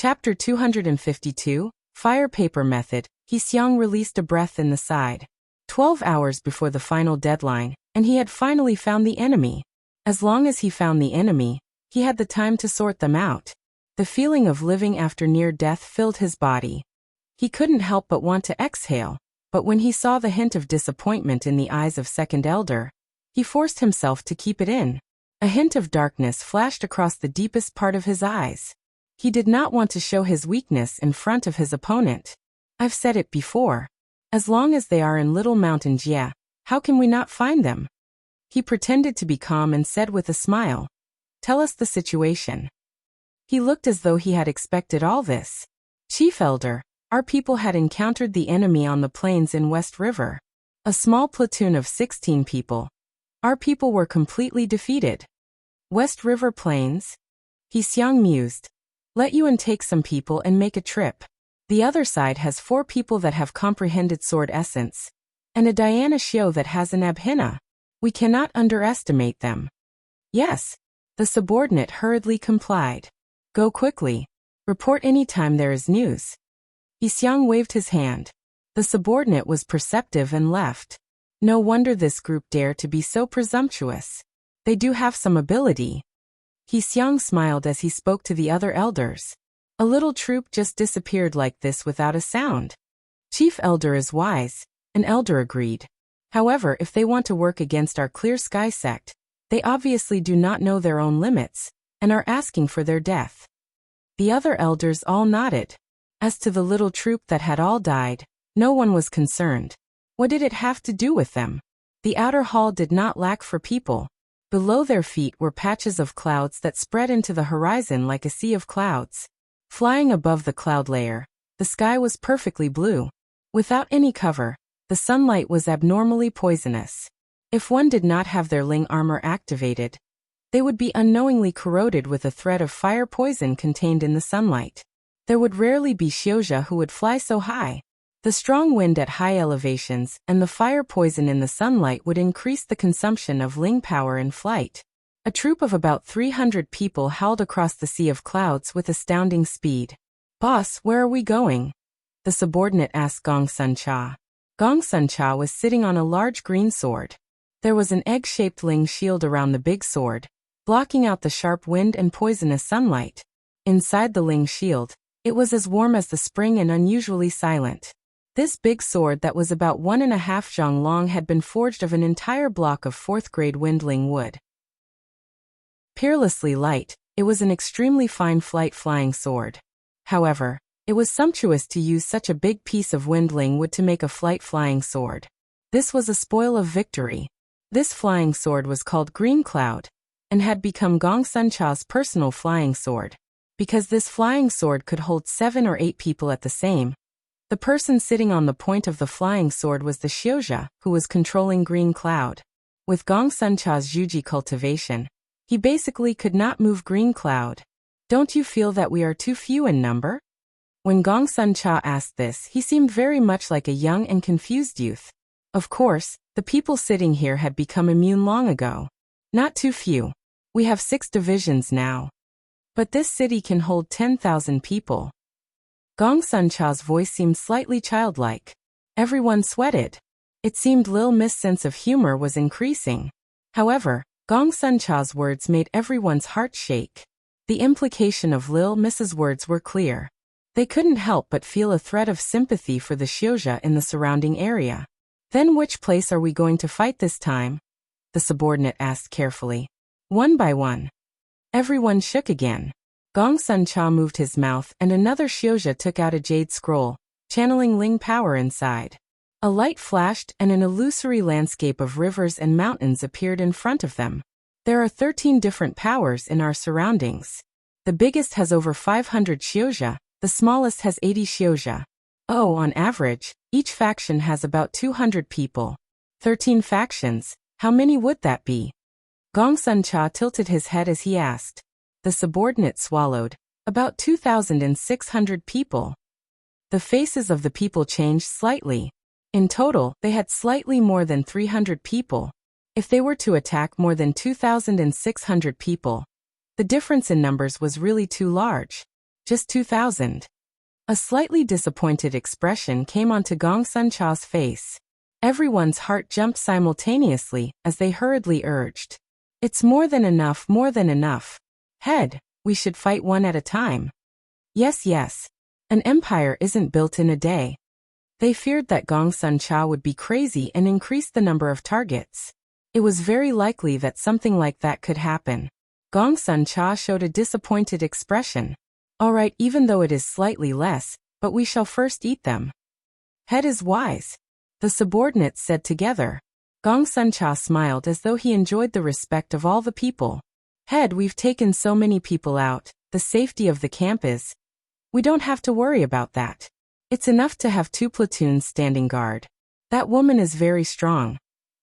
Chapter 252, Fire Paper Method. Xiang released a breath in the side. 12 hours before the final deadline, and he had finally found the enemy. As long as he found the enemy, he had the time to sort them out. The feeling of living after near death filled his body. He couldn't help but want to exhale, but when he saw the hint of disappointment in the eyes of Second Elder, he forced himself to keep it in. A hint of darkness flashed across the deepest part of his eyes. He did not want to show his weakness in front of his opponent. I've said it before. As long as they are in Little Mountain Jie, how can we not find them? He pretended to be calm and said with a smile, "Tell us the situation." He looked as though he had expected all this. "Chief Elder, our people had encountered the enemy on the plains in West River. A small platoon of 16 people. Our people were completely defeated." West River Plains? Xiang mused. "Let Yuan take some people and make a trip. The other side has 4 people that have comprehended sword essence, and a Diana Xiao that has an abhina. We cannot underestimate them." "Yes." The subordinate hurriedly complied. "Go quickly. Report any time there is news." Xiang waved his hand. The subordinate was perceptive and left. No wonder this group dared to be so presumptuous. They do have some ability. Xiang smiled as he spoke to the other elders. A little troop just disappeared like this without a sound. "Chief Elder is wise," an elder agreed. "However, if they want to work against our Clear Sky sect, they obviously do not know their own limits, and are asking for their death." The other elders all nodded. As to the little troop that had all died, no one was concerned. What did it have to do with them? The outer hall did not lack for people. Below their feet were patches of clouds that spread into the horizon like a sea of clouds. Flying above the cloud layer, the sky was perfectly blue. Without any cover, the sunlight was abnormally poisonous. If one did not have their Ling armor activated, they would be unknowingly corroded with a thread of fire poison contained in the sunlight. There would rarely be Xiuzha who would fly so high. The strong wind at high elevations and the fire poison in the sunlight would increase the consumption of Ling power in flight. A troop of about 300 people howled across the sea of clouds with astounding speed. "Boss, where are we going?" the subordinate asked Gong Sun Cha. Gong Sun Cha was sitting on a large green sword. There was an egg-shaped Ling shield around the big sword, blocking out the sharp wind and poisonous sunlight. Inside the Ling shield, it was as warm as the spring and unusually silent. This big sword that was about 1.5 zhang long had been forged of an entire block of 4th-grade windling wood. Peerlessly light, it was an extremely fine flying sword. However, it was sumptuous to use such a big piece of windling wood to make a flying sword. This was a spoil of victory. This flying sword was called Green Cloud, and had become Gong Sun Cha's personal flying sword. Because this flying sword could hold 7 or 8 people at the same. The person sitting on the point of the flying sword was the Xiuzha, who was controlling Green Cloud. With Gong Sun Cha's Juji cultivation, he basically could not move Green Cloud. "Don't you feel that we are too few in number?" When Gong Sun Cha asked this, he seemed very much like a young and confused youth. Of course, the people sitting here had become immune long ago. "Not too few. We have 6 divisions now. But this city can hold 10,000 people." Gong Sun Cha's voice seemed slightly childlike. Everyone sweated. It seemed Lil Miss' sense of humor was increasing. However, Gong Sun Cha's words made everyone's heart shake. The implication of Lil Miss's words were clear. They couldn't help but feel a thread of sympathy for the Xiuzha in the surrounding area. "Then which place are we going to fight this time?" the subordinate asked carefully. "One by one." Everyone shook again. Gong Sun Cha moved his mouth and another Xiuzha took out a jade scroll, channeling Ling power inside. A light flashed and an illusory landscape of rivers and mountains appeared in front of them. "There are 13 different powers in our surroundings. The biggest has over 500 Xiuzha, the smallest has 80 Xiuzha. Oh, on average, each faction has about 200 people. 13 factions, how many would that be?" Gong Sun Cha tilted his head as he asked. The subordinate swallowed. "About 2,600 people." The faces of the people changed slightly. In total, they had slightly more than 300 people. If they were to attack more than 2,600 people, the difference in numbers was really too large. Just 2,000. A slightly disappointed expression came onto Gong Sun Cha's face. Everyone's heart jumped simultaneously as they hurriedly urged. It's more than enough, more than enough. Head, we should fight one at a time. Yes, yes. An empire isn't built in a day. They feared that Gong Sun Cha would be crazy and increase the number of targets. It was very likely that something like that could happen. Gong Sun Cha showed a disappointed expression. All right, even though it is slightly less, but we shall first eat them. Head is wise, the subordinates said together. Gong Sun Cha smiled as though he enjoyed the respect of all the people. Head, we've taken so many people out, the safety of the camp is. We don't have to worry about that. It's enough to have 2 platoons standing guard. That woman is very strong.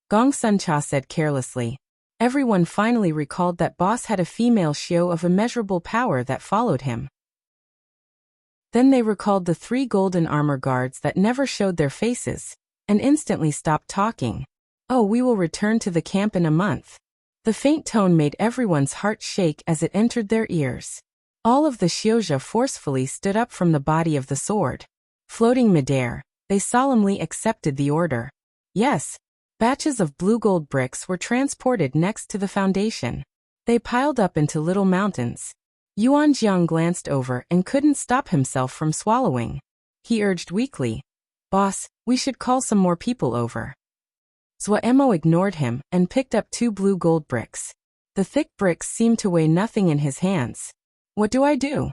Gong Sun Cha said carelessly. Everyone finally recalled that boss had a female Xiao of immeasurable power that followed him. Then they recalled the 3 golden armor guards that never showed their faces, and instantly stopped talking. Oh, we will return to the camp in a month. The faint tone made everyone's heart shake as it entered their ears. All of the Xiozha forcefully stood up from the body of the sword. Floating midair, they solemnly accepted the order. Yes. Batches of blue gold bricks were transported next to the foundation. They piled up into little mountains. Yuan Jiang glanced over and couldn't stop himself from swallowing. He urged weakly, Boss, we should call some more people over. Zhuemo ignored him and picked up 2 blue gold bricks. The thick bricks seemed to weigh nothing in his hands. What do I do?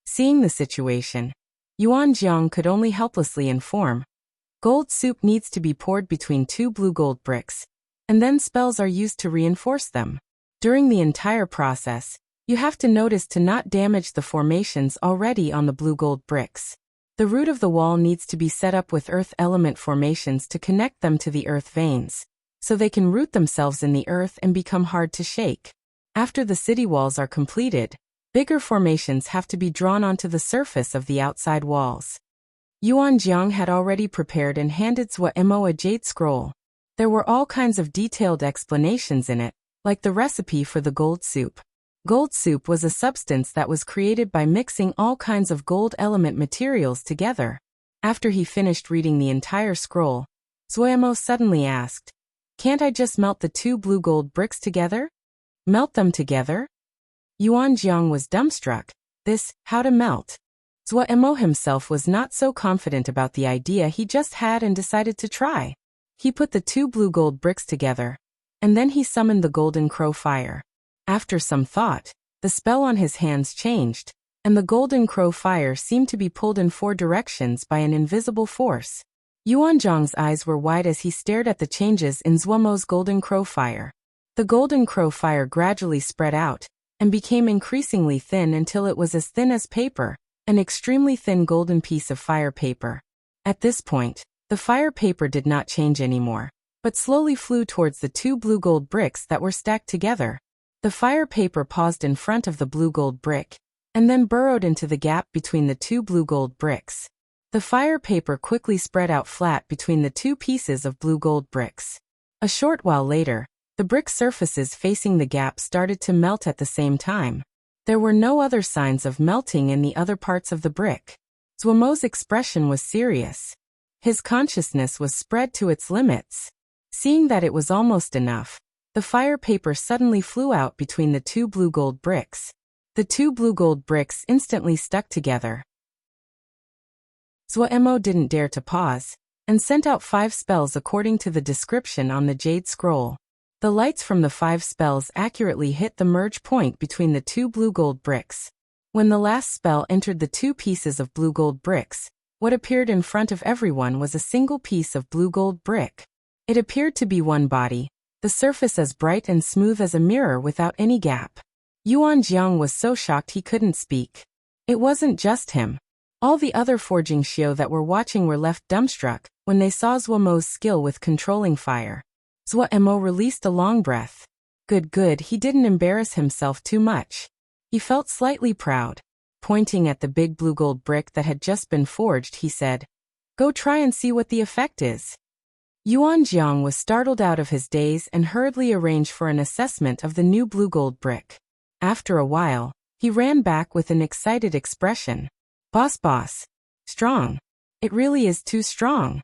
Seeing the situation, Yuan Jiang could only helplessly inform. Gold soup needs to be poured between 2 blue gold bricks, and then spells are used to reinforce them. During the entire process, you have to notice to not damage the formations already on the blue gold bricks. The root of the wall needs to be set up with earth element formations to connect them to the earth veins, so they can root themselves in the earth and become hard to shake. After the city walls are completed, bigger formations have to be drawn onto the surface of the outside walls. Yuan Jiang had already prepared and handed Zhuemo a jade scroll. There were all kinds of detailed explanations in it, like the recipe for the gold soup. Gold soup was a substance that was created by mixing all kinds of gold element materials together. After he finished reading the entire scroll, Zhuemo suddenly asked, Can't I just melt the 2 blue gold bricks together? Melt them together? Yuan Jiang was dumbstruck. How to melt? Zhuemo himself was not so confident about the idea he just had and decided to try. He put the 2 blue gold bricks together, and then he summoned the golden crow fire. After some thought, the spell on his hands changed, and the golden crow fire seemed to be pulled in 4 directions by an invisible force. Yuan Jiang's eyes were wide as he stared at the changes in Zhuemo's golden crow fire. The golden crow fire gradually spread out, and became increasingly thin until it was as thin as paper, an extremely thin golden piece of fire paper. At this point, the fire paper did not change anymore, but slowly flew towards the 2 blue gold bricks that were stacked together. The fire paper paused in front of the blue gold brick, and then burrowed into the gap between the 2 blue gold bricks. The fire paper quickly spread out flat between the 2 pieces of blue gold bricks. A short while later, the brick surfaces facing the gap started to melt at the same time. There were no other signs of melting in the other parts of the brick. Zhuemo's expression was serious. His consciousness was spread to its limits. Seeing that it was almost enough, the fire paper suddenly flew out between the 2 blue gold bricks. The 2 blue gold bricks instantly stuck together. Zhuemo didn't dare to pause, and sent out 5 spells according to the description on the jade scroll. The lights from the 5 spells accurately hit the merge point between the 2 blue gold bricks. When the last spell entered the 2 pieces of blue gold bricks, what appeared in front of everyone was a single piece of blue gold brick. It appeared to be one body, the surface as bright and smooth as a mirror without any gap. Yuan Jiang was so shocked he couldn't speak. It wasn't just him. All the other forging Xiao that were watching were left dumbstruck when they saw Zhuemo's skill with controlling fire. Zhuemo released a long breath. Good, he didn't embarrass himself too much. He felt slightly proud. Pointing at the big blue gold brick that had just been forged, he said, Go try and see what the effect is. Yuan Jiang was startled out of his daze and hurriedly arranged for an assessment of the new blue gold brick. After a while, He ran back with an excited expression. Boss. Strong. It really is too strong.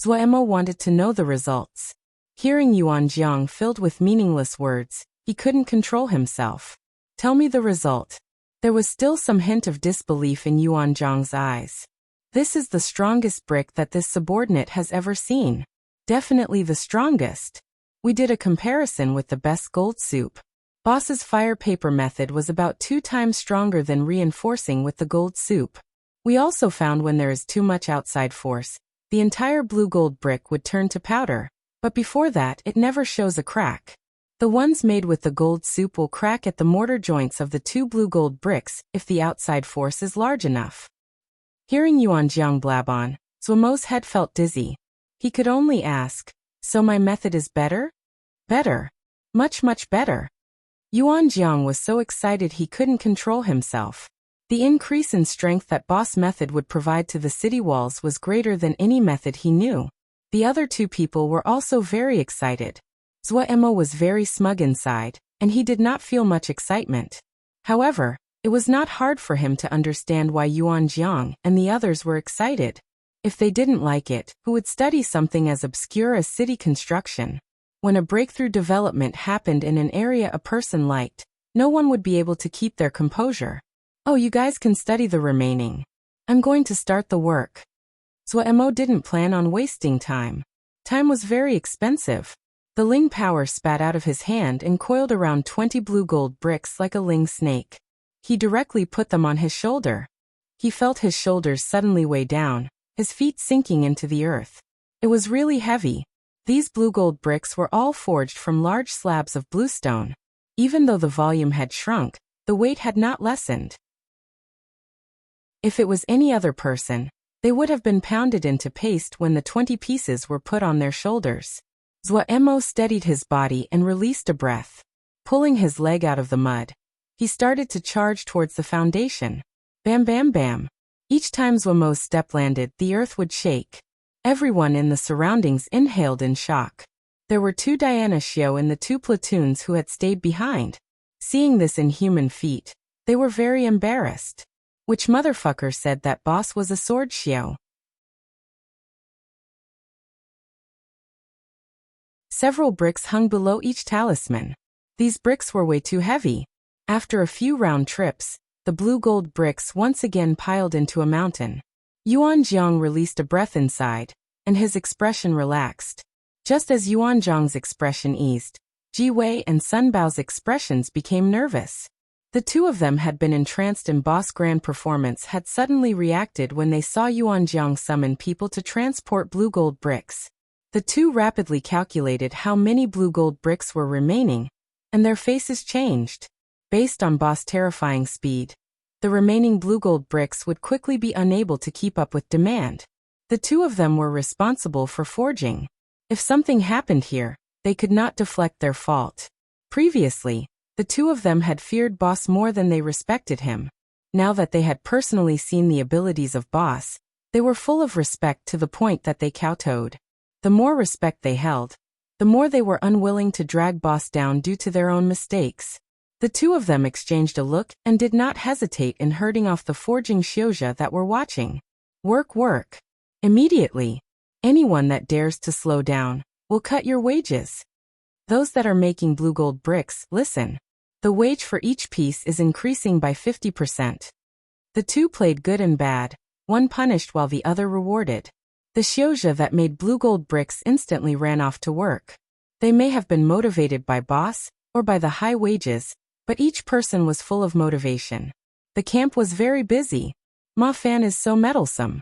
Zuoemo wanted to know the results. Hearing Yuan Jiang filled with meaningless words, he couldn't control himself. Tell me the result. There was still some hint of disbelief in Yuan Jiang's eyes. This is the strongest brick that this subordinate has ever seen. Definitely the strongest. We did a comparison with the best gold soup. Boss's fire paper method was about 2 times stronger than reinforcing with the gold soup. We also found when there is too much outside force, the entire blue gold brick would turn to powder, but before that it never shows a crack. The ones made with the gold soup will crack at the mortar joints of the 2 blue gold bricks if the outside force is large enough. Hearing Yuan Jiang blab on, Zuomo's head felt dizzy. He could only ask, so my method is better? Better. Much better. Yuan Jiang was so excited he couldn't control himself. The increase in strength that boss method would provide to the city walls was greater than any method he knew. The other 2 people were also very excited. Zuoemo was very smug inside, and he did not feel much excitement. However, it was not hard for him to understand why Yuan Jiang and the others were excited. If they didn't like it, who would study something as obscure as city construction? When a breakthrough development happened in an area a person liked, no one would be able to keep their composure. Oh, you guys can study the remaining. I'm going to start the work. Zuoemo didn't plan on wasting time. Time was very expensive. The Ling power spat out of his hand and coiled around 20 blue gold bricks like a Ling snake. He directly put them on his shoulder. He felt his shoulders suddenly weigh down, his feet sinking into the earth. It was really heavy. These blue gold bricks were all forged from large slabs of bluestone. Even though the volume had shrunk, the weight had not lessened. If it was any other person, they would have been pounded into paste when the 20 pieces were put on their shoulders. Zuoemo steadied his body and released a breath. Pulling his leg out of the mud, he started to charge towards the foundation. Bam. Each time Zuoemo's step landed, the earth would shake. Everyone in the surroundings inhaled in shock. There were 2 Diana Xiao in the 2 platoons who had stayed behind. Seeing this inhuman feat, they were very embarrassed. Which motherfucker said that boss was a sword Xiao? Several bricks hung below each talisman. These bricks were way too heavy. After a few round trips, the blue gold bricks once again piled into a mountain. Yuan Jiang released a breath inside, and his expression relaxed. Just as Yuan Jiang's expression eased, Ji Wei and Sun Bao's expressions became nervous. The 2 of them had been entranced in boss grand performance had suddenly reacted when they saw Yuan Jiang summon people to transport blue gold bricks. The 2 rapidly calculated how many blue gold bricks were remaining, and their faces changed. Based on boss' terrifying speed, the remaining blue gold bricks would quickly be unable to keep up with demand. The 2 of them were responsible for forging. If something happened here, they could not deflect their fault. Previously, the 2 of them had feared boss more than they respected him. Now that they had personally seen the abilities of boss, they were full of respect to the point that they kowtowed. The more respect they held, the more they were unwilling to drag boss down due to their own mistakes. The 2 of them exchanged a look and did not hesitate in herding off the forging Xiozha that were watching. Work. Immediately. Anyone that dares to slow down will cut your wages. Those that are making blue gold bricks, listen. The wage for each piece is increasing by 50%. The 2 played good and bad, one punished while the other rewarded. The Xiozha that made blue gold bricks instantly ran off to work. They may have been motivated by boss, or by the high wages, but each person was full of motivation. The camp was very busy. Ma Fan is so meddlesome.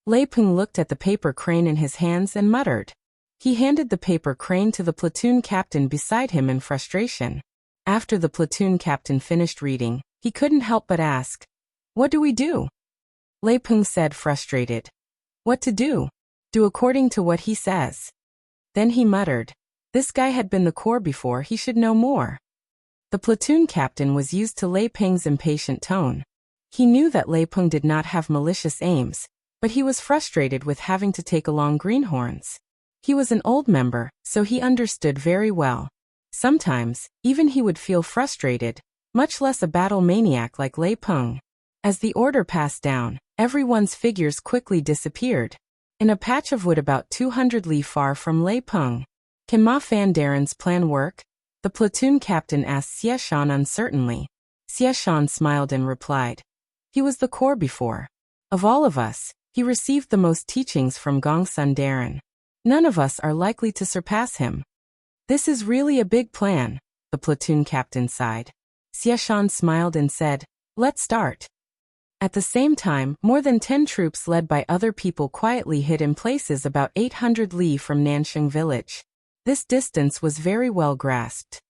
Lei Peng looked at the paper crane in his hands and muttered. He handed the paper crane to the platoon captain beside him in frustration. After the platoon captain finished reading, he couldn't help but ask, "What do we do?" Lei Peng said frustrated. "What to do? Do according to what he says." Then he muttered, "This guy had been the corps before, he should know more." The platoon captain was used to Lei Peng's impatient tone. He knew that Lei Peng did not have malicious aims, but he was frustrated with having to take along greenhorns. He was an old member, so he understood very well. Sometimes, even he would feel frustrated, much less a battle maniac like Lei Peng. As the order passed down, everyone's figures quickly disappeared. In a patch of wood about 200 li far from Lei Peng. Can Ma Fan Darren's plan work? The platoon captain asked Xie Shan uncertainly. Xie Shan smiled and replied. He was the core before. Of all of us, he received the most teachings from Gongsun Darren. None of us are likely to surpass him. This is really a big plan, the platoon captain sighed. Xie Shan smiled and said, let's start. At the same time, more than 10 troops led by other people quietly hid in places about 800 li from Nansheng village. This distance was very well grasped.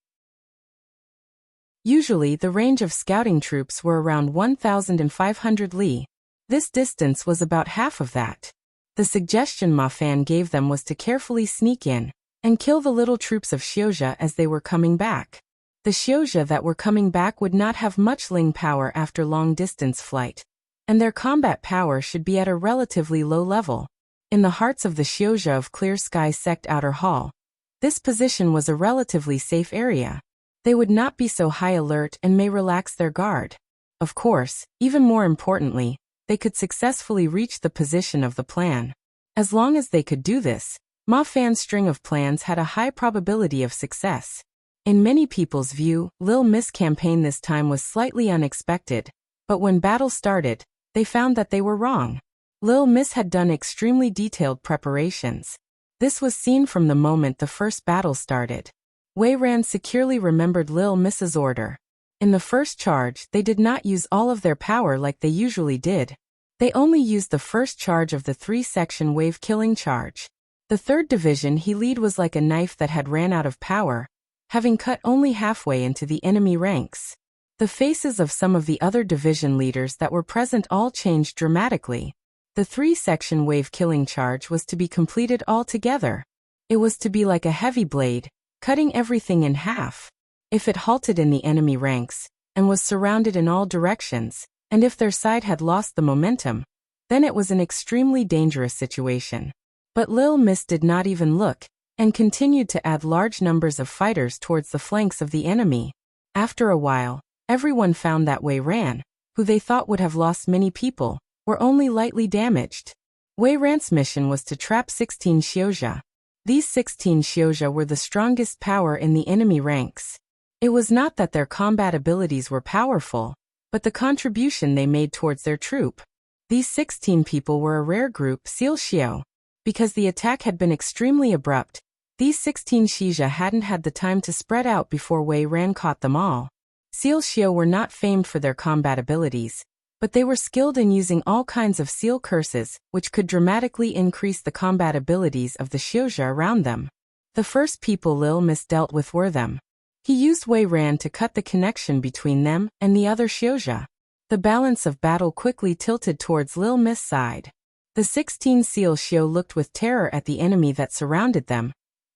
Usually the range of scouting troops were around 1,500 li. This distance was about half of that. The suggestion Ma Fan gave them was to carefully sneak in and kill the little troops of Xiuzhe as they were coming back. The Xiuzhe that were coming back would not have much Ling power after long-distance flight, and their combat power should be at a relatively low level. In the hearts of the Xiuzhe of Clear Sky Sect Outer Hall, this position was a relatively safe area. They would not be so high alert and may relax their guard. Of course, even more importantly, they could successfully reach the position of the plan. As long as they could do this, Ma Fan's string of plans had a high probability of success. In many people's view, Lil Miss campaign this time was slightly unexpected, but when battle started, they found that they were wrong. Lil Miss had done extremely detailed preparations. This was seen from the moment the first battle started. Wei Ran securely remembered Lil Miss's order. In the first charge, they did not use all of their power like they usually did. They only used the first charge of the 3-section wave-killing charge. The third division he led was like a knife that had ran out of power, having cut only halfway into the enemy ranks. The faces of some of the other division leaders that were present all changed dramatically. The 3-section wave-killing charge was to be completed all together. It was to be like a heavy blade, cutting everything in half. If it halted in the enemy ranks, and was surrounded in all directions, and if their side had lost the momentum, then it was an extremely dangerous situation. But Lil Miss did not even look, and continued to add large numbers of fighters towards the flanks of the enemy. After a while, everyone found that Wei Ran, who they thought would have lost many people, were only lightly damaged. Wei Ran's mission was to trap 16 Xiuzhe. These 16 Xiuzhe were the strongest power in the enemy ranks. It was not that their combat abilities were powerful, but the contribution they made towards their troop. These 16 people were a rare group, Seal Xiao. Because the attack had been extremely abrupt, these 16 Xiuzhe hadn't had the time to spread out before Wei Ran caught them all. Seal Xiao were not famed for their combat abilities, but they were skilled in using all kinds of seal curses, which could dramatically increase the combat abilities of the Xiuzhe around them. The first people Lil Miss dealt with were them. He used Wei Ran to cut the connection between them and the other Xiuzhe. The balance of battle quickly tilted towards Lil Miss' side. The 16 Seal Xiao looked with terror at the enemy that surrounded them,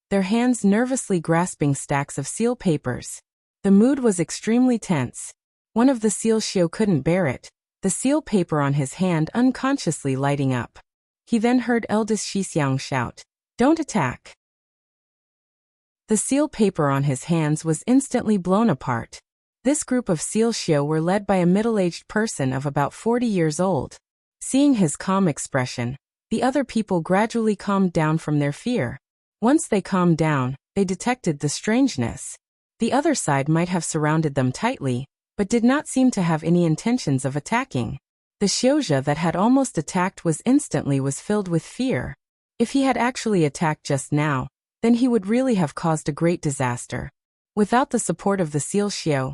their hands nervously grasping stacks of seal papers. The mood was extremely tense. One of the Seal Xiao couldn't bear it, the seal paper on his hand unconsciously lighting up. He then heard eldest Shixiang shout, "Don't attack!" The seal paper on his hands was instantly blown apart. This group of Seal Xiao were led by a middle-aged person of about 40 years old. Seeing his calm expression, the other people gradually calmed down from their fear. Once they calmed down, they detected the strangeness. The other side might have surrounded them tightly, but did not seem to have any intentions of attacking. The Xiuzhe that had almost attacked was filled with fear. If he had actually attacked just now, then he would really have caused a great disaster. Without the support of the Seal Xiao,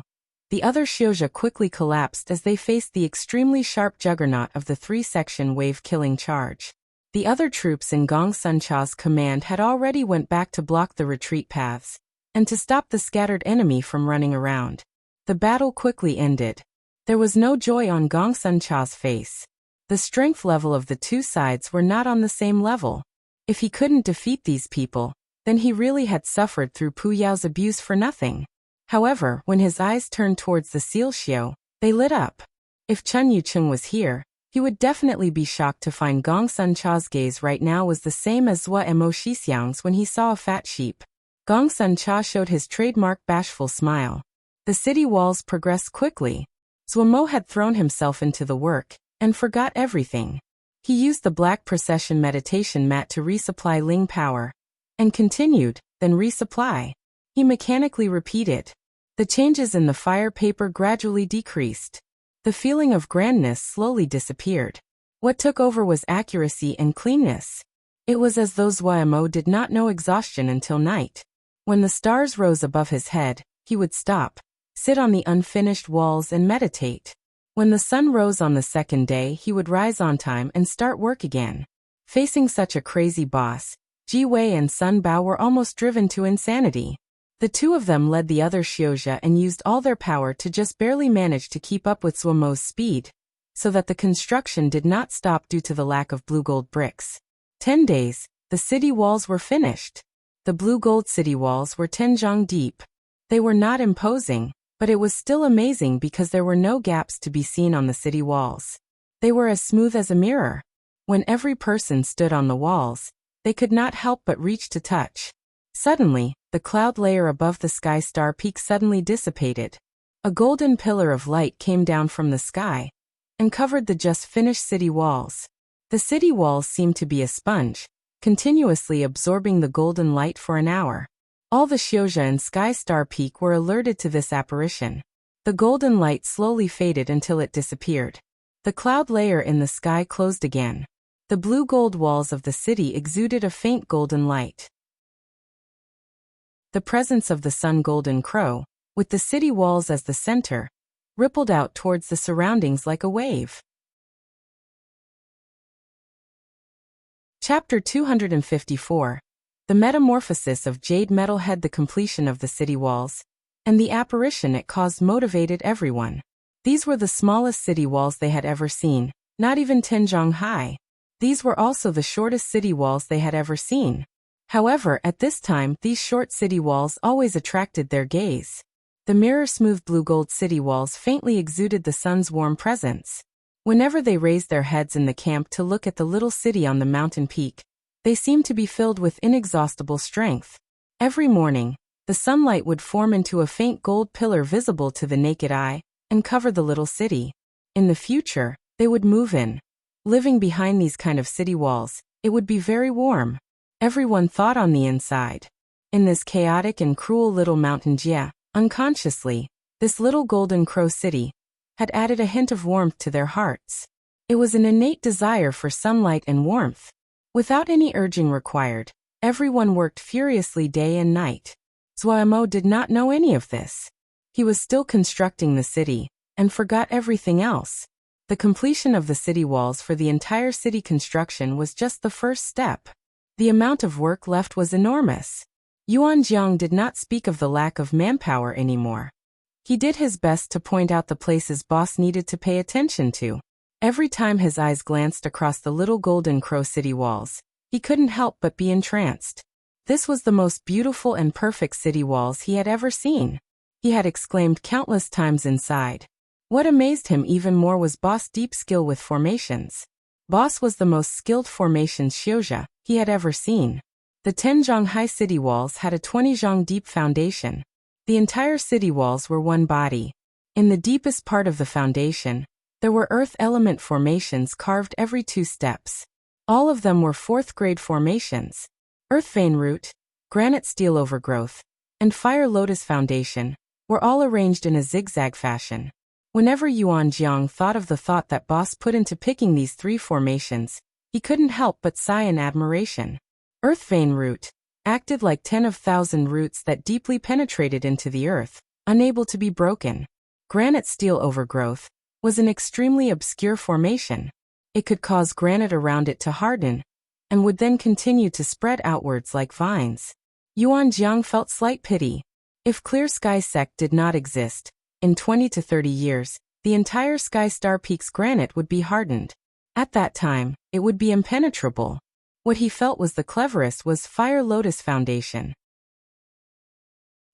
the other Xiuzhe quickly collapsed as they faced the extremely sharp juggernaut of the 3-section wave-killing charge. The other troops in Gong Sun Cha's command had already went back to block the retreat paths, and to stop the scattered enemy from running around. The battle quickly ended. There was no joy on Gong Sun Cha's face. The strength level of the two sides were not on the same level. If he couldn't defeat these people, then he really had suffered through Pu Yao's abuse for nothing. However, when his eyes turned towards the Seal Xiao, they lit up. If Chun Yucheng was here, he would definitely be shocked to find Gong Sun Cha's gaze right now was the same as Zhua and Mo Shixiang's when he saw a fat sheep. Gong Sun Cha showed his trademark bashful smile. The city walls progressed quickly. Zuomo had thrown himself into the work and forgot everything. He used the black procession meditation mat to resupply Ling power and continued, then resupply. He mechanically repeated. The changes in the fire paper gradually decreased. The feeling of grandness slowly disappeared. What took over was accuracy and cleanness. It was as though Zuomo did not know exhaustion until night. When the stars rose above his head, he would stop, sit on the unfinished walls and meditate. When the sun rose on the second day, he would rise on time and start work again. Facing such a crazy boss, Ji Wei and Sun Bao were almost driven to insanity. The two of them led the other Xiuzha and used all their power to just barely manage to keep up with Zuomo's speed, so that the construction did not stop due to the lack of blue gold bricks. 10 days, the city walls were finished. The blue gold city walls were 10 zhang deep. They were not imposing, but it was still amazing because there were no gaps to be seen on the city walls. They were as smooth as a mirror. When every person stood on the walls, they could not help but reach to touch. Suddenly, the cloud layer above the sky star peak suddenly dissipated. A golden pillar of light came down from the sky and covered the just finished city walls. The city walls seemed to be a sponge, continuously absorbing the golden light for an hour. All the Xiuzha and Sky Star Peak were alerted to this apparition. The golden light slowly faded until it disappeared. The cloud layer in the sky closed again. The blue-gold walls of the city exuded a faint golden light. The presence of the sun golden crow, with the city walls as the center, rippled out towards the surroundings like a wave. Chapter 254. The metamorphosis of jade metal had the completion of the city walls, and the apparition it caused motivated everyone. These were the smallest city walls they had ever seen, not even 10 zhang high. These were also the shortest city walls they had ever seen. However, at this time, these short city walls always attracted their gaze. The mirror-smooth blue-gold city walls faintly exuded the sun's warm presence. Whenever they raised their heads in the camp to look at the little city on the mountain peak, they seemed to be filled with inexhaustible strength. Every morning, the sunlight would form into a faint gold pillar visible to the naked eye and cover the little city. In the future, they would move in. Living behind these kind of city walls, it would be very warm. Everyone thought on the inside. In this chaotic and cruel little mountain Jia, unconsciously, this little golden crow city had added a hint of warmth to their hearts. It was an innate desire for sunlight and warmth. Without any urging required, everyone worked furiously day and night. Zuomo did not know any of this. He was still constructing the city, and forgot everything else. The completion of the city walls for the entire city construction was just the first step. The amount of work left was enormous. Yuan Jiang did not speak of the lack of manpower anymore. He did his best to point out the places boss needed to pay attention to. Every time his eyes glanced across the little golden crow city walls, he couldn't help but be entranced. This was the most beautiful and perfect city walls he had ever seen. He had exclaimed countless times inside. What amazed him even more was Boss' deep skill with formations. Boss was the most skilled formations Xiuzha he had ever seen. The 10 zhang high city walls had a 20 zhang deep foundation. The entire city walls were one body. In the deepest part of the foundation, there were earth element formations carved every 2 steps. All of them were 4th grade formations. Earth vein root, granite steel overgrowth, and fire lotus foundation were all arranged in a zigzag fashion. Whenever Yuan Jiang thought of the thought that boss put into picking these 3 formations, he couldn't help but sigh in admiration. Earth vein root acted like 10,000 roots that deeply penetrated into the earth, unable to be broken. Granite steel overgrowth was an extremely obscure formation. It could cause granite around it to harden, and would then continue to spread outwards like vines. Yuan Jiang felt slight pity. If Clear Sky Sect did not exist, in 20 to 30 years, the entire Sky Star Peak's granite would be hardened. At that time, it would be impenetrable. What he felt was the cleverest was Fire Lotus Foundation.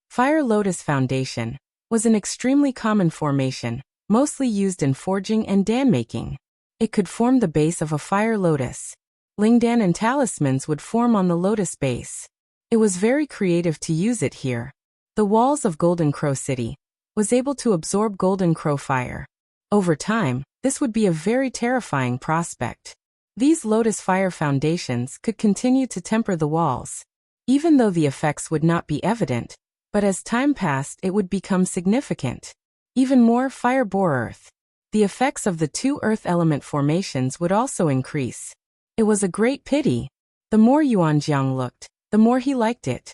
Fire Lotus Foundation was an extremely common formation, mostly used in forging and dan making. It could form the base of a fire lotus. Lingdan and talismans would form on the lotus base. It was very creative to use it here. The walls of Golden Crow City was able to absorb golden crow fire. Over time, this would be a very terrifying prospect. These lotus fire foundations could continue to temper the walls, even though the effects would not be evident, but as time passed it would become significant. Even more fire bore earth. The effects of the two earth element formations would also increase. It was a great pity. The more Yuanjiang looked, the more he liked it.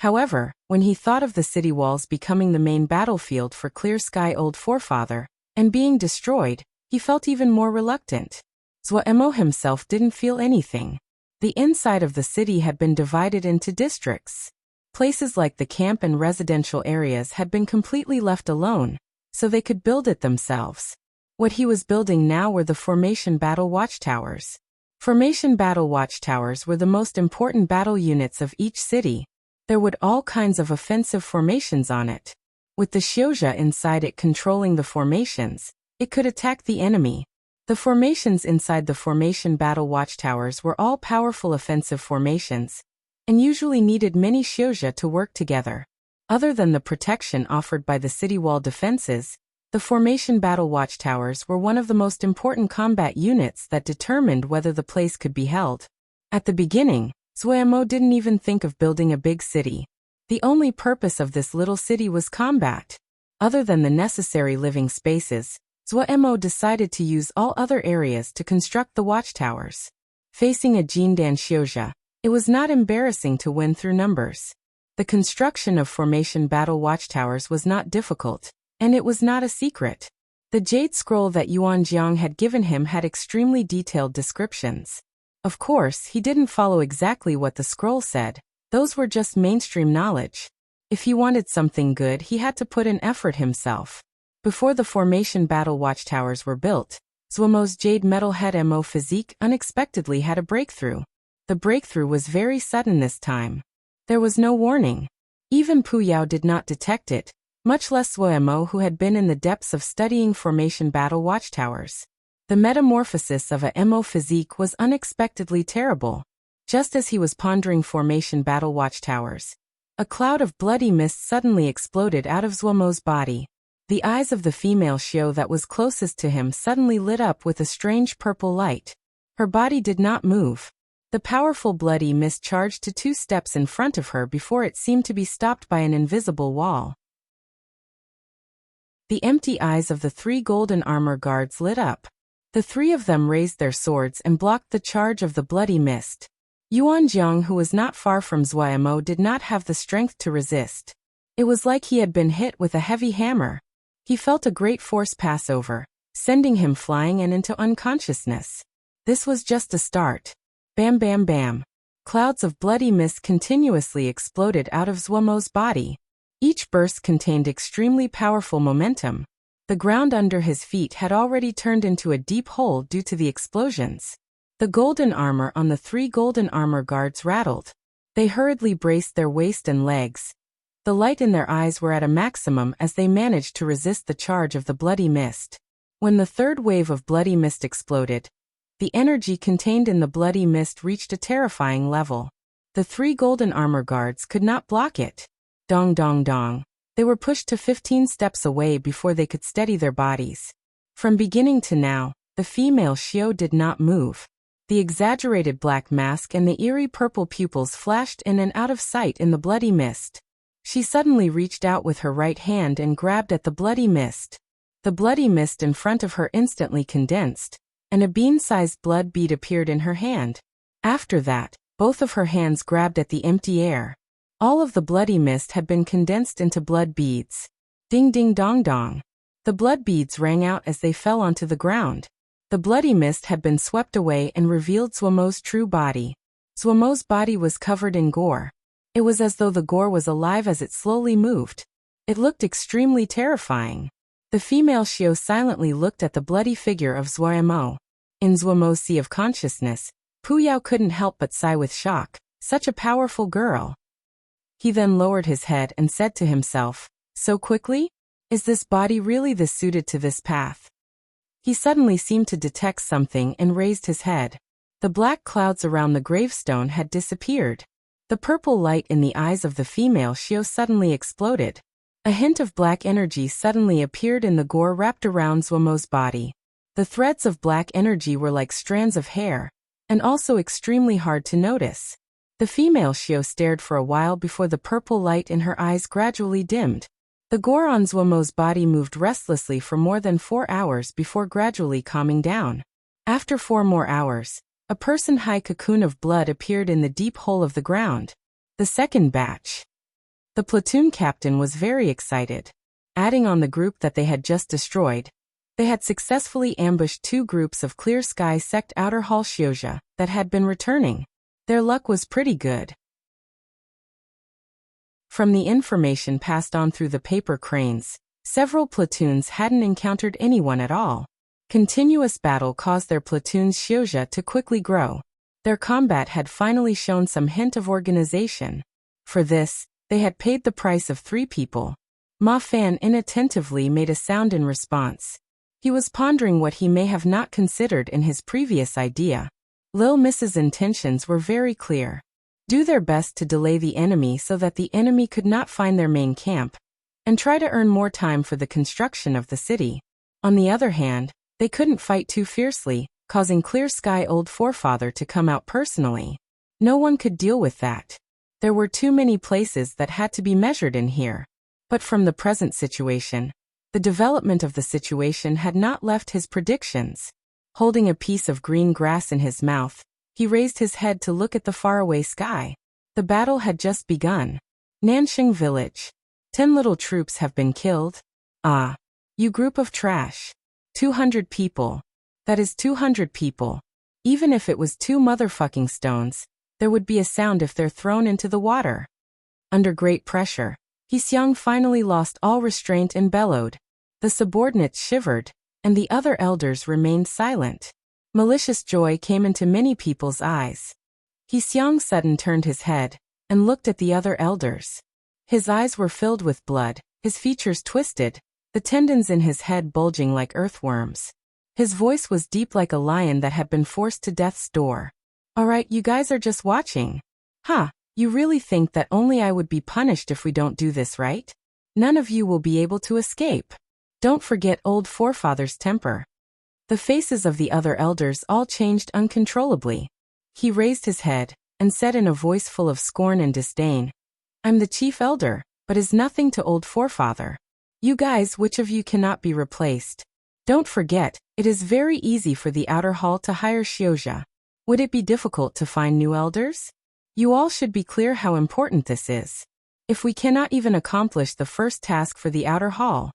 However, when he thought of the city walls becoming the main battlefield for Clear Sky Old Forefather, and being destroyed, he felt even more reluctant. Zhuemo himself didn't feel anything. The inside of the city had been divided into districts. Places like the camp and residential areas had been completely left alone, so they could build it themselves. What he was building now were the Formation Battle Watchtowers. Formation Battle Watchtowers were the most important battle units of each city. There would all kinds of offensive formations on it. With the Xiuzha inside it controlling the formations, it could attack the enemy. The formations inside the Formation Battle Watchtowers were all powerful offensive formations, and usually needed many Xiuzha to work together. Other than the protection offered by the city wall defenses, the Formation Battle Watchtowers were one of the most important combat units that determined whether the place could be held. At the beginning, Zhuemo didn't even think of building a big city. The only purpose of this little city was combat. Other than the necessary living spaces, Zhuemo decided to use all other areas to construct the watchtowers. Facing a Jindan Xiuzha, it was not embarrassing to win through numbers. The construction of Formation Battle Watchtowers was not difficult, and it was not a secret. The jade scroll that Yuanjiang had given him had extremely detailed descriptions. Of course, he didn't follow exactly what the scroll said. Those were just mainstream knowledge. If he wanted something good, he had to put in effort himself. Before the Formation Battle Watchtowers were built, Zhuemo's jade metalhead Mo physique unexpectedly had a breakthrough. The breakthrough was very sudden this time. There was no warning. Even Pu Yao did not detect it, much less Zhuemo, who had been in the depths of studying Formation Battle Watchtowers. The metamorphosis of a Mo physique was unexpectedly terrible. Just as he was pondering Formation Battle Watchtowers, a cloud of bloody mist suddenly exploded out of Zhuemo's body. The eyes of the female Xiu that was closest to him suddenly lit up with a strange purple light. Her body did not move. The powerful bloody mist charged to 2 steps in front of her before it seemed to be stopped by an invisible wall. The empty eyes of the 3 golden armor guards lit up. The 3 of them raised their swords and blocked the charge of the bloody mist. Yuanjiang, who was not far from Zhuemo, did not have the strength to resist. It was like he had been hit with a heavy hammer. He felt a great force pass over, sending him flying and into unconsciousness. This was just a start. Bam bam bam. Clouds of bloody mist continuously exploded out of Zhuemo's body. Each burst contained extremely powerful momentum. The ground under his feet had already turned into a deep hole due to the explosions. The golden armor on the 3 golden armor guards rattled. They hurriedly braced their waist and legs. The light in their eyes were at a maximum as they managed to resist the charge of the bloody mist. When the 3rd wave of bloody mist exploded, the energy contained in the bloody mist reached a terrifying level. The 3 golden armor guards could not block it. Dong dong dong. They were pushed to 15 steps away before they could steady their bodies. From beginning to now, the female Xiu did not move. The exaggerated black mask and the eerie purple pupils flashed in and out of sight in the bloody mist. She suddenly reached out with her right hand and grabbed at the bloody mist. The bloody mist in front of her instantly condensed, and a bean-sized blood bead appeared in her hand. After that, both of her hands grabbed at the empty air. All of the bloody mist had been condensed into blood beads. Ding ding dong dong. The blood beads rang out as they fell onto the ground. The bloody mist had been swept away and revealed Zhuemo's true body. Zhuemo's body was covered in gore. It was as though the gore was alive as it slowly moved. It looked extremely terrifying. The female Xiu silently looked at the bloody figure of Zhuemo. In Zhuemo's sea of consciousness, Pu Yao couldn't help but sigh with shock. Such a powerful girl. He then lowered his head and said to himself, "So quickly? Is this body really this suited to this path?" He suddenly seemed to detect something and raised his head. The black clouds around the gravestone had disappeared. The purple light in the eyes of the female Xiu suddenly exploded. A hint of black energy suddenly appeared in the gore wrapped around Zhuomo's body. The threads of black energy were like strands of hair, and also extremely hard to notice. The female Xiao stared for a while before the purple light in her eyes gradually dimmed. The gore on Zhuomo's body moved restlessly for more than 4 hours before gradually calming down. After 4 more hours, a person-high cocoon of blood appeared in the deep hole of the ground. The second batch. The platoon captain was very excited. Adding on the group that they had just destroyed, they had successfully ambushed 2 groups of Clear Sky Sect Outer Hall Xiozha that had been returning. Their luck was pretty good. From the information passed on through the paper cranes, several platoons hadn't encountered anyone at all. Continuous battle caused their platoon's Xiozha to quickly grow. Their combat had finally shown some hint of organization. For this, they had paid the price of 3 people. Ma Fan inattentively made a sound in response. He was pondering what he may have not considered in his previous idea. Lil Miss's intentions were very clear. Do their best to delay the enemy so that the enemy could not find their main camp, and try to earn more time for the construction of the city. On the other hand, they couldn't fight too fiercely, causing Clear Sky Old Forefather to come out personally. No one could deal with that. There were too many places that had to be measured in here. But from the present situation, the development of the situation had not left his predictions. Holding a piece of green grass in his mouth, he raised his head to look at the faraway sky. The battle had just begun. Nanxing Village. 10 little troops have been killed. Ah. You group of trash. 200 people. That is 200 people. Even if it was 2 motherfucking stones, there would be a sound if they're thrown into the water. Under great pressure, Xiang finally lost all restraint and bellowed. The subordinates shivered, and the other elders remained silent. Malicious joy came into many people's eyes. Xiang suddenly turned his head, and looked at the other elders. His eyes were filled with blood, his features twisted, the tendons in his head bulging like earthworms. His voice was deep like a lion that had been forced to death's door. Alright, you guys are just watching. Huh, you really think that only I would be punished if we don't do this right? None of you will be able to escape. Don't forget Old Forefather's temper. The faces of the other elders all changed uncontrollably. He raised his head, and said in a voice full of scorn and disdain, I'm the chief elder, but is nothing to Old Forefather. You guys, which of you cannot be replaced? Don't forget, it is very easy for the outer hall to hire Xiozha. Would it be difficult to find new elders? You all should be clear how important this is. If we cannot even accomplish the first task for the outer hall,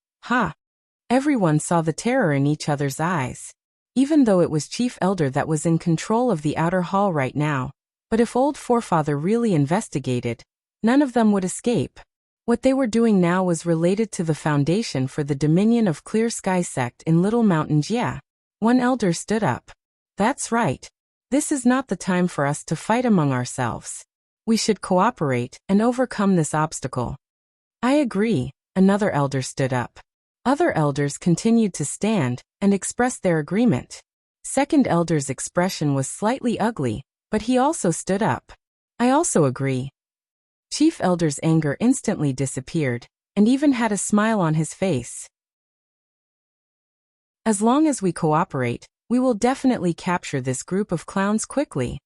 Everyone saw the terror in each other's eyes. Even though it was Chief Elder that was in control of the outer hall right now, but if Old Forefather really investigated, none of them would escape. What they were doing now was related to the foundation for the Dominion of Clear Sky Sect in Little Mountain Jia. One elder stood up. That's right. This is not the time for us to fight among ourselves. We should cooperate and overcome this obstacle. I agree, another elder stood up. Other elders continued to stand and express their agreement. Second elder's expression was slightly ugly, but he also stood up. I also agree. Chief elder's anger instantly disappeared, and even had a smile on his face. As long as we cooperate, we will definitely capture this group of clowns quickly.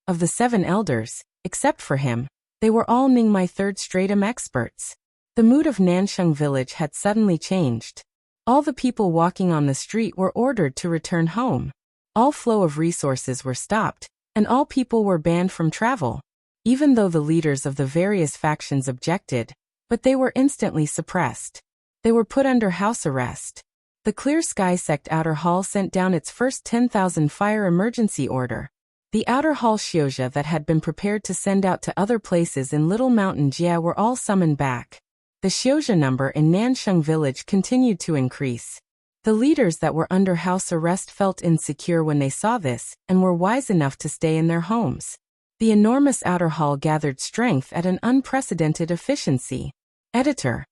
Of the 7 elders, except for him, they were all Ningmai third stratum experts. The mood of Nanxing Village had suddenly changed. All the people walking on the street were ordered to return home. All flow of resources were stopped, and all people were banned from travel. Even though the leaders of the various factions objected, but they were instantly suppressed. They were put under house arrest. The Clear Sky Sect Outer Hall sent down its first 10,000 fire emergency order. The Outer Hall Xiozha that had been prepared to send out to other places in Little Mountain Jia were all summoned back. The Xiozha number in Nanxing Village continued to increase. The leaders that were under house arrest felt insecure when they saw this, and were wise enough to stay in their homes. The enormous outer hall gathered strength at an unprecedented efficiency. Editor.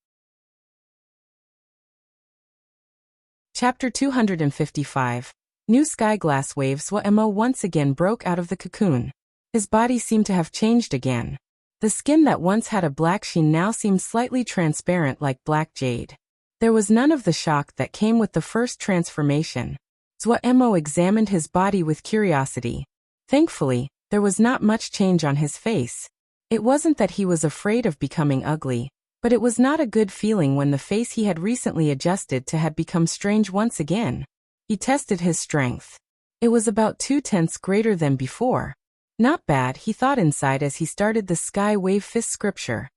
Chapter 255. New sky glass waves. Mo once again broke out of the cocoon. His body seemed to have changed again. The skin that once had a black sheen now seemed slightly transparent like black jade. There was none of the shock that came with the first transformation. Zhuo examined his body with curiosity. Thankfully, there was not much change on his face. It wasn't that he was afraid of becoming ugly, but it was not a good feeling when the face he had recently adjusted to had become strange once again. He tested his strength. It was about 2/10 greater than before. Not bad, he thought inside as he started the Sky Wave Fist scripture.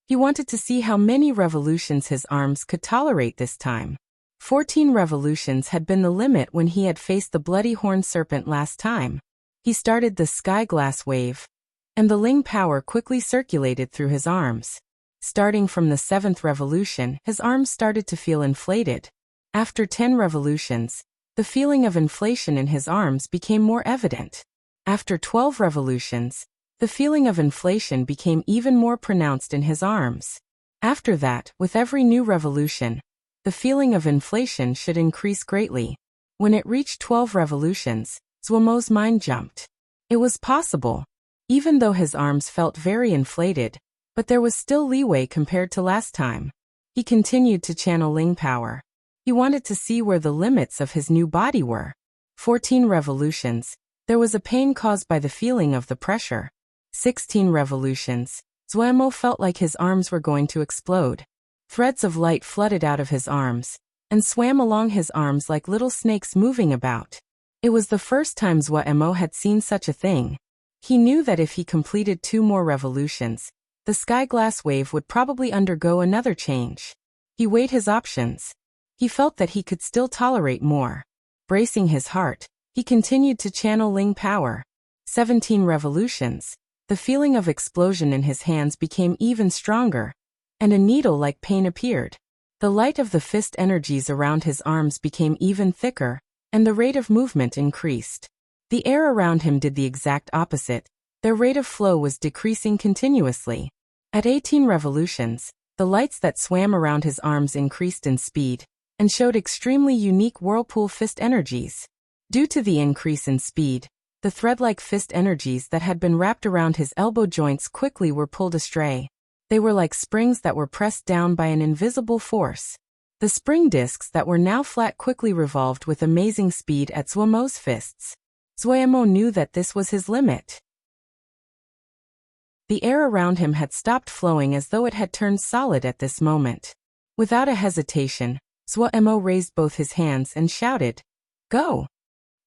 He wanted to see how many revolutions his arms could tolerate this time. 14 revolutions had been the limit when he had faced the bloody horned serpent last time. He started the Sky Glass Wave, and the Ling power quickly circulated through his arms. Starting from the 7th revolution, his arms started to feel inflated. After 10 revolutions, the feeling of inflation in his arms became more evident. After 12 revolutions, the feeling of inflation became even more pronounced in his arms. After that, with every new revolution, the feeling of inflation should increase greatly. When it reached 12 revolutions, Zhuo's mind jumped. It was possible. Even though his arms felt very inflated, but there was still leeway compared to last time. He continued to channel Ling power. He wanted to see where the limits of his new body were. 14 revolutions. There was a pain caused by the feeling of the pressure. 16 revolutions. Zhuo felt like his arms were going to explode. Threads of light flooded out of his arms and swam along his arms like little snakes moving about. It was the first time Zhuo had seen such a thing. He knew that if he completed 2 more revolutions, the Sky Glass Wave would probably undergo another change. He weighed his options. He felt that he could still tolerate more. Bracing his heart, he continued to channel Ling power. 17 revolutions. The feeling of explosion in his hands became even stronger, and a needle-like pain appeared. The light of the fist energies around his arms became even thicker, and the rate of movement increased. The air around him did the exact opposite. Their rate of flow was decreasing continuously. At 18 revolutions, the lights that swam around his arms increased in speed, and showed extremely unique whirlpool fist energies. Due to the increase in speed, the thread-like fist energies that had been wrapped around his elbow joints quickly were pulled astray. They were like springs that were pressed down by an invisible force. The spring discs that were now flat quickly revolved with amazing speed at Zhuo's fists. Zhuo knew that this was his limit. The air around him had stopped flowing as though it had turned solid at this moment. Without a hesitation, Zhuo raised both his hands and shouted, "Go!"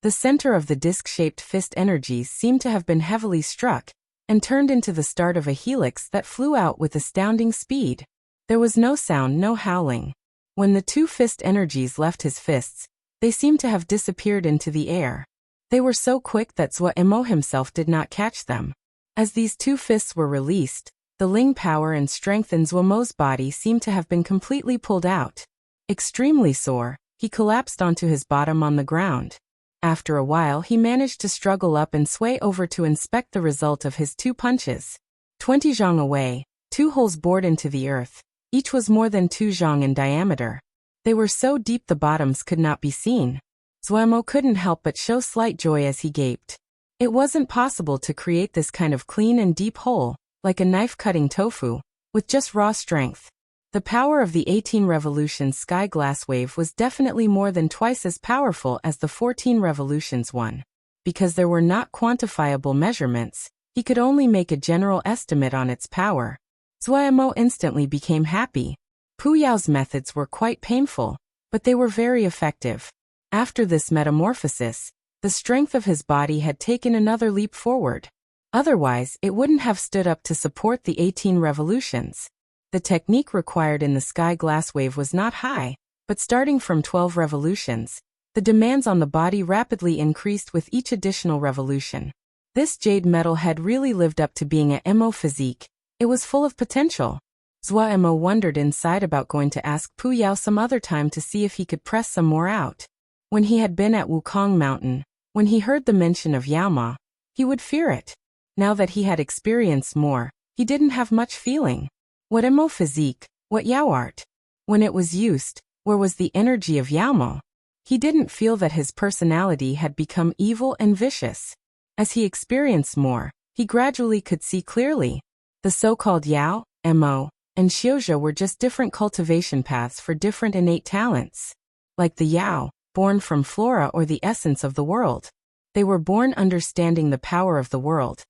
The center of the disc-shaped fist energies seemed to have been heavily struck, and turned into the start of a helix that flew out with astounding speed. There was no sound, no howling. When the 2 fist energies left his fists, they seemed to have disappeared into the air. They were so quick that Zhuo himself did not catch them. As these 2 fists were released, the Ling power and strength in Zhuo's body seemed to have been completely pulled out. Extremely sore, he collapsed onto his bottom on the ground. After a while he managed to struggle up and sway over to inspect the result of his 2 punches. 20 zhang away, 2 holes bored into the earth. Each was more than 2 zhang in diameter. They were so deep the bottoms could not be seen. Zhuo couldn't help but show slight joy as he gaped. It wasn't possible to create this kind of clean and deep hole, like a knife-cutting tofu, with just raw strength. The power of the 18 revolutions Sky Glass Wave was definitely more than twice as powerful as the 14 revolutions one. Because there were not quantifiable measurements, he could only make a general estimate on its power. Zhuo instantly became happy. Pu Yao's methods were quite painful, but they were very effective. After this metamorphosis, the strength of his body had taken another leap forward. Otherwise, it wouldn't have stood up to support the 18 revolutions. The technique required in the Sky Glass Wave was not high, but starting from 12 revolutions, the demands on the body rapidly increased with each additional revolution. This jade metal had really lived up to being a mo physique. It was full of potential. Zhuo wondered inside about going to ask Pu Yao some other time to see if he could press some more out. When he had been at Wukong Mountain, when he heard the mention of Yaoma, he would fear it. Now that he had experienced more, he didn't have much feeling. What mo physique, what Yao art? When it was used, where was the energy of Yaoma? He didn't feel that his personality had become evil and vicious. As he experienced more, he gradually could see clearly. The so-called Yao, Mo, and Xiuzhe were just different cultivation paths for different innate talents. Like the Yao, born from flora or the essence of the world. They were born understanding the power of the world,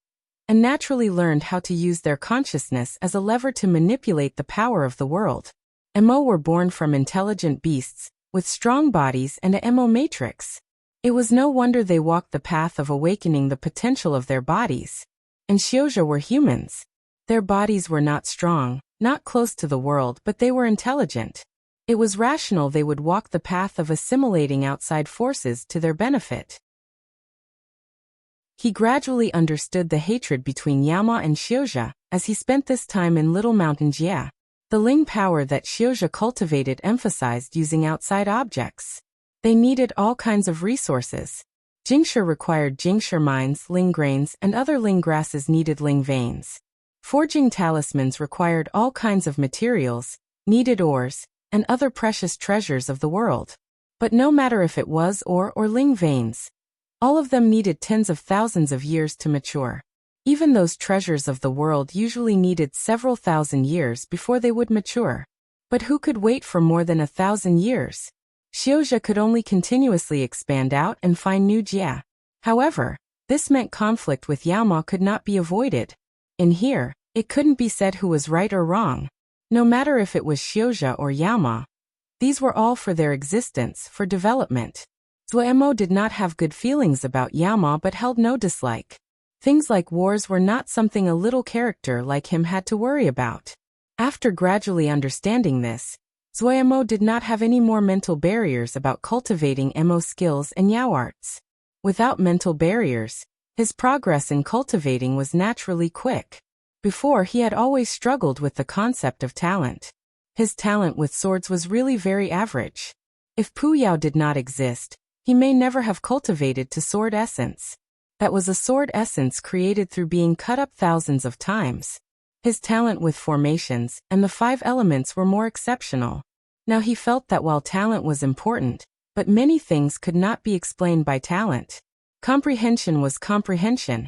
and naturally learned how to use their consciousness as a lever to manipulate the power of the world. Mo were born from intelligent beasts, with strong bodies and a Mo matrix. It was no wonder they walked the path of awakening the potential of their bodies. And Xiuzhe were humans. Their bodies were not strong, not close to the world, but they were intelligent. It was rational they would walk the path of assimilating outside forces to their benefit. He gradually understood the hatred between Yama and Xiuzhe, as he spent this time in Little Mountain Jia. The Ling power that Xiuzhe cultivated emphasized using outside objects. They needed all kinds of resources. Jingshi required Jingshi mines, Ling grains, and other Ling grasses needed Ling veins. Forging talismans required all kinds of materials, needed ores, and other precious treasures of the world. But no matter if it was ore or Ling veins, all of them needed tens of thousands of years to mature. Even those treasures of the world usually needed several thousand years before they would mature. But who could wait for more than 1,000 years? Xiuzhe could only continuously expand out and find new Jia. However, this meant conflict with Yama could not be avoided. In here, it couldn't be said who was right or wrong. No matter if it was Xiuzhe or Yama, these were all for their existence, for development. Zuemo did not have good feelings about Yama but held no dislike. Things like wars were not something a little character like him had to worry about. After gradually understanding this, Zuemo did not have any more mental barriers about cultivating Mo skills and Yao arts. Without mental barriers, his progress in cultivating was naturally quick. Before, he had always struggled with the concept of talent. His talent with swords was really very average. If Pu Yao did not exist, he may never have cultivated to sword essence. That was a sword essence created through being cut up thousands of times. His talent with formations and the 5 elements were more exceptional. Now he felt that while talent was important, but many things could not be explained by talent. Comprehension was comprehension.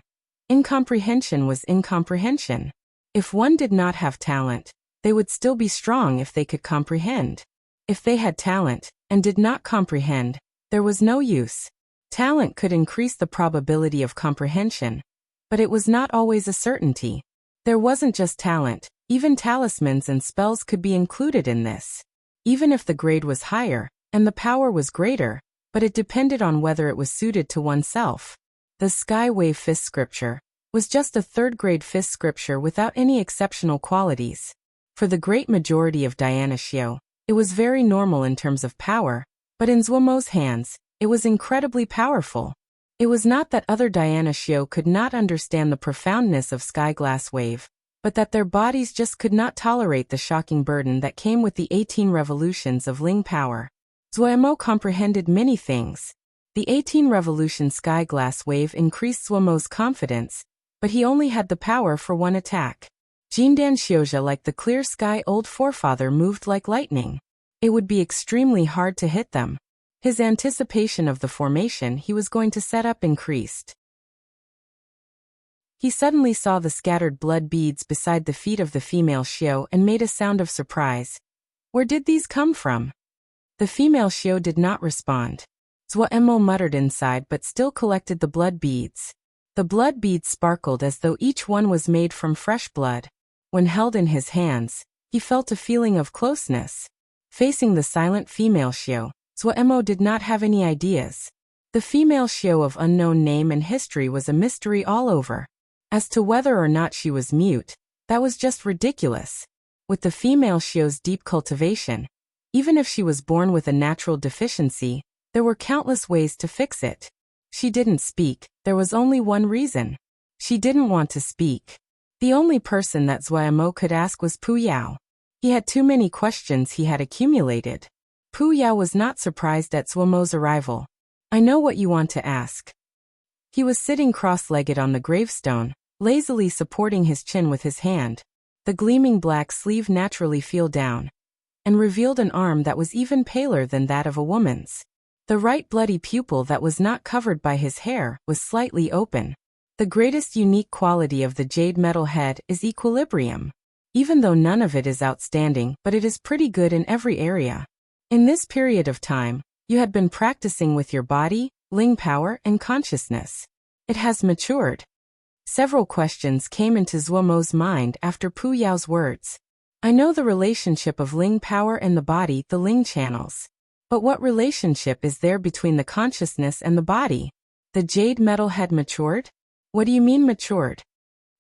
Incomprehension was incomprehension. If one did not have talent, they would still be strong if they could comprehend. If they had talent and did not comprehend, there was no use. Talent could increase the probability of comprehension, but it was not always a certainty. There wasn't just talent, even talismans and spells could be included in this. Even if the grade was higher, and the power was greater, but it depended on whether it was suited to oneself. The Sky Wave Fist Scripture was just a 3rd grade fist scripture without any exceptional qualities. For the great majority of Diana Xiao, it was very normal in terms of power, but in Zuomo's hands, it was incredibly powerful. It was not that other Diana Xiao could not understand the profoundness of Sky Glass Wave, but that their bodies just could not tolerate the shocking burden that came with the 18 revolutions of Ling power. Zuomo comprehended many things. The 18 revolution Sky Glass Wave increased Zuomo's confidence, but he only had the power for one attack. Jindan Xiuzhe, like the clear sky old forefather, moved like lightning. It would be extremely hard to hit them. His anticipation of the formation he was going to set up increased. He suddenly saw the scattered blood beads beside the feet of the female Xiao and made a sound of surprise. Where did these come from? The female Xiao did not respond. Zuomo muttered inside but still collected the blood beads. The blood beads sparkled as though each one was made from fresh blood. When held in his hands, he felt a feeling of closeness. Facing the silent female Xiao, Zuomo did not have any ideas. The female Xiao of unknown name and history was a mystery all over. As to whether or not she was mute, that was just ridiculous. With the female Xiao's deep cultivation, even if she was born with a natural deficiency, there were countless ways to fix it. She didn't speak, there was only one reason. She didn't want to speak. The only person that Zuomo could ask was Pu Yao. He had too many questions he had accumulated. Pu Yao was not surprised at Zuomo's arrival. I know what you want to ask. He was sitting cross-legged on the gravestone, lazily supporting his chin with his hand. The gleaming black sleeve naturally fell down, and revealed an arm that was even paler than that of a woman's. The right bloody pupil that was not covered by his hair was slightly open. The greatest unique quality of the jade metal head is equilibrium. Even though none of it is outstanding, but it is pretty good in every area. In this period of time, you had been practicing with your body, ling power, and consciousness. It has matured. Several questions came into Zuomo's mind after Pu Yao's words. I know the relationship of ling power and the body, the ling channels. But what relationship is there between the consciousness and the body? The jade metal had matured? What do you mean matured?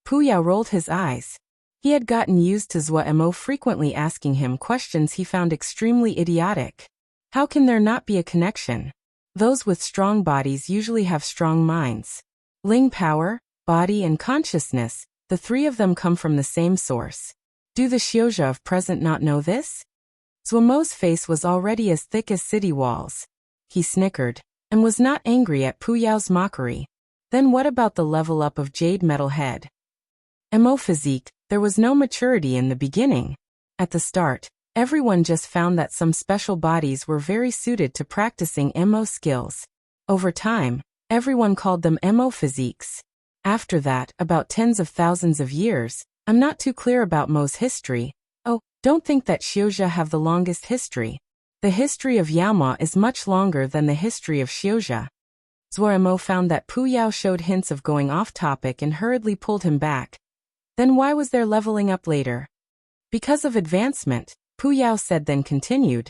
Pu Yao rolled his eyes. He had gotten used to Zuo frequently asking him questions he found extremely idiotic. How can there not be a connection? Those with strong bodies usually have strong minds. Ling power, body and consciousness, the three of them come from the same source. Do the Xiuzha of present not know this? Zuomo's face was already as thick as city walls. He snickered, and was not angry at Pu Yao's mockery. Then what about the level up of jade metal head? Mo physique, there was no maturity in the beginning. At the start, everyone just found that some special bodies were very suited to practicing Mo skills. Over time, everyone called them Mo physiques. After that, about tens of thousands of years, I'm not too clear about Mo's history. Oh, don't think that Xiuzha have the longest history. The history of Yaoma is much longer than the history of Xiuzha. Zuo found that Pu Yao showed hints of going off topic and hurriedly pulled him back. Then why was there leveling up later? Because of advancement, Pu Yao said, then continued.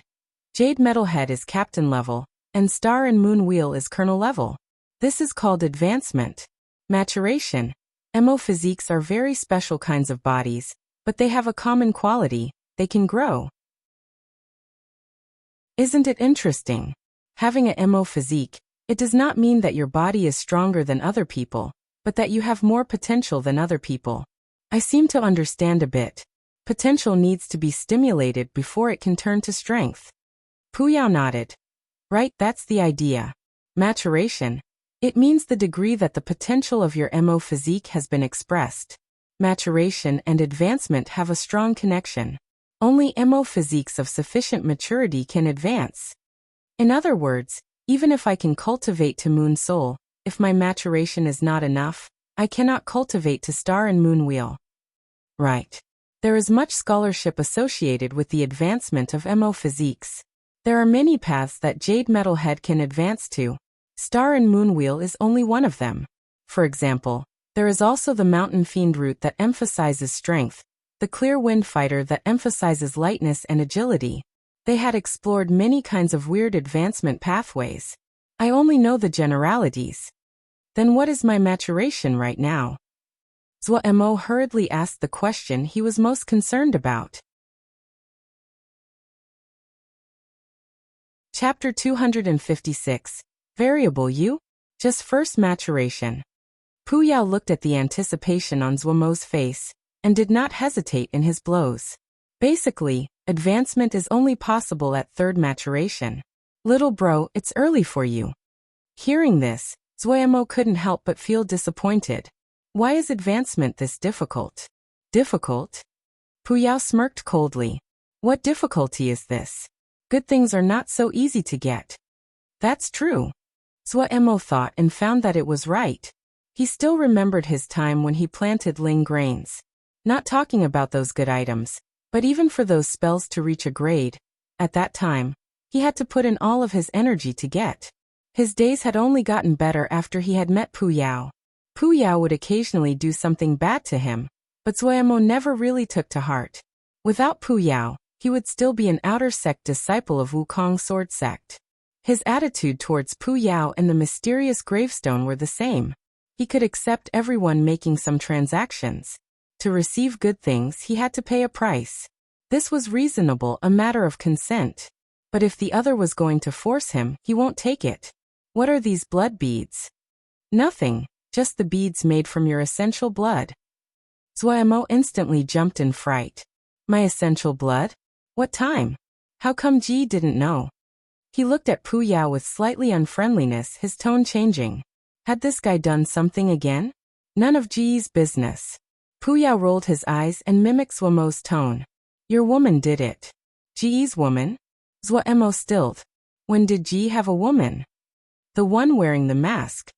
Jade metal head is captain level, and star and moon wheel is colonel level. This is called advancement. Maturation. Mo physiques are very special kinds of bodies, but they have a common quality: they can grow. Isn't it interesting? Having a Mo physique, it does not mean that your body is stronger than other people, but that you have more potential than other people. I seem to understand a bit. Potential needs to be stimulated before it can turn to strength. Pu Yao nodded. Right, that's the idea. Maturation. It means the degree that the potential of your Mo physique has been expressed. Maturation and advancement have a strong connection. Only Mo physiques of sufficient maturity can advance. In other words, even if I can cultivate to moon soul, if my maturation is not enough, I cannot cultivate to star and moon wheel. Right. There is much scholarship associated with the advancement of Mo physiques. There are many paths that jade metal head can advance to. Star and moon wheel is only one of them. For example, there is also the mountain fiend route that emphasizes strength, the clear wind fighter that emphasizes lightness and agility. They had explored many kinds of weird advancement pathways. I only know the generalities. Then what is my maturation right now? Zuo hurriedly asked the question he was most concerned about. Chapter 256. Variable U? Just first maturation. Pu Yao looked at the anticipation on Zuomo's face, and did not hesitate in his blows. Basically, advancement is only possible at third maturation. Little bro, it's early for you. Hearing this, Zuo couldn't help but feel disappointed. Why is advancement this difficult? Difficult? Pu Yao smirked coldly. What difficulty is this? Good things are not so easy to get. That's true. Zuo thought and found that it was right. He still remembered his time when he planted ling grains. Not talking about those good items, but even for those spells to reach a grade, at that time, he had to put in all of his energy to get. His days had only gotten better after he had met Pu Yao. Pu Yao would occasionally do something bad to him, but Zuo never really took to heart. Without Pu Yao, he would still be an outer sect disciple of Wukong sword sect. His attitude towards Pu Yao and the mysterious gravestone were the same. He could accept everyone making some transactions. To receive good things he had to pay a price. This was reasonable, a matter of consent. But if the other was going to force him, he won't take it. What are these blood beads? Nothing, just the beads made from your essential blood. Zuo instantly jumped in fright. My essential blood? What time? How come Ji didn't know? He looked at Pu Yao with slightly unfriendliness, his tone changing. Had this guy done something again? None of Ji's business. Pu Yao rolled his eyes and mimicked Zuomo's tone. Your woman did it. Ji's woman? Zuo stilled. When did Ji have a woman? The one wearing the mask.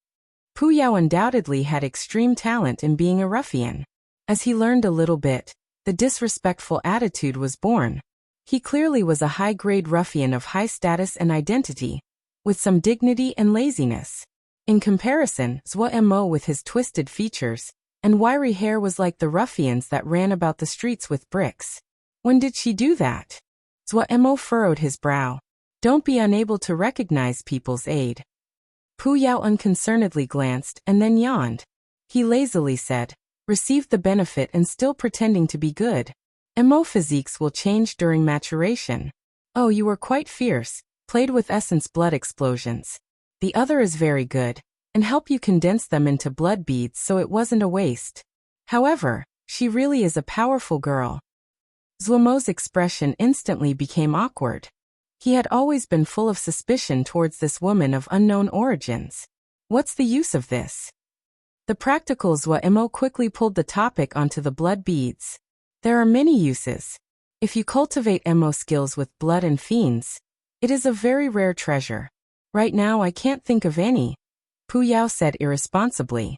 Pu Yao undoubtedly had extreme talent in being a ruffian. As he learned a little bit, the disrespectful attitude was born. He clearly was a high-grade ruffian of high status and identity, with some dignity and laziness. In comparison, Zhuo Mo with his twisted features and wiry hair was like the ruffians that ran about the streets with bricks. When did she do that? Zhuo Mo furrowed his brow. Don't be unable to recognize people's aid. Pu Yao unconcernedly glanced and then yawned. He lazily said, received the benefit and still pretending to be good. Mo physiques will change during maturation. Oh, you were quite fierce, played with essence blood explosions. The other is very good, and help you condense them into blood beads so it wasn't a waste. However, she really is a powerful girl. Zhuomo's expression instantly became awkward. He had always been full of suspicion towards this woman of unknown origins. What's the use of this? The practical Zhuo quickly pulled the topic onto the blood beads. There are many uses. If you cultivate Mo skills with blood and fiends, it is a very rare treasure. Right now I can't think of any, Pu Yao said irresponsibly.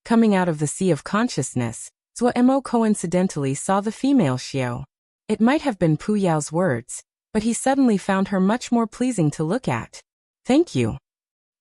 Coming out of the sea of consciousness, Zhuo Mo coincidentally saw the female Xiao. It might have been Pu Yao's words, but he suddenly found her much more pleasing to look at. Thank you.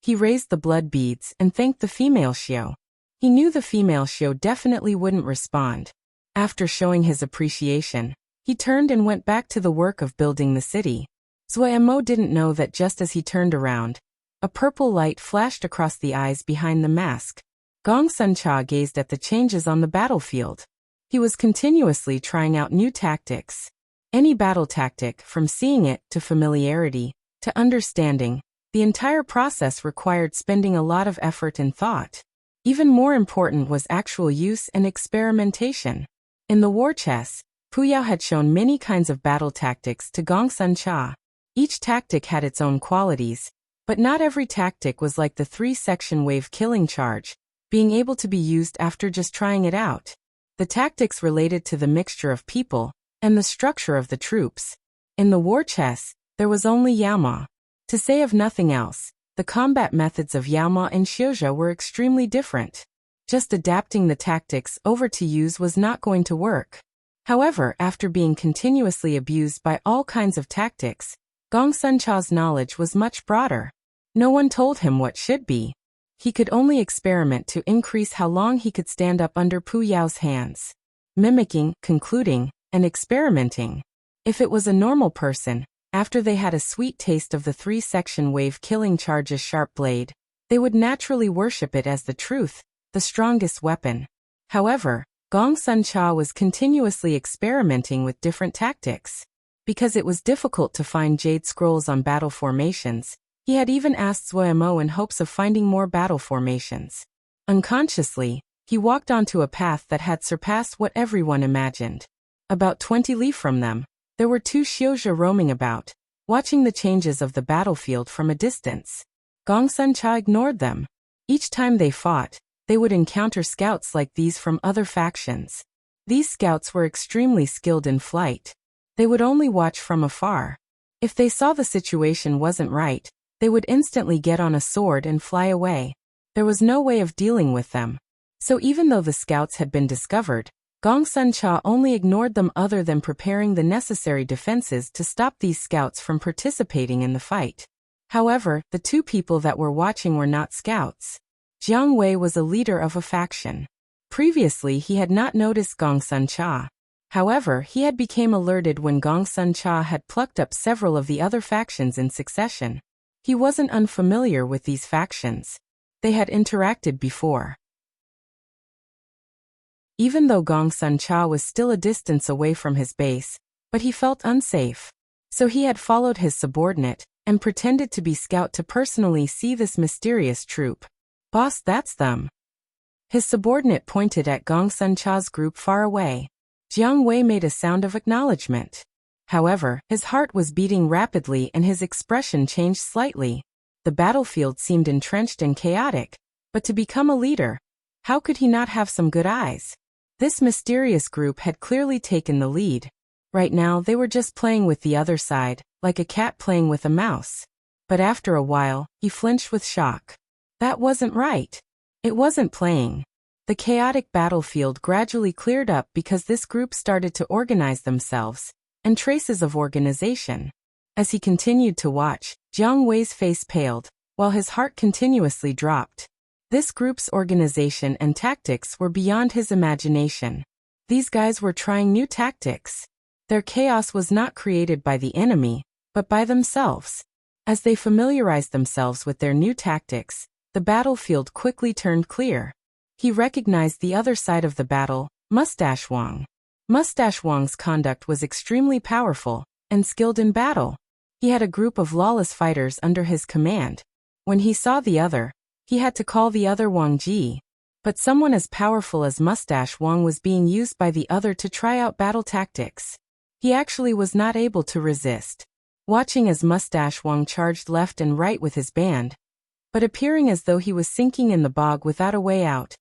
He raised the blood beads and thanked the female Xiao. He knew the female Xiao definitely wouldn't respond. After showing his appreciation, he turned and went back to the work of building the city. Zhuo Mo didn't know that just as he turned around, a purple light flashed across the eyes behind the mask. Gong Sun Cha gazed at the changes on the battlefield. He was continuously trying out new tactics. Any battle tactic, from seeing it to familiarity, to understanding, the entire process required spending a lot of effort and thought. Even more important was actual use and experimentation. In the war chess, Pu Yao had shown many kinds of battle tactics to Gong Sun Cha. Each tactic had its own qualities, but not every tactic was like the 3-section wave killing charge, being able to be used after just trying it out. The tactics related to the mixture of people and the structure of the troops. In the war chess, there was only Yaoma. To say of nothing else, the combat methods of Yaoma and Xiuzhe were extremely different. Just adapting the tactics over to use was not going to work. However, after being continuously abused by all kinds of tactics, Gong Sun Cha's knowledge was much broader. No one told him what should be. He could only experiment to increase how long he could stand up under Pu Yao's hands. Mimicking, concluding, and experimenting. If it was a normal person, after they had a sweet taste of the 3-section wave killing charge's sharp blade, they would naturally worship it as the truth, the strongest weapon. However, Gong Sun Cha was continuously experimenting with different tactics. Because it was difficult to find jade scrolls on battle formations, he had even asked Zhuo Mo in hopes of finding more battle formations. Unconsciously, he walked onto a path that had surpassed what everyone imagined. About 20 li from them, there were 2 Xiuzhe roaming about, watching the changes of the battlefield from a distance. Gong Sun Cha ignored them. Each time they fought, they would encounter scouts like these from other factions. These scouts were extremely skilled in flight. They would only watch from afar. If they saw the situation wasn't right, they would instantly get on a sword and fly away. There was no way of dealing with them. So even though the scouts had been discovered, Gong Sun Cha only ignored them other than preparing the necessary defenses to stop these scouts from participating in the fight. However, the 2 people that were watching were not scouts. Jiang Wei was a leader of a faction. Previously he had not noticed Gong Sun Cha. However, he had become alerted when Gong Sun Cha had plucked up several of the other factions in succession. He wasn't unfamiliar with these factions. They had interacted before. Even though Gong Sun Cha was still a distance away from his base, but he felt unsafe. So he had followed his subordinate and pretended to be scout to personally see this mysterious troop. Boss, that's them. His subordinate pointed at Gong Sun Cha's group far away. Jiang Wei made a sound of acknowledgement. However, his heart was beating rapidly and his expression changed slightly. The battlefield seemed entrenched and chaotic, but to become a leader, how could he not have some good eyes? This mysterious group had clearly taken the lead. Right now they were just playing with the other side, like a cat playing with a mouse. But after a while, he flinched with shock. That wasn't right. It wasn't playing. The chaotic battlefield gradually cleared up because this group started to organize themselves, and traces of organization. As he continued to watch, Jiang Wei's face paled, while his heart continuously dropped. This group's organization and tactics were beyond his imagination. These guys were trying new tactics. Their chaos was not created by the enemy, but by themselves. As they familiarized themselves with their new tactics, the battlefield quickly turned clear. He recognized the other side of the battle, Mustache Wang. Mustache Wang's conduct was extremely powerful and skilled in battle. He had a group of lawless fighters under his command. When he saw the other, he had to call the other Wang Ji. But someone as powerful as Mustache Wang was being used by the other to try out battle tactics. He actually was not able to resist. Watching as Mustache Wang charged left and right with his band, but appearing as though he was sinking in the bog without a way out,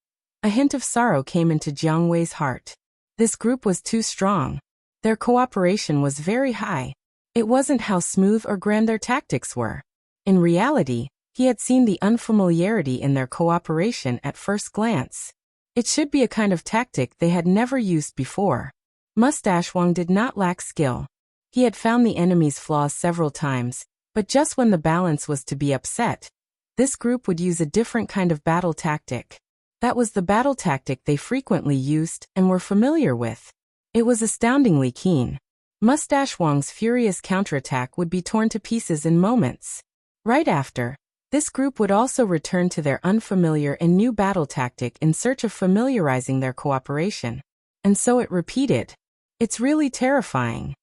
a hint of sorrow came into Jiang Wei's heart. This group was too strong. Their cooperation was very high. It wasn't how smooth or grand their tactics were. In reality, he had seen the unfamiliarity in their cooperation at first glance. It should be a kind of tactic they had never used before. Mustache Wang did not lack skill. He had found the enemy's flaws several times, but just when the balance was to be upset, this group would use a different kind of battle tactic. That was the battle tactic they frequently used and were familiar with. It was astoundingly keen. Mustache Wang's furious counterattack would be torn to pieces in moments. Right after, this group would also return to their unfamiliar and new battle tactic in search of familiarizing their cooperation. And so it repeated. It's really terrifying.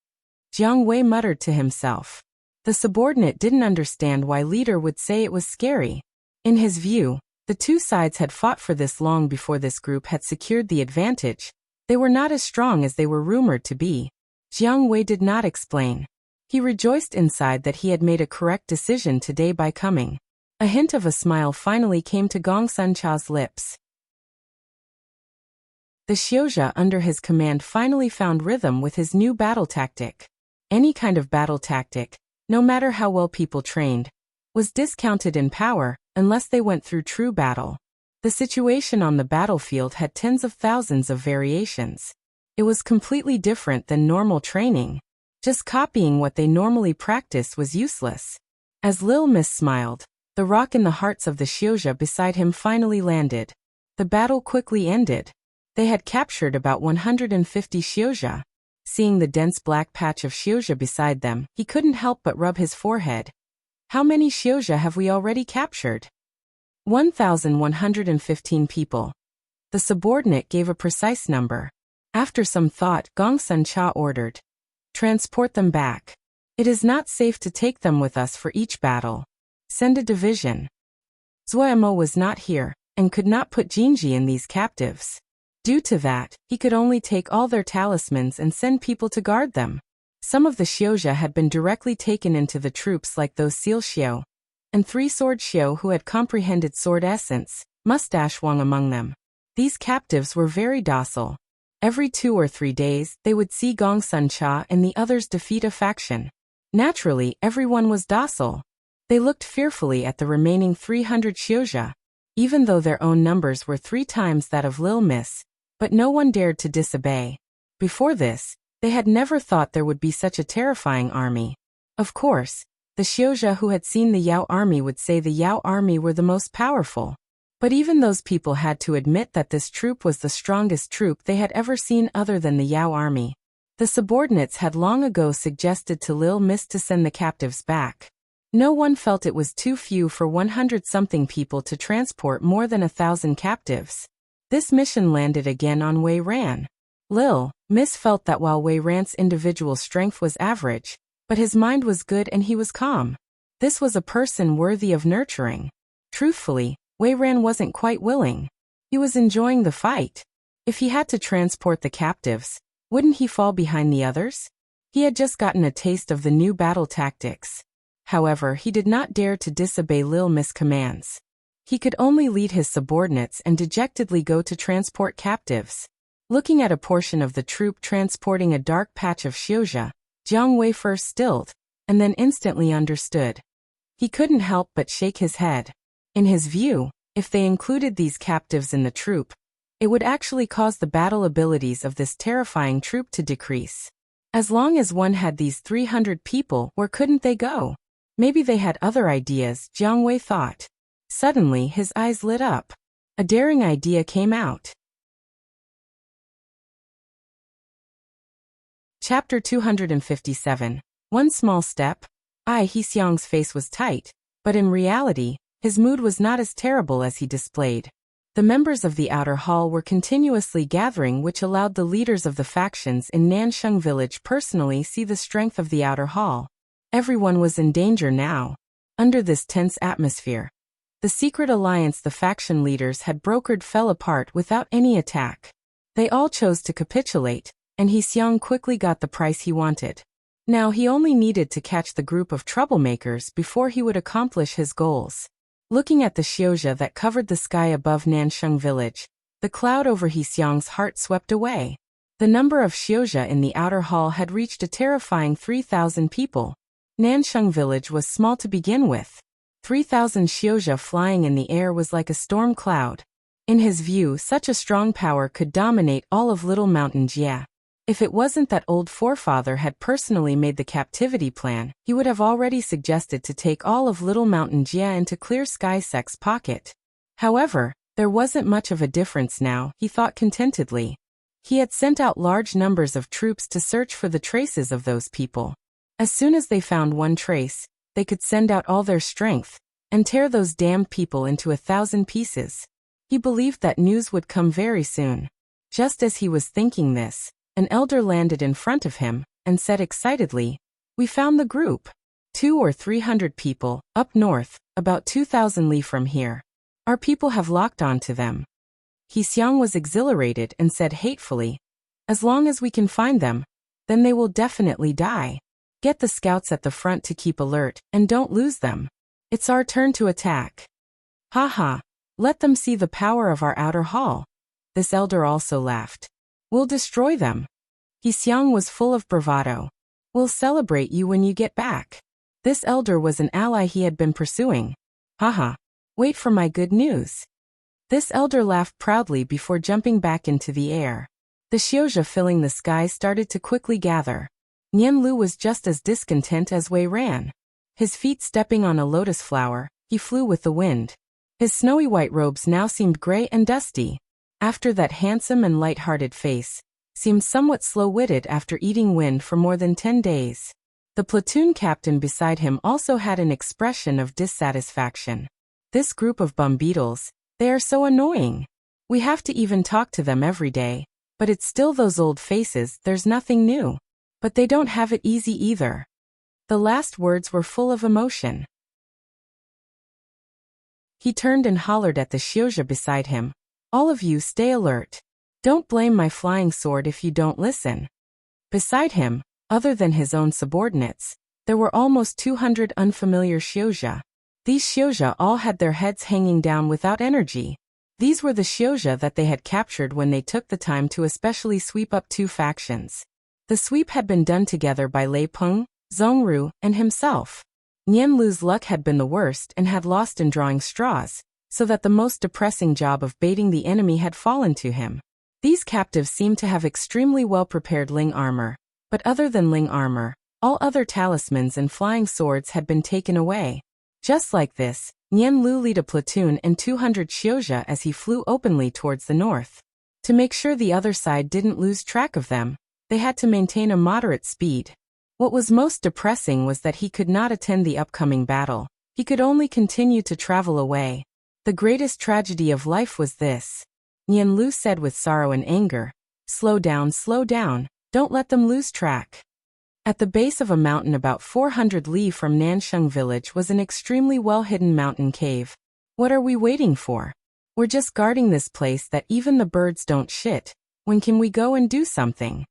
Jiang Wei muttered to himself. The subordinate didn't understand why leader would say it was scary. In his view, the two sides had fought for this long before this group had secured the advantage. They were not as strong as they were rumored to be. Jiang Wei did not explain. He rejoiced inside that he had made a correct decision today by coming. A hint of a smile finally came to Gong Sun Cha's lips. The Xiuzha under his command finally found rhythm with his new battle tactic. Any kind of battle tactic, no matter how well people trained, was discounted in power unless they went through true battle. The situation on the battlefield had tens of thousands of variations. It was completely different than normal training. Just copying what they normally practice was useless. As Lil Miss smiled, the rock in the hearts of the Xiuzha beside him finally landed. The battle quickly ended. They had captured about 150 Xiuzha. Seeing the dense black patch of Xiuzha beside them, he couldn't help but rub his forehead. How many Xiuzha have we already captured? 1,115 people. The subordinate gave a precise number. After some thought, Gong Sun Cha ordered, transport them back. It is not safe to take them with us for each battle. Send a division. Zuomo was not here, and could not put Jinji in these captives. Due to that, he could only take all their talismans and send people to guard them. Some of the Xiuzha had been directly taken into the troops like those Seal Xiu, and 3 Sword Xiu who had comprehended sword essence, Mustache Wang among them. These captives were very docile. Every 2 or 3 days, they would see Gong Sun Cha and the others defeat a faction. Naturally, everyone was docile. They looked fearfully at the remaining 300 Xiuzha, even though their own numbers were 3 times that of Lil Miss, but no one dared to disobey. Before this, they had never thought there would be such a terrifying army. Of course, the Xiuzha who had seen the Yao army would say the Yao army were the most powerful. But even those people had to admit that this troop was the strongest troop they had ever seen other than the Yao army. The subordinates had long ago suggested to Lil Miss to send the captives back. No one felt it was too few for 100-something people to transport more than 1,000 captives. This mission landed again on Wei Ran. Lil Miss felt that while Wei Ran's individual strength was average, but his mind was good and he was calm. This was a person worthy of nurturing. Truthfully, Wei Ran wasn't quite willing. He was enjoying the fight. If he had to transport the captives, wouldn't he fall behind the others? He had just gotten a taste of the new battle tactics. However, he did not dare to disobey Lil Miss commands. He could only lead his subordinates and dejectedly go to transport captives. Looking at a portion of the troop transporting a dark patch of Xiuzha, Jiang Wei first stilled, and then instantly understood. He couldn't help but shake his head. In his view, if they included these captives in the troop, it would actually cause the battle abilities of this terrifying troop to decrease. As long as one had these 300 people, where couldn't they go? Maybe they had other ideas, Jiang Wei thought. Suddenly his eyes lit up. A daring idea came out. Chapter 257. One small step. He Xiang's face was tight, but in reality, his mood was not as terrible as he displayed. The members of the outer hall were continuously gathering, which allowed the leaders of the factions in Nansheng village personally see the strength of the outer hall. Everyone was in danger now. Under this tense atmosphere, the secret alliance the faction leaders had brokered fell apart without any attack. They all chose to capitulate, and He Xiang quickly got the price he wanted. Now he only needed to catch the group of troublemakers before he would accomplish his goals. Looking at the xiuzha that covered the sky above Nansheng village, the cloud over He Xiang's heart swept away. The number of xiuzha in the outer hall had reached a terrifying 3,000 people. Nansheng village was small to begin with. 3,000 xiuzha flying in the air was like a storm cloud. In his view, such a strong power could dominate all of Little Mountain Jia. If it wasn't that old forefather had personally made the captivity plan, he would have already suggested to take all of Little Mountain Jia into Clear Sky Sec's pocket. However, there wasn't much of a difference now, he thought contentedly. He had sent out large numbers of troops to search for the traces of those people. As soon as they found one trace, they could send out all their strength and tear those damned people into 1,000 pieces. He believed that news would come very soon. Just as he was thinking this, an elder landed in front of him and said excitedly, "We found the group. 200 or 300 people, up north, about 2,000 li from here. Our people have locked on to them." He Xiang was exhilarated and said hatefully, "As long as we can find them, then they will definitely die. Get the scouts at the front to keep alert, and don't lose them. It's our turn to attack. Haha, let them see the power of our outer hall." This elder also laughed. "We'll destroy them." He Xiang was full of bravado. "We'll celebrate you when you get back." This elder was an ally he had been pursuing. "Haha, wait for my good news." This elder laughed proudly before jumping back into the air. The xiuzha filling the sky started to quickly gather. Nian Lu was just as discontent as Wei Ran. His feet stepping on a lotus flower, he flew with the wind. His snowy white robes now seemed gray and dusty. After that handsome and light-hearted face, seemed somewhat slow-witted after eating wind for more than 10 days. The platoon captain beside him also had an expression of dissatisfaction. "This group of bum beetles, they are so annoying. We have to even talk to them every day, but it's still those old faces, there's nothing new. But they don't have it easy either." The last words were full of emotion. He turned and hollered at the xiuzha beside him, "All of you stay alert. Don't blame my flying sword if you don't listen." Beside him, other than his own subordinates, there were almost 200 unfamiliar xiuzha. These xiuzha all had their heads hanging down without energy. These were the xiuzha that they had captured when they took the time to especially sweep up 2 factions. The sweep had been done together by Lei Peng, Zhongru, and himself. Nian Lu's luck had been the worst and had lost in drawing straws, so that the most depressing job of baiting the enemy had fallen to him. These captives seemed to have extremely well-prepared Ling armor, but other than Ling armor, all other talismans and flying swords had been taken away. Just like this, Nian Lu led a platoon and 200 xiuzha as he flew openly towards the north. To make sure the other side didn't lose track of them, they had to maintain a moderate speed. What was most depressing was that he could not attend the upcoming battle. He could only continue to travel away. The greatest tragedy of life was this. Nian Lu said with sorrow and anger, slow down, don't let them lose track." At the base of a mountain about 400 li from Nansheng village was an extremely well-hidden mountain cave. "What are we waiting for? We're just guarding this place that even the birds don't shit. When can we go and do something?"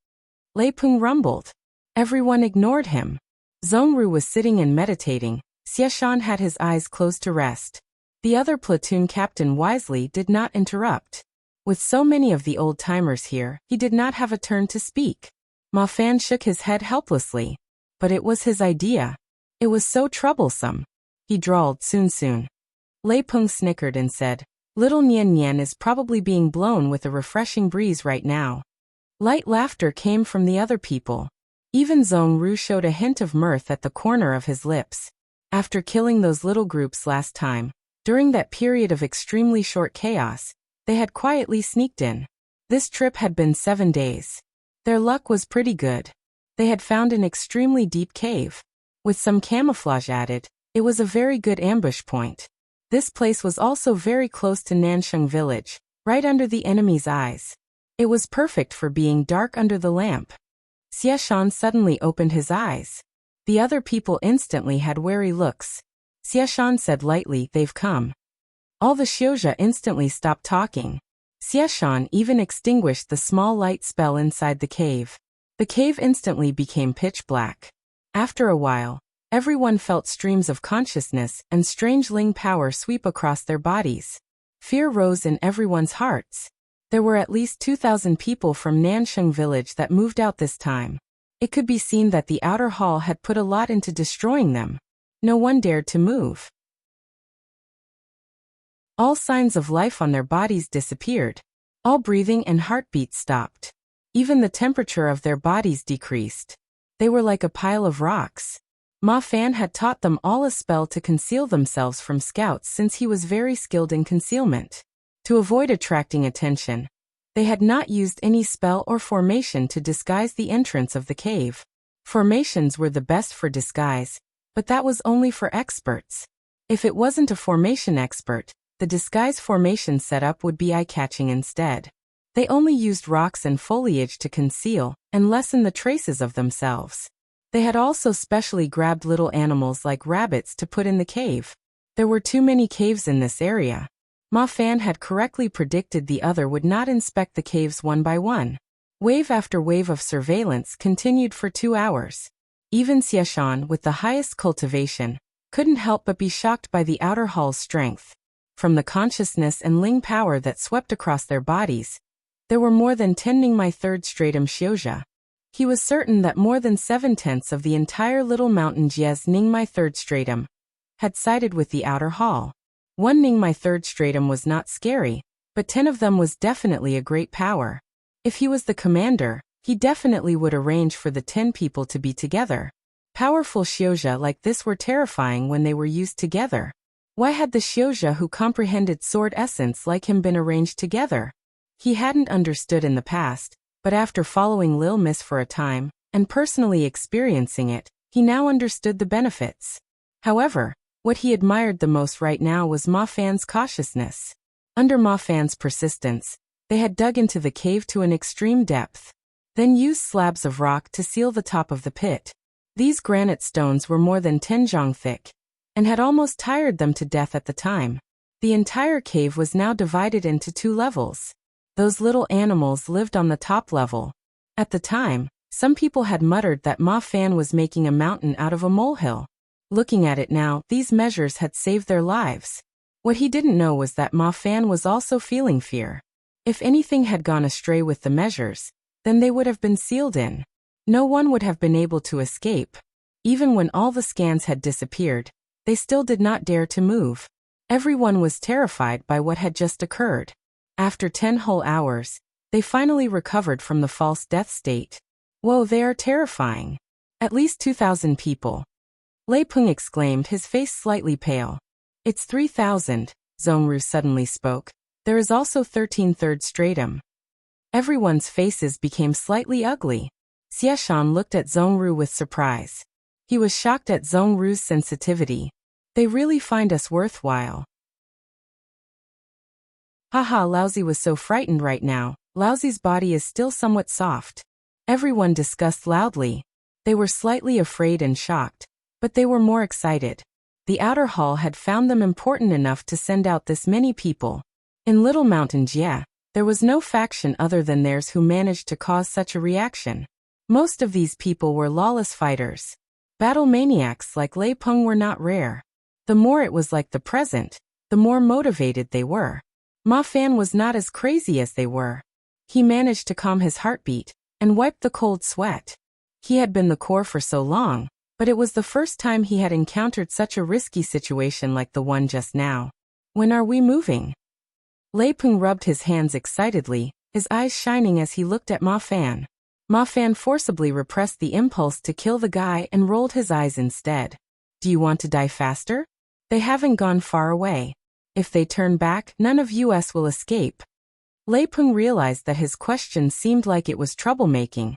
Lei Peng rumbled. Everyone ignored him. Zhongru was sitting and meditating. Xieshan had his eyes closed to rest. The other platoon captain wisely did not interrupt. With so many of the old-timers here, he did not have a turn to speak. Ma Fan shook his head helplessly. But it was his idea. It was so troublesome. He drawled, soon. Lei Peng snickered and said, "Little Nian Nian is probably being blown with a refreshing breeze right now." Light laughter came from the other people. Even Zhong Ru showed a hint of mirth at the corner of his lips. After killing those little groups last time, during that period of extremely short chaos, they had quietly sneaked in. This trip had been 7 days. Their luck was pretty good. They had found an extremely deep cave. With some camouflage added, it was a very good ambush point. This place was also very close to Nansheng village, right under the enemy's eyes. It was perfect for being dark under the lamp. Xie Shan suddenly opened his eyes. The other people instantly had wary looks. Xie Shan said lightly, "They've come." All the Xiuzha instantly stopped talking. Xie Shan even extinguished the small light spell inside the cave. The cave instantly became pitch black. After a while, everyone felt streams of consciousness and strange Ling power sweep across their bodies. Fear rose in everyone's hearts. There were at least 2,000 people from Nansheng village that moved out this time. It could be seen that the outer hall had put a lot into destroying them. No one dared to move. All signs of life on their bodies disappeared. All breathing and heartbeats stopped. Even the temperature of their bodies decreased. They were like a pile of rocks. Ma Fan had taught them all a spell to conceal themselves from scouts since he was very skilled in concealment. To avoid attracting attention, they had not used any spell or formation to disguise the entrance of the cave. Formations were the best for disguise, but that was only for experts. If it wasn't a formation expert, the disguise formation setup would be eye-catching instead. They only used rocks and foliage to conceal and lessen the traces of themselves. They had also specially grabbed little animals like rabbits to put in the cave. There were too many caves in this area. Ma Fan had correctly predicted the other would not inspect the caves one by one. Wave after wave of surveillance continued for 2 hours. Even Xie Shan, with the highest cultivation, couldn't help but be shocked by the outer hall's strength. From the consciousness and Ling power that swept across their bodies, there were more than 10 Ningmai third stratum Xiuzha. He was certain that more than 7/10 of the entire Little Mountain Jie's Ningmai third stratum had sided with the outer hall. One Ningmai third stratum was not scary, but 10 of them was definitely a great power. If he was the commander, he definitely would arrange for the 10 people to be together. Powerful Xiuzha like this were terrifying when they were used together. Why had the Xiuzha who comprehended sword essence like him been arranged together? He hadn't understood in the past, but after following Lil Miss for a time, and personally experiencing it, he now understood the benefits. However, what he admired the most right now was Ma Fan's cautiousness. Under Ma Fan's persistence, they had dug into the cave to an extreme depth, then used slabs of rock to seal the top of the pit. These granite stones were more than 10 zhang thick, and had almost tired them to death at the time. The entire cave was now divided into 2 levels. Those little animals lived on the top level. At the time, some people had muttered that Ma Fan was making a mountain out of a molehill. Looking at it now, these measures had saved their lives. What he didn't know was that Ma Fan was also feeling fear. If anything had gone astray with the measures, then they would have been sealed in. No one would have been able to escape. Even when all the scans had disappeared, they still did not dare to move. Everyone was terrified by what had just occurred. After 10 whole hours, they finally recovered from the false death state. Whoa, they are terrifying. At least 2,000 people. Lei Peng exclaimed, his face slightly pale. It's 3,000, Zhongru suddenly spoke. There is also 13 third stratum. Everyone's faces became slightly ugly. Xie Shan looked at Zhongru with surprise. He was shocked at Zhongru's sensitivity. They really find us worthwhile. Haha, Laozi was so frightened right now. Laozi's body is still somewhat soft. Everyone discussed loudly. They were slightly afraid and shocked, but they were more excited. The outer hall had found them important enough to send out this many people. In Little Mountain Jie, there was no faction other than theirs who managed to cause such a reaction. Most of these people were lawless fighters. Battle maniacs like Lei Peng were not rare. The more it was like the present, the more motivated they were. Ma Fan was not as crazy as they were. He managed to calm his heartbeat and wiped the cold sweat. He had been the core for so long, but it was the first time he had encountered such a risky situation like the one just now. When are we moving? Lei Peng rubbed his hands excitedly, his eyes shining as he looked at Ma Fan. Ma Fan forcibly repressed the impulse to kill the guy and rolled his eyes instead. Do you want to die faster? They haven't gone far away. If they turn back, none of us will escape. Lei Peng realized that his question seemed like it was troublemaking,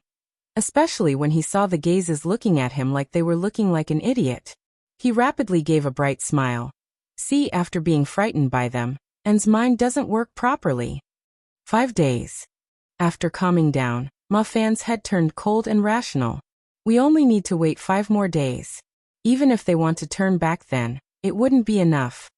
especially when he saw the gazes looking at him like they were looking like an idiot. He rapidly gave a bright smile. See, after being frightened by them, N's mind doesn't work properly. 5 days. After calming down, Ma Fan's head turned cold and rational. We only need to wait 5 more days. Even if they want to turn back then, it wouldn't be enough.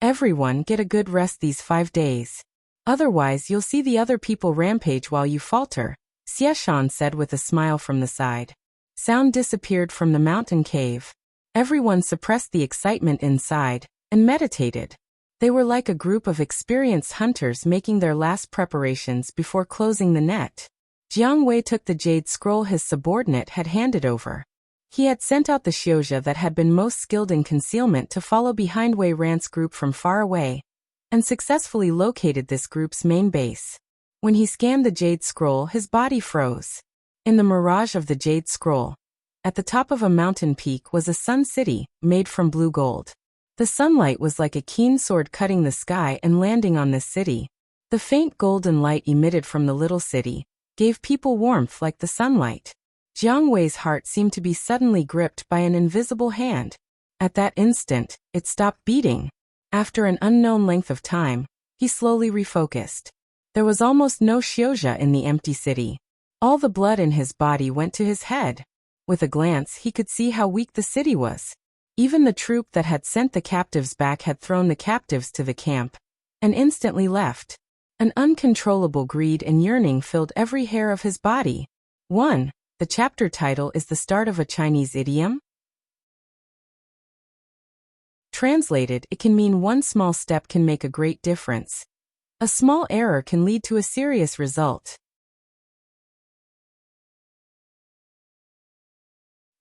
Everyone get a good rest these 5 days. Otherwise you'll see the other people rampage while you falter, Xieshan said with a smile from the side. Sound disappeared from the mountain cave. Everyone suppressed the excitement inside and meditated. They were like a group of experienced hunters making their last preparations before closing the net. Jiang Wei took the jade scroll his subordinate had handed over. He had sent out the Xiozha that had been most skilled in concealment to follow behind Wei Ran's group from far away, and successfully located this group's main base. When he scanned the jade scroll, his body froze. In the mirage of the jade scroll, at the top of a mountain peak was a sun city, made from blue gold. The sunlight was like a keen sword cutting the sky and landing on this city. The faint golden light emitted from the little city gave people warmth like the sunlight. Jiang Wei's heart seemed to be suddenly gripped by an invisible hand. At that instant, it stopped beating. After an unknown length of time, he slowly refocused. There was almost no Xiozha in the empty city. All the blood in his body went to his head. With a glance, he could see how weak the city was. Even the troop that had sent the captives back had thrown the captives to the camp and instantly left. An uncontrollable greed and yearning filled every hair of his body. 1. The chapter title is the start of a Chinese idiom. Translated, it can mean one small step can make a great difference. A small error can lead to a serious result.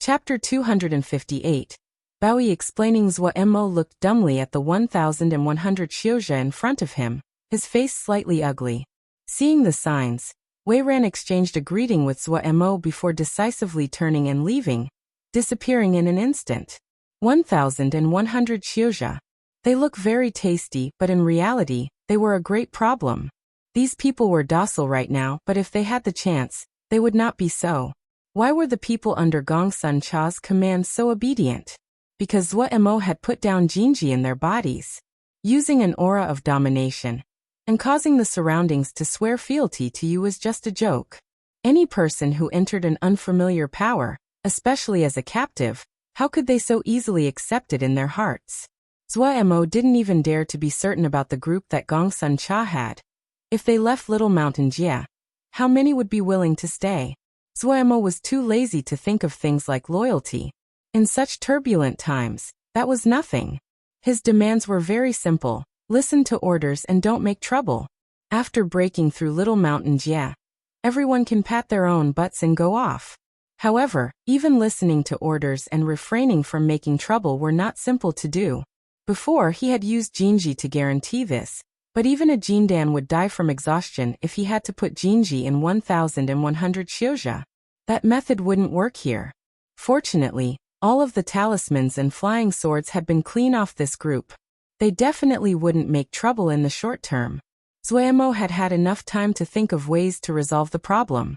Chapter 258. Baoyi explaining. Zuo looked dumbly at the 1,100 Xiozha in front of him, his face slightly ugly. Seeing the signs, Wei Ran exchanged a greeting with Zuo before decisively turning and leaving, disappearing in an instant. 1,100 Xiozha. They look very tasty, but in reality, they were a great problem. These people were docile right now, but if they had the chance, they would not be so. Why were the people under Gongsun Cha's command so obedient? Because Zuo had put down Jinji in their bodies, using an aura of domination, and causing the surroundings to swear fealty to you was just a joke. Any person who entered an unfamiliar power, especially as a captive, how could they so easily accept it in their hearts? Zuo didn't even dare to be certain about the group that Gongsun Cha had. If they left Little Mountain Jia, how many would be willing to stay? Zuo was too lazy to think of things like loyalty. In such turbulent times, that was nothing. His demands were very simple: listen to orders and don't make trouble. After breaking through Little Mountain Jia, everyone can pat their own butts and go off. However, even listening to orders and refraining from making trouble were not simple to do. Before, he had used Jinji to guarantee this, but even a Jindan would die from exhaustion if he had to put Jinji in 1,100 Xiozha. That method wouldn't work here. Fortunately, all of the talismans and flying swords had been clean off this group. They definitely wouldn't make trouble in the short term. Zuo had had enough time to think of ways to resolve the problem.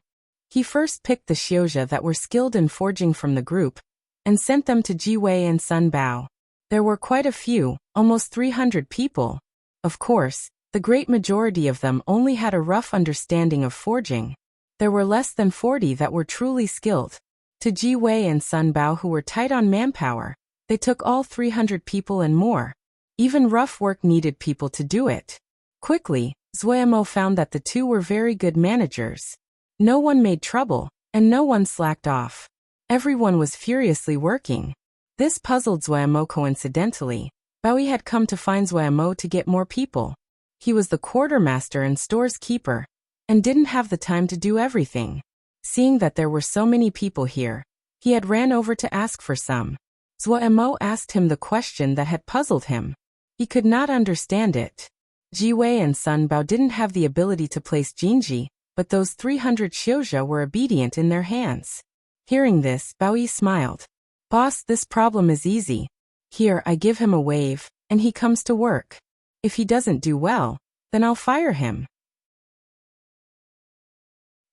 He first picked the Xiozha that were skilled in forging from the group, and sent them to Ji Wei and Sun Bao. There were quite a few, almost 300 people. Of course, the great majority of them only had a rough understanding of forging. There were less than 40 that were truly skilled. To Ji Wei and Sun Bao, who were tight on manpower, they took all 300 people and more. Even rough work needed people to do it. Quickly, Zuo found that the two were very good managers. No one made trouble, and no one slacked off. Everyone was furiously working. This puzzled Zuo. Coincidentally, Baoyi had come to find Zuo to get more people. He was the quartermaster and stores keeper, and didn't have the time to do everything. Seeing that there were so many people here, he had ran over to ask for some. Zuo asked him the question that had puzzled him. He could not understand it. Jiwei and Sun Bao didn't have the ability to place Jinji, but those 300 Xiuzha were obedient in their hands. Hearing this, Bao Yi smiled. Boss, this problem is easy. Here, I give him a wave, and he comes to work. If he doesn't do well, then I'll fire him.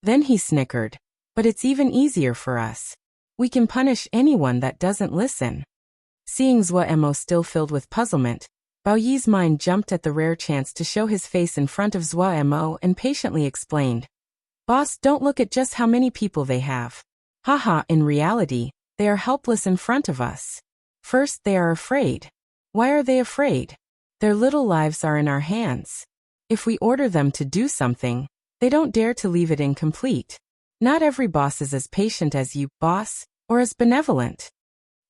Then he snickered. But it's even easier for us. We can punish anyone that doesn't listen. Seeing Zuo still filled with puzzlement, Bao Yi's mind jumped at the rare chance to show his face in front of Zuo and patiently explained. Boss, don't look at just how many people they have. Haha, in reality, they are helpless in front of us. First, they are afraid. Why are they afraid? Their little lives are in our hands. If we order them to do something, they don't dare to leave it incomplete. Not every boss is as patient as you, boss, or as benevolent.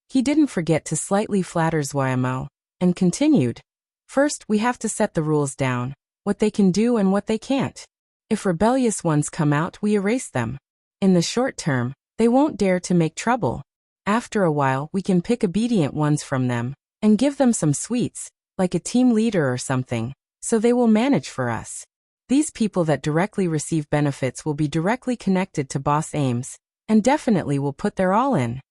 He didn't forget to slightly flatter Zuo, and continued. First, we have to set the rules down, what they can do and what they can't. If rebellious ones come out, we erase them. In the short term, they won't dare to make trouble. After a while, we can pick obedient ones from them, and give them some sweets, like a team leader or something, so they will manage for us. These people that directly receive benefits will be directly connected to boss aims, and definitely will put their all in.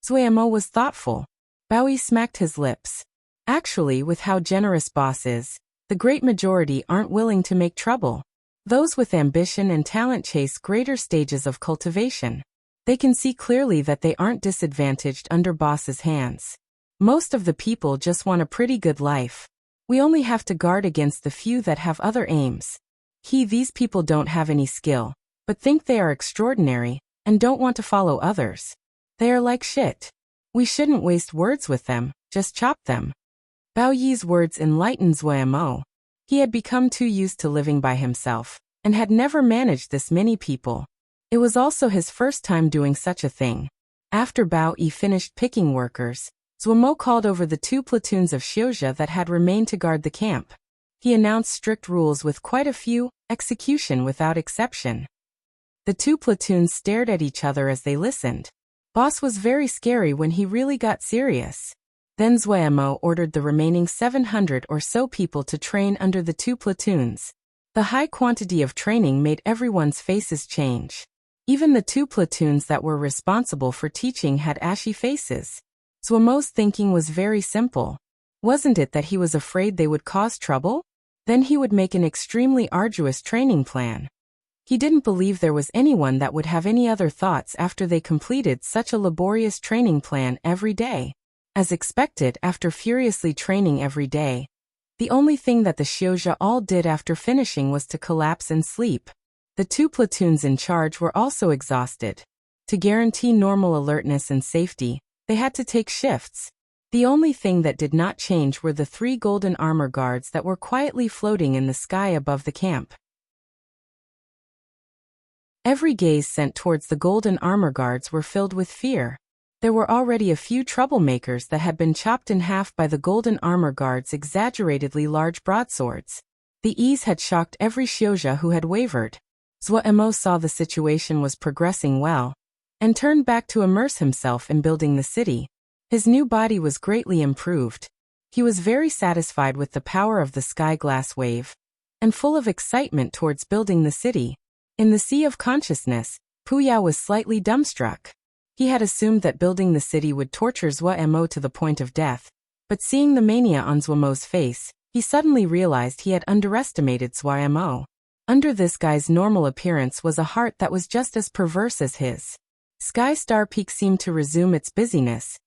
Zuo was thoughtful. Bao Yi smacked his lips. Actually, with how generous boss is, the great majority aren't willing to make trouble. Those with ambition and talent chase greater stages of cultivation. They can see clearly that they aren't disadvantaged under boss's hands. Most of the people just want a pretty good life. We only have to guard against the few that have other aims. These people don't have any skill, but think they are extraordinary, and don't want to follow others. They are like shit. We shouldn't waste words with them, just chop them. Bao Yi's words enlightened Zuo. He had become too used to living by himself, and had never managed this many people. It was also his first time doing such a thing. After Bao Yi finished picking workers, Zuo called over the 2 platoons of Xiuzha that had remained to guard the camp. He announced strict rules with quite a few, execution without exception. The 2 platoons stared at each other as they listened. Boss was very scary when he really got serious. Then Zuo ordered the remaining 700 or so people to train under the 2 platoons. The high quantity of training made everyone's faces change. Even the 2 platoons that were responsible for teaching had ashy faces. Zuo's thinking was very simple. Wasn't it that he was afraid they would cause trouble? Then he would make an extremely arduous training plan. He didn't believe there was anyone that would have any other thoughts after they completed such a laborious training plan every day. As expected, after furiously training every day, the only thing that the Xiuzha all did after finishing was to collapse and sleep. The 2 platoons in charge were also exhausted. To guarantee normal alertness and safety, they had to take shifts. The only thing that did not change were the 3 golden armor guards that were quietly floating in the sky above the camp. Every gaze sent towards the golden armor guards were filled with fear. There were already a few troublemakers that had been chopped in half by the golden armor guards' exaggeratedly large broadswords. The ease had shocked every Xiuzha who had wavered. Zuo saw the situation was progressing well, and turned back to immerse himself in building the city. His new body was greatly improved. He was very satisfied with the power of the sky glass wave, and full of excitement towards building the city. In the sea of consciousness, Puya was slightly dumbstruck. He had assumed that building the city would torture Zuo to the point of death, but seeing the mania on Zuo's face, he suddenly realized he had underestimated Zuo. Under this guy's normal appearance was a heart that was just as perverse as his. Sky Star Peak seemed to resume its busyness.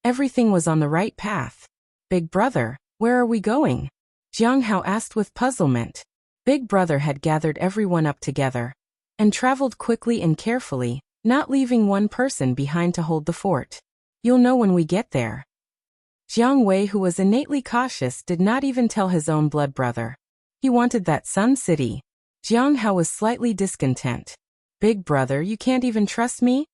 Everything was on the right path. Big brother, where are we going? Jiang Hao asked with puzzlement. Big brother had gathered everyone up together, and traveled quickly and carefully, not leaving one person behind to hold the fort. You'll know when we get there. Jiang Wei, who was innately cautious, did not even tell his own blood brother. He wanted that Sun City. Jiang Hao was slightly discontent. Big brother, you can't even trust me?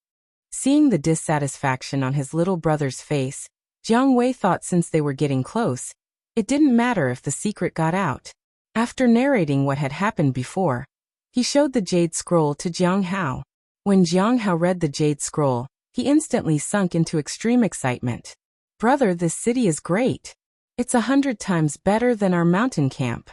Seeing the dissatisfaction on his little brother's face, Jiang Wei thought since they were getting close, it didn't matter if the secret got out. After narrating what had happened before, he showed the Jade Scroll to Jiang Hao. When Jiang Hao read the Jade Scroll, he instantly sunk into extreme excitement. Brother, this city is great. It's 100 times better than our mountain camp.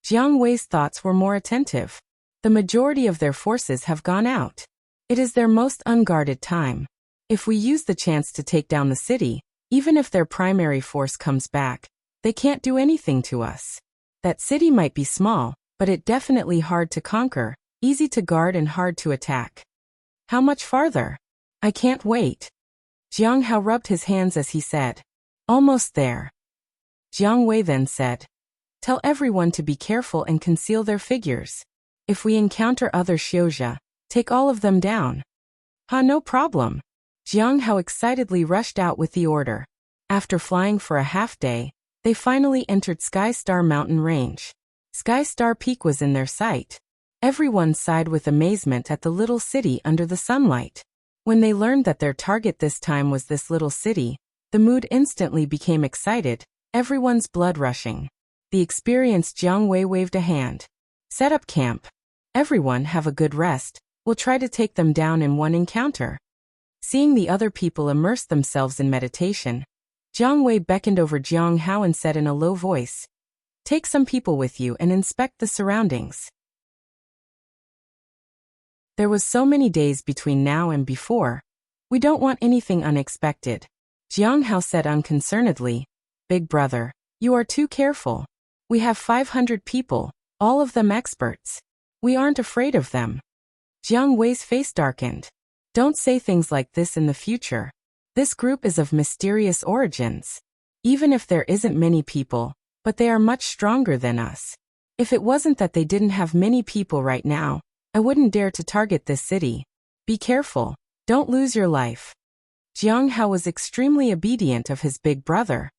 Jiang Wei's thoughts were more attentive. The majority of their forces have gone out. It is their most unguarded time. If we use the chance to take down the city, even if their primary force comes back, they can't do anything to us. That city might be small, but it definitely hard to conquer, easy to guard and hard to attack. How much farther? I can't wait. Jiang Hao rubbed his hands as he said, almost there. Jiang Wei then said, tell everyone to be careful and conceal their figures. If we encounter other Xiuzha, take all of them down. No problem. Jiang Hao excitedly rushed out with the order. After flying for a half day, they finally entered Sky Star Mountain Range. Sky Star Peak was in their sight. Everyone sighed with amazement at the little city under the sunlight. When they learned that their target this time was this little city, the mood instantly became excited, everyone's blood rushing. The experienced Jiang Wei waved a hand. Set up camp. Everyone have a good rest. We'll try to take them down in one encounter. Seeing the other people immerse themselves in meditation, Jiang Wei beckoned over Jiang Hao and said in a low voice, take some people with you and inspect the surroundings. There was so many days between now and before. We don't want anything unexpected. Jiang Hao said unconcernedly, Big brother, you are too careful. We have 500 people, all of them experts. We aren't afraid of them. Jiang Wei's face darkened. Don't say things like this in the future. This group is of mysterious origins. Even if there isn't many people, but they are much stronger than us. If it wasn't that they didn't have many people right now, I wouldn't dare to target this city. Be careful, don't lose your life. Jiang Hao was extremely obedient of his big brother.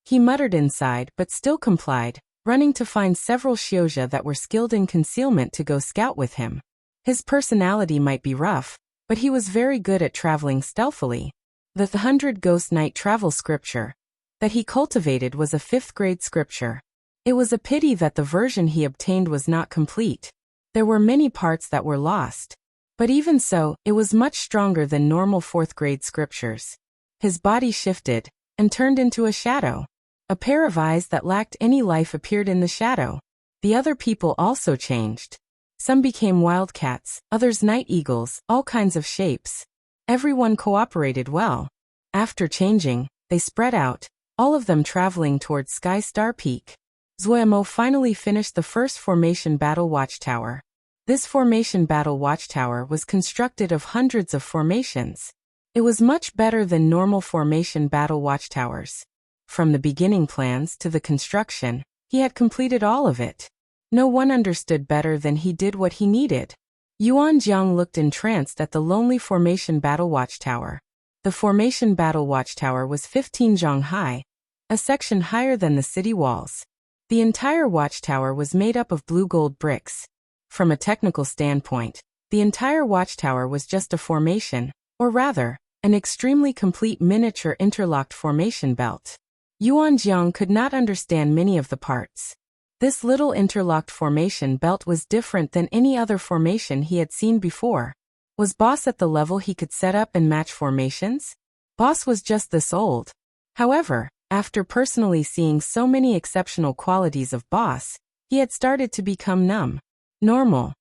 He muttered inside but still complied, running to find several Xiuzha that were skilled in concealment to go scout with him. His personality might be rough, but he was very good at traveling stealthily. The 100 Ghost Night travel scripture that he cultivated was a 5th grade scripture. It was a pity that the version he obtained was not complete. There were many parts that were lost. But even so, it was much stronger than normal 4th grade scriptures. His body shifted and turned into a shadow. A pair of eyes that lacked any life appeared in the shadow. The other people also changed. Some became wildcats, others night eagles, all kinds of shapes. Everyone cooperated well. After changing, they spread out, all of them traveling towards Sky Star Peak. Zuemo finally finished the first formation battle watchtower. This formation battle watchtower was constructed of hundreds of formations. It was much better than normal formation battle watchtowers. From the beginning plans to the construction, he had completed all of it. No one understood better than he did what he needed. Yuan Jiang looked entranced at the lonely formation battle watchtower. The formation battle watchtower was 15 zhang high, a section higher than the city walls. The entire watchtower was made up of blue gold bricks. From a technical standpoint, the entire watchtower was just a formation, or rather, an extremely complete miniature interlocked formation belt. Yuan Jiang could not understand many of the parts. This little interlocked formation belt was different than any other formation he had seen before. Was Boss at the level he could set up and match formations? Boss was just this old. However, after personally seeing so many exceptional qualities of Boss, he had started to become numb. Normal.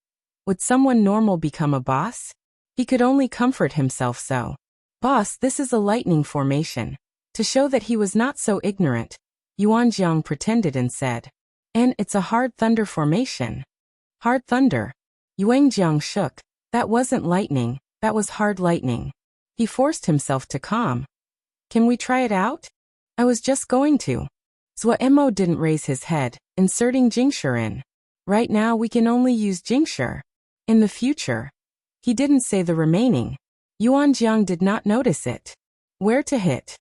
Would someone normal become a boss? He could only comfort himself so. Boss, this is a lightning formation. To show that he was not so ignorant, Yuan Jiang pretended and said, and it's a hard thunder formation. Hard thunder. Yuan Jiang shook. That wasn't lightning, that was hard lightning. He forced himself to calm. Can we try it out? I was just going to. Zuemo didn't raise his head, inserting Jingshi in. Right now we can only use Jingshi. In the future. He didn't say the remaining. Yuan Jiang did not notice it. Where to hit?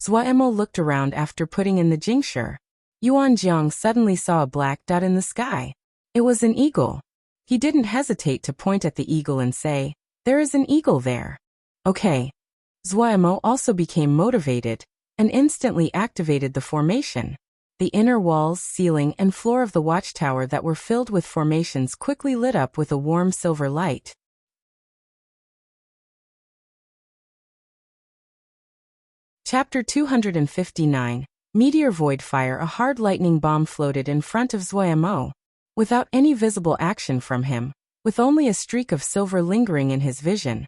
Zuemo looked around after putting in the Jingshi. Yuan Jiang suddenly saw a black dot in the sky. It was an eagle. He didn't hesitate to point at the eagle and say, there is an eagle there. Okay. Zuemo also became motivated and instantly activated the formation. The inner walls, ceiling, and floor of the watchtower that were filled with formations quickly lit up with a warm silver light. Chapter 259, Meteor Void Fire. A hard lightning bomb floated in front of Zhuemo. Without any visible action from him, with only a streak of silver lingering in his vision,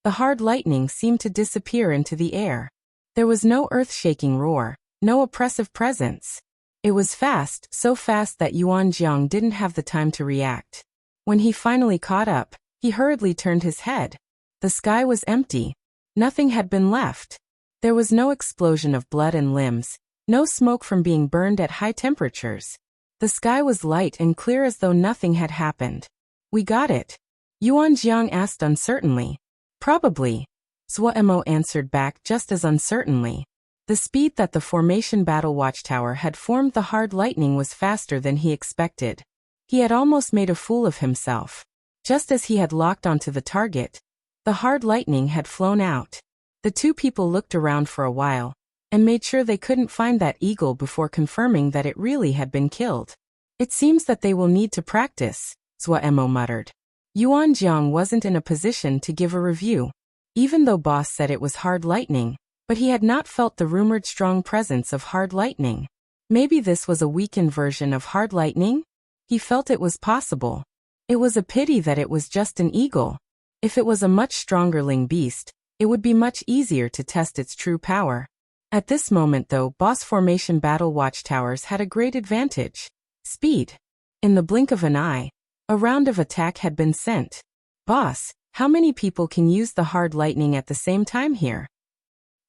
the hard lightning seemed to disappear into the air. There was no earth-shaking roar, no oppressive presence. It was fast, so fast that Yuan Jiang didn't have the time to react. When he finally caught up, he hurriedly turned his head. The sky was empty. Nothing had been left. There was no explosion of blood and limbs, no smoke from being burned at high temperatures. The sky was light and clear as though nothing had happened. We got it? Yuan Jiang asked uncertainly. Probably. Zhuemo answered back just as uncertainly. The speed that the formation battle watchtower had formed the hard lightning was faster than he expected. He had almost made a fool of himself. Just as he had locked onto the target, the hard lightning had flown out. The two people looked around for a while, and made sure they couldn't find that eagle before confirming that it really had been killed. It seems that they will need to practice, Zhuemo muttered. Yuan Jiang wasn't in a position to give a review. Even though boss said it was hard lightning, but he had not felt the rumored strong presence of hard lightning. Maybe this was a weakened version of hard lightning? He felt it was possible. It was a pity that it was just an eagle. If it was a much stronger ling beast, it would be much easier to test its true power. At this moment though, boss formation battle watchtowers had a great advantage. Speed. In the blink of an eye, a round of attack had been sent. Boss, how many people can use the hard lightning at the same time here?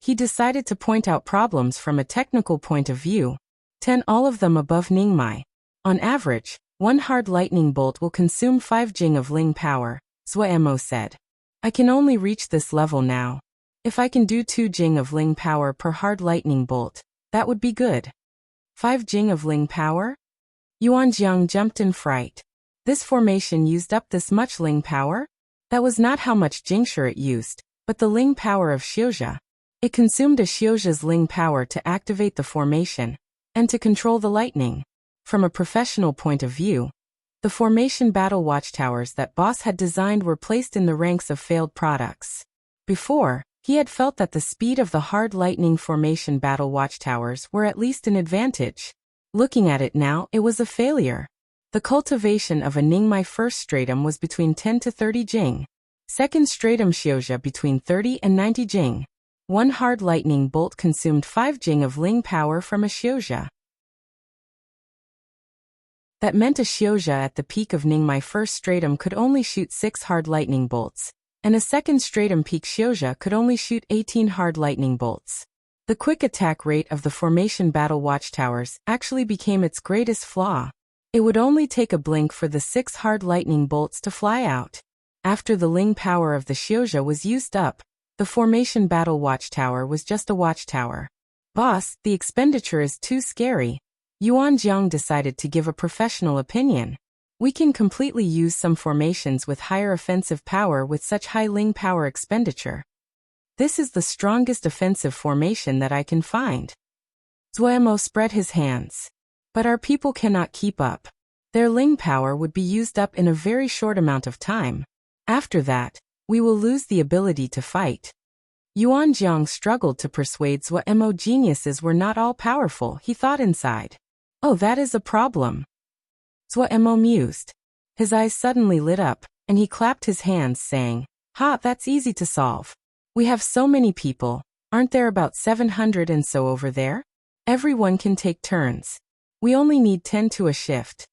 He decided to point out problems from a technical point of view. 10, all of them above Ningmai. On average, one hard lightning bolt will consume 5 jing of ling power, Zhuemo said. I can only reach this level now. If I can do 2 jing of ling power per hard lightning bolt, that would be good. 5 jing of ling power? Yuan Jiang jumped in fright. This formation used up this much ling power? That was not how much jingshur it used, but the ling power of Xiuzha. It consumed a Xiuzha's ling power to activate the formation, and to control the lightning. From a professional point of view, the formation battle watchtowers that boss had designed were placed in the ranks of failed products. Before, he had felt that the speed of the hard lightning formation battle watchtowers were at least an advantage. Looking at it now, it was a failure. The cultivation of a Ningmai first stratum was between 10 to 30 jing. Second stratum Xiuzha between 30 and 90 jing. One hard lightning bolt consumed 5 jing of ling power from a Xiuzha. That meant a Xiuzha at the peak of Ningmai first stratum could only shoot 6 hard lightning bolts, and a second stratum peak Xiuzha could only shoot 18 hard lightning bolts. The quick attack rate of the formation battle watchtowers actually became its greatest flaw. It would only take a blink for the 6 hard lightning bolts to fly out. After the ling power of the Xiuzha was used up, the formation battle watchtower was just a watchtower. Boss, the expenditure is too scary. Yuan Jiang decided to give a professional opinion. We can completely use some formations with higher offensive power with such high ling power expenditure. This is the strongest offensive formation that I can find. Zhuemo spread his hands. But our people cannot keep up. Their ling power would be used up in a very short amount of time. After that, we will lose the ability to fight. Yuan Jiang struggled to persuade Zhuemo geniuses were not all powerful, he thought inside. Oh, that is a problem. Zhuemo mused. His eyes suddenly lit up, and he clapped his hands saying, "Ha, that's easy to solve. We have so many people, aren't there about 700 and so over there? Everyone can take turns. We only need 10 to a shift."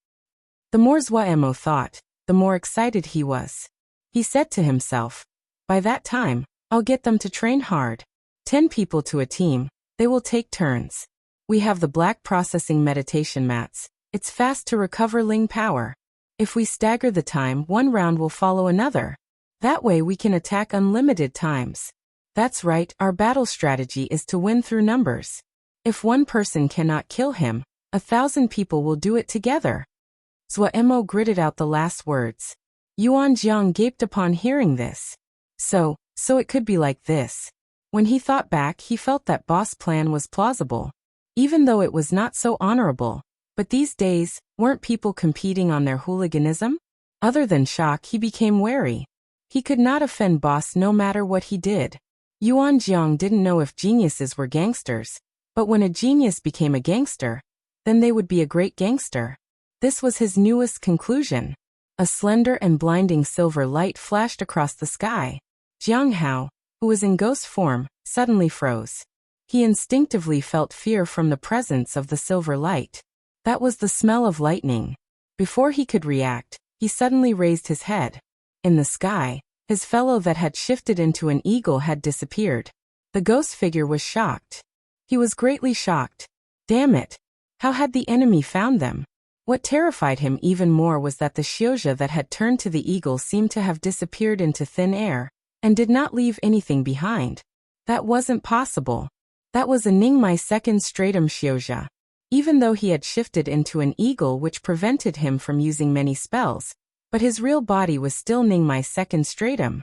The more Zhuemo thought, the more excited he was. He said to himself, by that time, I'll get them to train hard. 10 people to a team, they will take turns. We have the black processing meditation mats. It's fast to recover ling power. If we stagger the time, one round will follow another. That way we can attack unlimited times. That's right, our battle strategy is to win through numbers. If one person cannot kill him, 1,000 people will do it together. Zhuemo gritted out the last words. Yuan Jiang gaped upon hearing this. So it could be like this. When he thought back, he felt that boss' plan was plausible. Even though it was not so honorable. But these days, weren't people competing on their hooliganism? Other than shock, he became wary. He could not offend boss no matter what he did. Yuan Jiang didn't know if geniuses were gangsters, but when a genius became a gangster, then they would be a great gangster. This was his newest conclusion. A slender and blinding silver light flashed across the sky. Jiang Hao, who was in ghost form, suddenly froze. He instinctively felt fear from the presence of the silver light. That was the smell of lightning. Before he could react, he suddenly raised his head. In the sky, his fellow that had shifted into an eagle had disappeared. The ghost figure was shocked. He was greatly shocked. Damn it! How had the enemy found them? What terrified him even more was that the Xiuzha that had turned to the eagle seemed to have disappeared into thin air, and did not leave anything behind. That wasn't possible. That was a Ningmai second stratum Xiuzha. Even though he had shifted into an eagle which prevented him from using many spells, but his real body was still Ningmai second stratum.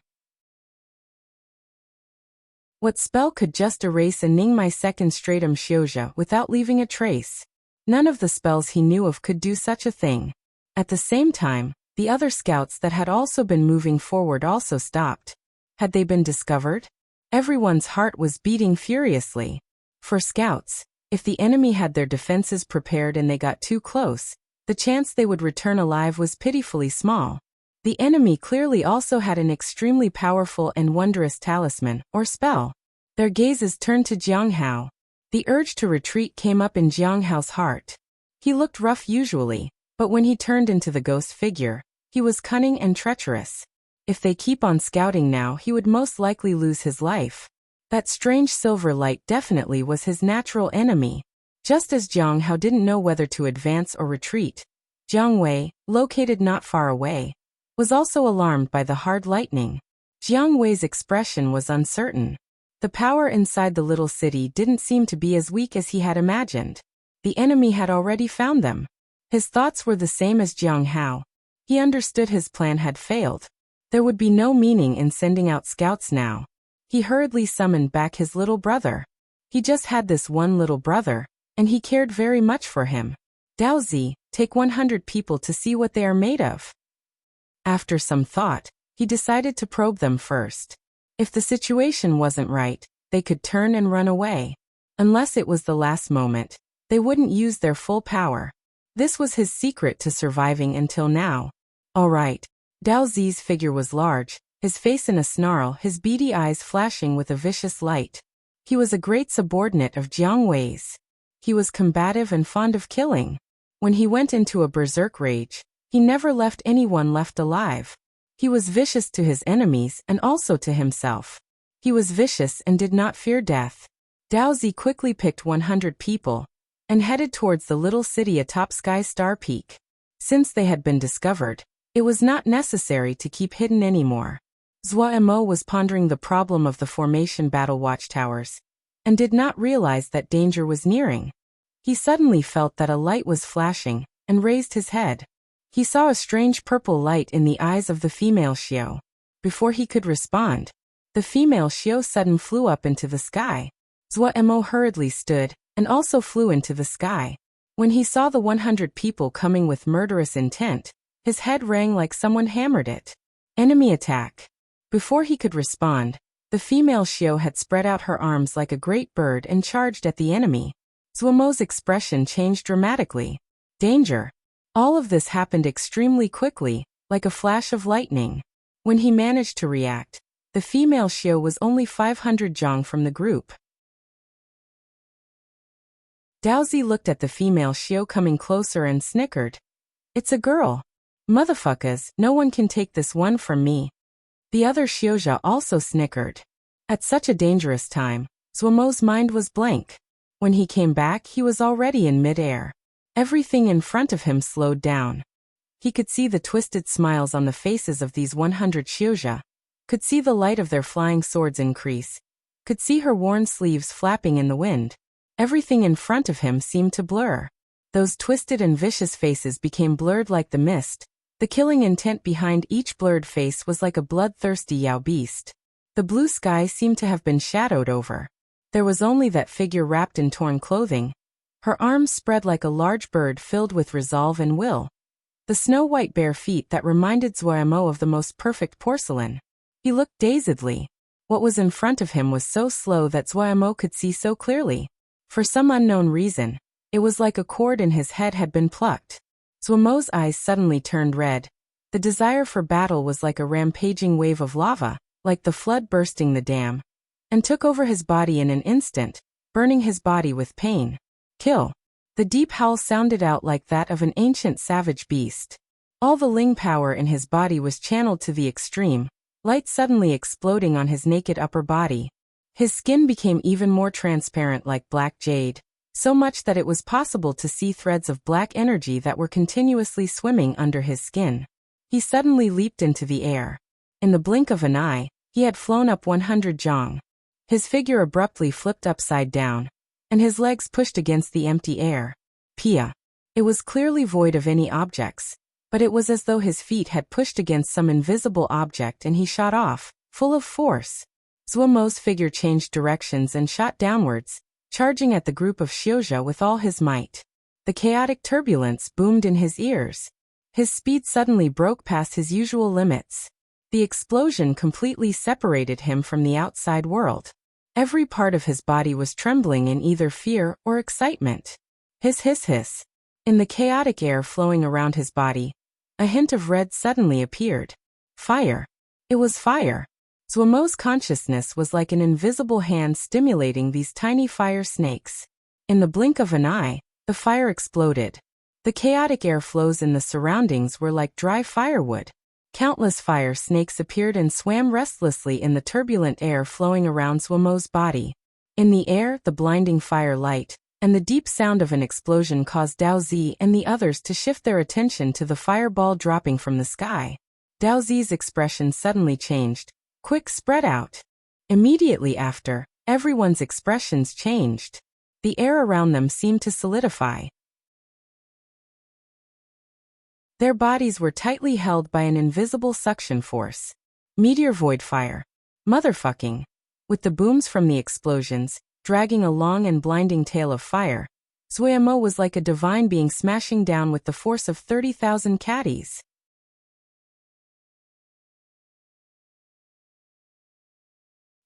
What spell could just erase a Ningmai second stratum Xiuzha without leaving a trace? None of the spells he knew of could do such a thing. At the same time, the other scouts that had also been moving forward also stopped. Had they been discovered? Everyone's heart was beating furiously. For scouts, if the enemy had their defenses prepared and they got too close, the chance they would return alive was pitifully small. The enemy clearly also had an extremely powerful and wondrous talisman, or spell. Their gazes turned to Jiang Hao. The urge to retreat came up in Jiang Hao's heart. He looked rough usually, but when he turned into the ghost figure, he was cunning and treacherous. If they keep on scouting now, he would most likely lose his life. That strange silver light definitely was his natural enemy. Just as Jiang Hao didn't know whether to advance or retreat, Jiang Wei, located not far away, was also alarmed by the hard lightning. Jiang Wei's expression was uncertain. The power inside the little city didn't seem to be as weak as he had imagined. The enemy had already found them. His thoughts were the same as Jiang Hao. He understood his plan had failed. There would be no meaning in sending out scouts now. He hurriedly summoned back his little brother. He just had this one little brother, and he cared very much for him. Daozi, take 100 people to see what they are made of. After some thought, he decided to probe them first. If the situation wasn't right, they could turn and run away. Unless it was the last moment, they wouldn't use their full power. This was his secret to surviving until now. All right. Dao Zi's figure was large, his face in a snarl, his beady eyes flashing with a vicious light. He was a great subordinate of Jiang Wei's. He was combative and fond of killing. When he went into a berserk rage, he never left anyone left alive. He was vicious to his enemies and also to himself. He was vicious and did not fear death. Dao Zi quickly picked 100 people and headed towards the little city atop Sky Star Peak. Since they had been discovered, it was not necessary to keep hidden anymore. Zhua Mo was pondering the problem of the formation battle watchtowers and did not realize that danger was nearing. He suddenly felt that a light was flashing and raised his head. He saw a strange purple light in the eyes of the female Xiao. Before he could respond, the female Xiao suddenly flew up into the sky. Zhua Mo hurriedly stood and also flew into the sky. When he saw the 100 people coming with murderous intent, his head rang like someone hammered it. Enemy attack. Before he could respond, the female Xiao had spread out her arms like a great bird and charged at the enemy. Zhua Mo's expression changed dramatically. Danger. All of this happened extremely quickly, like a flash of lightning. When he managed to react, the female Xiao was only 500 zhang from the group. Daozi looked at the female Xiao coming closer and snickered. It's a girl. Motherfuckers, no one can take this one from me. The other Xiuzha also snickered. At such a dangerous time, Zhua Mo's mind was blank. When he came back, he was already in mid-air. Everything in front of him slowed down. He could see the twisted smiles on the faces of these 100 Xiuzha, could see the light of their flying swords increase, could see her worn sleeves flapping in the wind. Everything in front of him seemed to blur. Those twisted and vicious faces became blurred like the mist. The killing intent behind each blurred face was like a bloodthirsty Yao beast. The blue sky seemed to have been shadowed over. There was only that figure wrapped in torn clothing. Her arms spread like a large bird filled with resolve and will. The snow-white bare feet that reminded Zhua Mo of the most perfect porcelain. He looked dazedly. What was in front of him was so slow that Zuomo could see so clearly. For some unknown reason, it was like a cord in his head had been plucked. Zuomo's eyes suddenly turned red. The desire for battle was like a rampaging wave of lava, like the flood bursting the dam, and took over his body in an instant, burning his body with pain. Kill. The deep howl sounded out like that of an ancient savage beast. All the Ling power in his body was channeled to the extreme, light suddenly exploding on his naked upper body. His skin became even more transparent like black jade, so much that it was possible to see threads of black energy that were continuously swimming under his skin. He suddenly leaped into the air. In the blink of an eye, he had flown up 100 jong. His figure abruptly flipped upside down, and his legs pushed against the empty air. Pia. It was clearly void of any objects, but it was as though his feet had pushed against some invisible object and he shot off, full of force. Zuomo's figure changed directions and shot downwards, charging at the group of Xiuzha with all his might. The chaotic turbulence boomed in his ears. His speed suddenly broke past his usual limits. The explosion completely separated him from the outside world. Every part of his body was trembling in either fear or excitement. Hiss hiss hiss. In the chaotic air flowing around his body, a hint of red suddenly appeared. Fire. It was fire. Zuomo's consciousness was like an invisible hand stimulating these tiny fire snakes. In the blink of an eye, the fire exploded. The chaotic air flows in the surroundings were like dry firewood. Countless fire snakes appeared and swam restlessly in the turbulent air flowing around Zuomo's body. In the air, the blinding fire light and the deep sound of an explosion caused Dao Zi and the others to shift their attention to the fireball dropping from the sky. Dao Zi's expression suddenly changed. Quick, spread out. Immediately after, everyone's expressions changed. The air around them seemed to solidify. Their bodies were tightly held by an invisible suction force. Meteor void fire. Motherfucking. With the booms from the explosions, dragging a long and blinding tail of fire, Zuomo was like a divine being smashing down with the force of 30,000 caddies.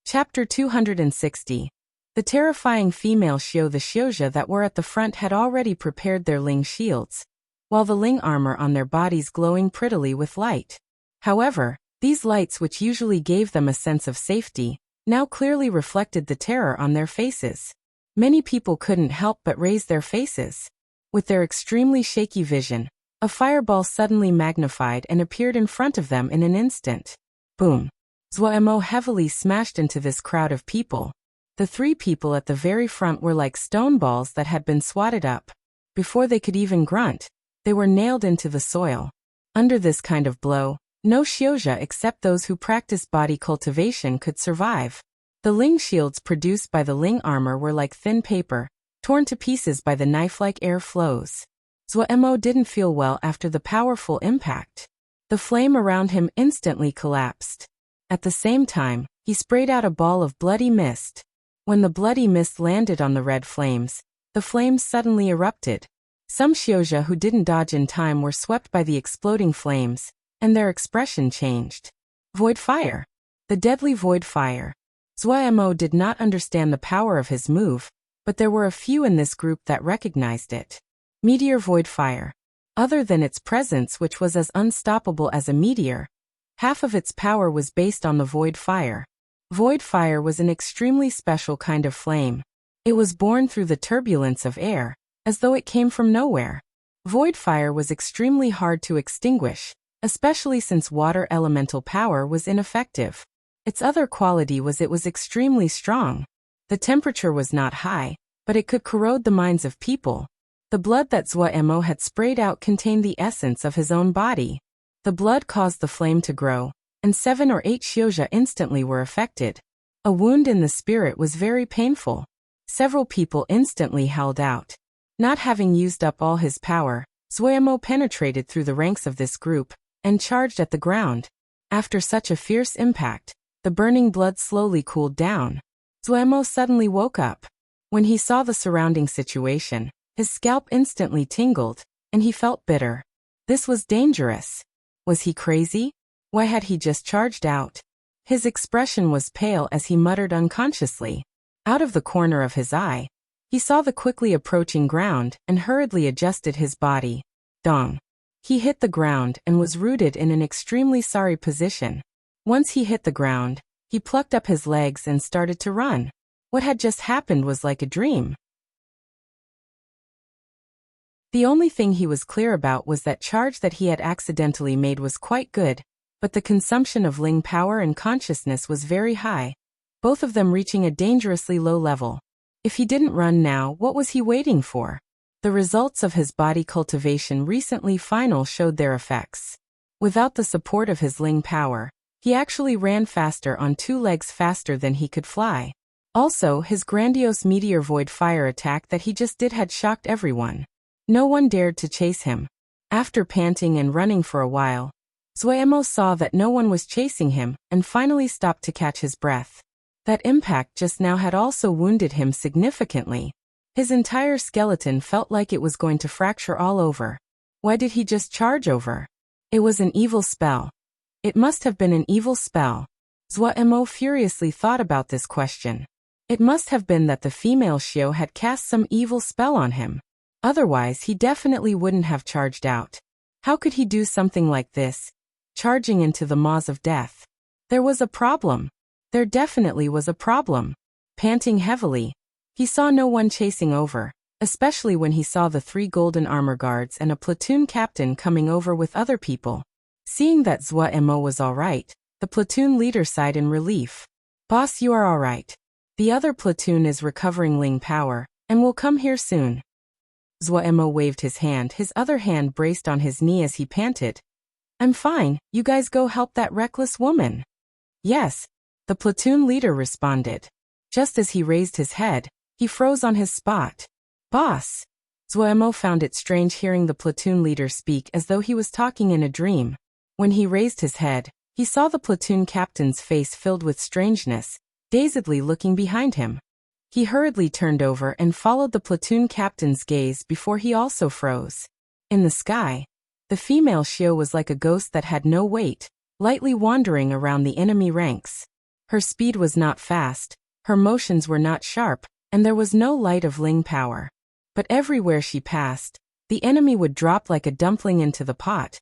Chapter 260. The terrifying female Xiu the Xiuzha that were at the front had already prepared their Ling shields, while the Ling armor on their bodies glowing prettily with light. However, these lights which usually gave them a sense of safety, now clearly reflected the terror on their faces. Many people couldn't help but raise their faces. With their extremely shaky vision, a fireball suddenly magnified and appeared in front of them in an instant. Boom. Zuomo heavily smashed into this crowd of people. The three people at the very front were like stone balls that had been swatted up. Before they could even grunt, they were nailed into the soil. Under this kind of blow, no Xiuzha except those who practiced body cultivation could survive. The Ling shields produced by the Ling armor were like thin paper, torn to pieces by the knife-like air flows. Zuomo didn't feel well after the powerful impact. The flame around him instantly collapsed. At the same time, he sprayed out a ball of bloody mist. When the bloody mist landed on the red flames, the flames suddenly erupted. Some Xiuzha who didn't dodge in time were swept by the exploding flames, and their expression changed. Void fire. The deadly void fire. Zuomo did not understand the power of his move, but there were a few in this group that recognized it. Meteor void fire. Other than its presence, which was as unstoppable as a meteor, half of its power was based on the void fire. Void fire was an extremely special kind of flame. It was born through the turbulence of air, as though it came from nowhere. Void fire was extremely hard to extinguish, especially since water elemental power was ineffective. Its other quality was it was extremely strong. The temperature was not high, but it could corrode the minds of people. The blood that Zuomo had sprayed out contained the essence of his own body. The blood caused the flame to grow, and 7 or 8 Xiuzha instantly were affected. A wound in the spirit was very painful. Several people instantly held out. Not having used up all his power, Zuomo penetrated through the ranks of this group, and charged at the ground. After such a fierce impact, the burning blood slowly cooled down. Zuomo suddenly woke up. When he saw the surrounding situation, his scalp instantly tingled, and he felt bitter. This was dangerous. Was he crazy? Why had he just charged out? His expression was pale as he muttered unconsciously. Out of the corner of his eye, he saw the quickly approaching ground and hurriedly adjusted his body. Dong. He hit the ground and was rooted in an extremely sorry position. Once he hit the ground, he plucked up his legs and started to run. What had just happened was like a dream. The only thing he was clear about was that charge that he had accidentally made was quite good, but the consumption of Ling power and consciousness was very high, both of them reaching a dangerously low level. If he didn't run now, what was he waiting for? The results of his body cultivation recently final showed their effects. Without the support of his Ling power, he actually ran faster on 2 legs faster than he could fly. Also, his grandiose meteor void fire attack that he just did had shocked everyone. No one dared to chase him. After panting and running for a while, Zuemo saw that no one was chasing him and finally stopped to catch his breath. That impact just now had also wounded him significantly. His entire skeleton felt like it was going to fracture all over. Why did he just charge over? It was an evil spell. It must have been an evil spell. Zuemo furiously thought about this question. It must have been that the female Xiao had cast some evil spell on him. Otherwise, he definitely wouldn't have charged out. How could he do something like this? Charging into the maws of death. There was a problem. There definitely was a problem. Panting heavily, he saw no one chasing over, especially when he saw the 3 golden armor guards and a platoon captain coming over with other people. Seeing that Zuemo was alright, the platoon leader sighed in relief. Boss, you are alright. The other platoon is recovering Ling power, and will come here soon. Zuemo waved his hand, his other hand braced on his knee as he panted. I'm fine, you guys go help that reckless woman. Yes, the platoon leader responded. Just as he raised his head, he froze on his spot. Boss! Zuemo found it strange hearing the platoon leader speak as though he was talking in a dream. When he raised his head, he saw the platoon captain's face filled with strangeness, dazedly looking behind him. He hurriedly turned over and followed the platoon captain's gaze before he also froze. In the sky, the female Xiao was like a ghost that had no weight, lightly wandering around the enemy ranks. Her speed was not fast, her motions were not sharp, and there was no light of Ling power. But everywhere she passed, the enemy would drop like a dumpling into the pot,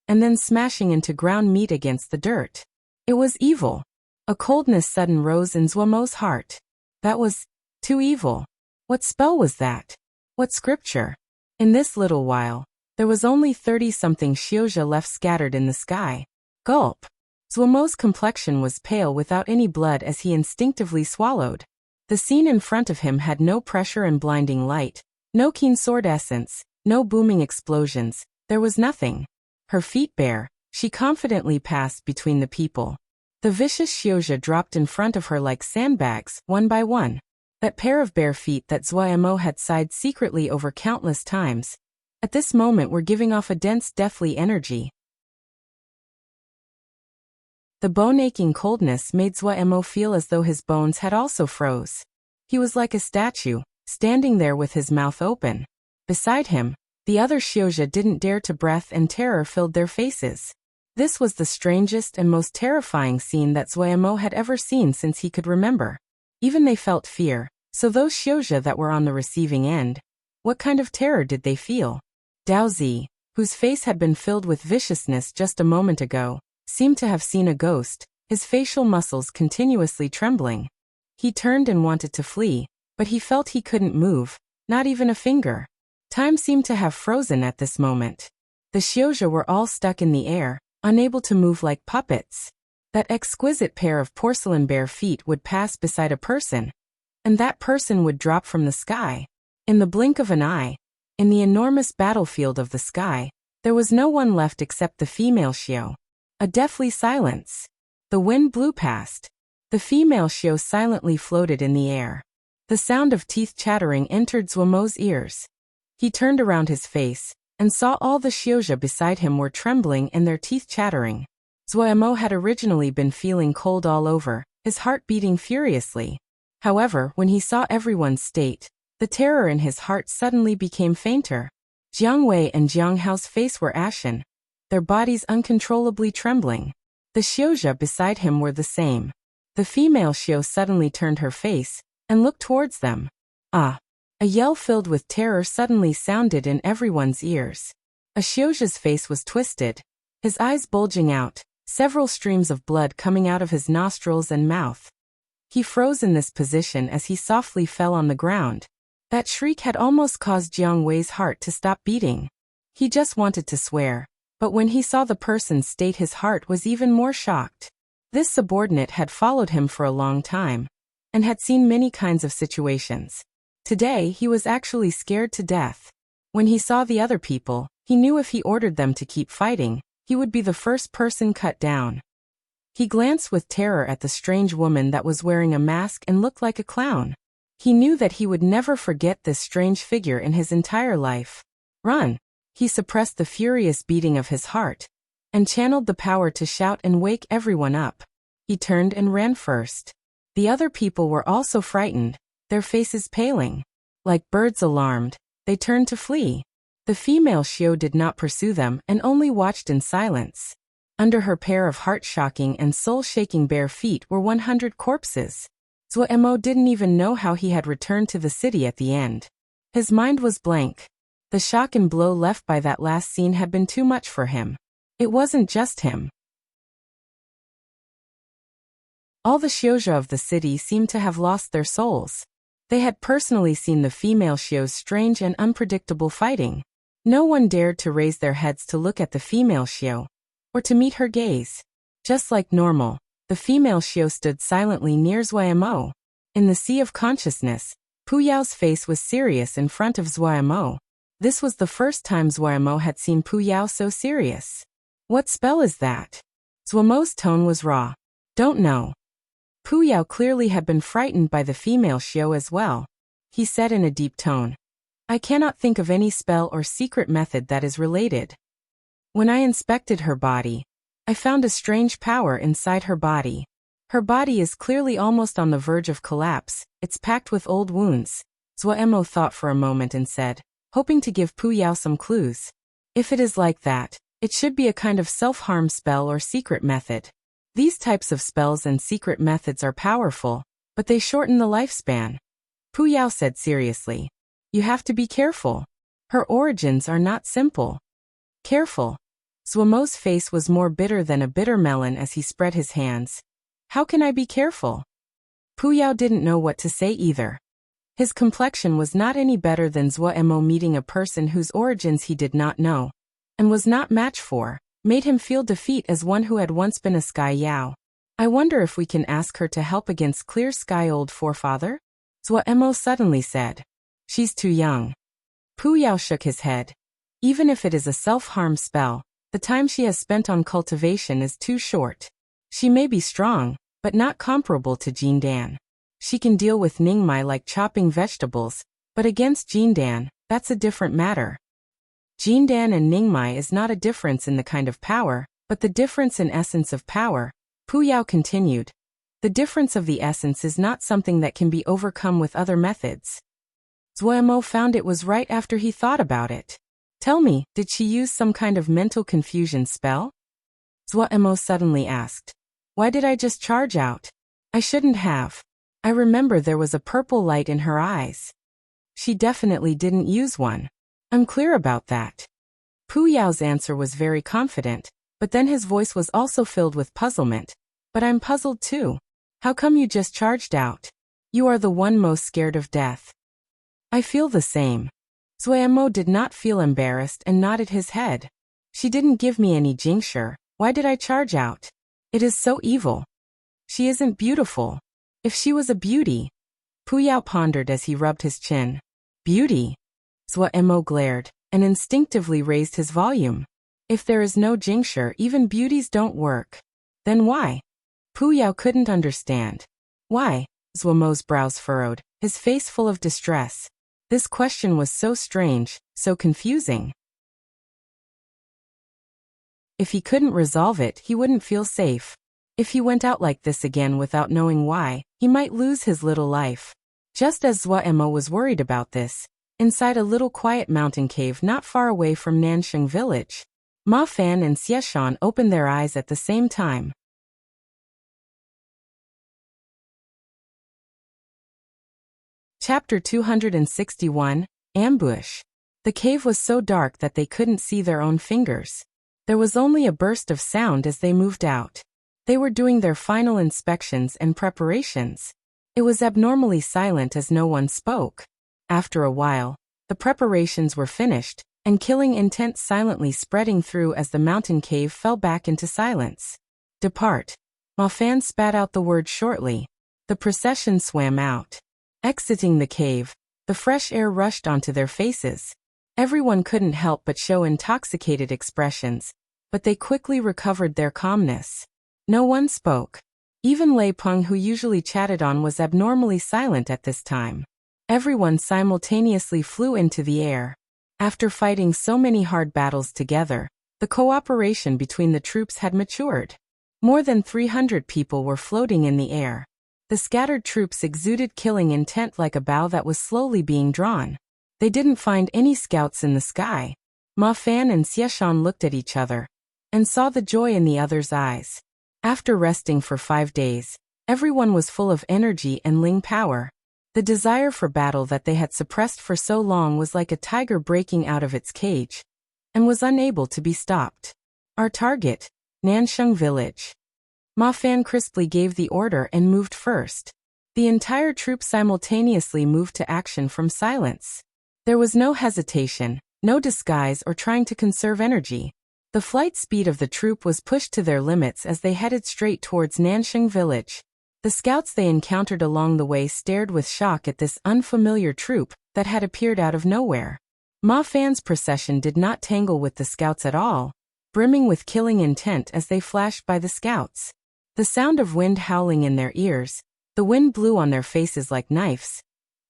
and then smashing into ground meat against the dirt. It was evil. A coldness sudden rose in Zuemo's heart. That was too evil. What spell was that? What scripture? In this little while, there was only 30-something Xiaozha left scattered in the sky. Gulp. Zuemo's complexion was pale without any blood as he instinctively swallowed. The scene in front of him had no pressure and blinding light, no keen sword essence, no booming explosions, there was nothing. Her feet bare, she confidently passed between the people. The vicious Xiaozha dropped in front of her like sandbags, one by one. That pair of bare feet that Zuemo had sighed secretly over countless times, at this moment were giving off a dense deathly energy. The bone-aching coldness made Zuemo feel as though his bones had also froze. He was like a statue, standing there with his mouth open. Beside him, the other Xiaozha didn't dare to breath and terror filled their faces. This was the strangest and most terrifying scene that Zuemo had ever seen since he could remember. Even they felt fear, so those Xiaozha that were on the receiving end, what kind of terror did they feel? Daozi, whose face had been filled with viciousness just a moment ago, seemed to have seen a ghost, his facial muscles continuously trembling. He turned and wanted to flee, but he felt he couldn't move, not even a finger. Time seemed to have frozen at this moment. The Xiaozha were all stuck in the air, unable to move like puppets. That exquisite pair of porcelain bare feet would pass beside a person, and that person would drop from the sky. In the blink of an eye, in the enormous battlefield of the sky, there was no one left except the female Xiao. A deathly silence. The wind blew past. The female Xiao silently floated in the air. The sound of teeth chattering entered Zuemo's ears. He turned around his face, and saw all the Xiaozha beside him were trembling and their teeth chattering. Zuemo had originally been feeling cold all over, his heart beating furiously. However, when he saw everyone's state, the terror in his heart suddenly became fainter. Jiang Wei and Jiang Hao's face were ashen, their bodies uncontrollably trembling. The Xiuzha beside him were the same. The female Xiu suddenly turned her face and looked towards them. Ah! A yell filled with terror suddenly sounded in everyone's ears. A Xiuzha's face was twisted, his eyes bulging out, several streams of blood coming out of his nostrils and mouth. He froze in this position as he softly fell on the ground. That shriek had almost caused Jiang Wei's heart to stop beating. He just wanted to swear, but when he saw the person state his heart was even more shocked. This subordinate had followed him for a long time, and had seen many kinds of situations. Today he was actually scared to death. When he saw the other people, he knew if he ordered them to keep fighting, he would be the first person cut down. He glanced with terror at the strange woman that was wearing a mask and looked like a clown. He knew that he would never forget this strange figure in his entire life. Run! He suppressed the furious beating of his heart, and channeled the power to shout and wake everyone up. He turned and ran first. The other people were also frightened, their faces paling. Like birds alarmed, they turned to flee. The female Xiu did not pursue them and only watched in silence. Under her pair of heart-shocking and soul-shaking bare feet were 100 corpses. Zuo didn't even know how he had returned to the city at the end. His mind was blank. The shock and blow left by that last scene had been too much for him. It wasn't just him. All the Xiuzha of the city seemed to have lost their souls. They had personally seen the female Xiu's strange and unpredictable fighting. No one dared to raise their heads to look at the female Xiu, or to meet her gaze. Just like normal, the female Xiu stood silently near Zuo. In the sea of consciousness, Pu Yao's face was serious in front of Zuo. This was the first time Zuo had seen Pu Yao so serious. What spell is that? Zuo's tone was raw. Don't know. Pu Yao clearly had been frightened by the female Xiu as well. He said in a deep tone, I cannot think of any spell or secret method that is related. When I inspected her body, I found a strange power inside her body. Her body is clearly almost on the verge of collapse, it's packed with old wounds. Zuo thought for a moment and said, hoping to give Pu Yao some clues. If it is like that, it should be a kind of self-harm spell or secret method. These types of spells and secret methods are powerful, but they shorten the lifespan. Pu Yao said seriously. You have to be careful. Her origins are not simple. Careful. Zuo's face was more bitter than a bitter melon as he spread his hands. How can I be careful? Pu Yao didn't know what to say either. His complexion was not any better than Zuo meeting a person whose origins he did not know, and was not matched for, made him feel defeat as one who had once been a Sky Yao. I wonder if we can ask her to help against Clear Sky Old Forefather? Zuo suddenly said. She's too young. Pu Yao shook his head. Even if it is a self-harm spell, the time she has spent on cultivation is too short. She may be strong, but not comparable to Jindan. She can deal with Ningmai like chopping vegetables, but against Jindan, that's a different matter. Jindan and Ningmai is not a difference in the kind of power, but the difference in essence of power, Pu Yao continued. The difference of the essence is not something that can be overcome with other methods. Zuo found it was right after he thought about it. Tell me, did she use some kind of mental confusion spell? Zuo suddenly asked. Why did I just charge out? I shouldn't have. I remember there was a purple light in her eyes. She definitely didn't use one. I'm clear about that. Pu Yao's answer was very confident, but then his voice was also filled with puzzlement. But I'm puzzled too. How come you just charged out? You are the one most scared of death. I feel the same. Zuo did not feel embarrassed and nodded his head. She didn't give me any jinxure. Why did I charge out? It is so evil. She isn't beautiful. If she was a beauty. Pu Yao pondered as he rubbed his chin. Beauty? Zuo glared, and instinctively raised his volume. If there is no jinxure, even beauties don't work. Then why? Pu Yao couldn't understand. Why? Zuo's brows furrowed, his face full of distress. This question was so strange, so confusing. If he couldn't resolve it, he wouldn't feel safe. If he went out like this again without knowing why, he might lose his little life. Just as Zuo was worried about this, inside a little quiet mountain cave not far away from Nansheng village, Ma Fan and Xieshan opened their eyes at the same time. Chapter 261, Ambush. The cave was so dark that they couldn't see their own fingers. There was only a burst of sound as they moved out. They were doing their final inspections and preparations. It was abnormally silent as no one spoke. After a while, the preparations were finished, and killing intent silently spreading through as the mountain cave fell back into silence. Depart. Ma Fan spat out the word shortly. The procession swam out. Exiting the cave, the fresh air rushed onto their faces. Everyone couldn't help but show intoxicated expressions, but they quickly recovered their calmness. No one spoke. Even Lei Peng, who usually chatted on, was abnormally silent at this time. Everyone simultaneously flew into the air. After fighting so many hard battles together, the cooperation between the troops had matured. More than 300 people were floating in the air. The scattered troops exuded killing intent like a bow that was slowly being drawn. They didn't find any scouts in the sky. Ma Fan and Xieshan looked at each other and saw the joy in the other's eyes. After resting for 5 days, everyone was full of energy and Ling power. The desire for battle that they had suppressed for so long was like a tiger breaking out of its cage and was unable to be stopped. Our target, Nansheng Village. Ma Fan crisply gave the order and moved first. The entire troop simultaneously moved to action from silence. There was no hesitation, no disguise or trying to conserve energy. The flight speed of the troop was pushed to their limits as they headed straight towards Nansheng Village. The scouts they encountered along the way stared with shock at this unfamiliar troop that had appeared out of nowhere. Ma Fan's procession did not tangle with the scouts at all, brimming with killing intent as they flashed by the scouts. The sound of wind howling in their ears, the wind blew on their faces like knives,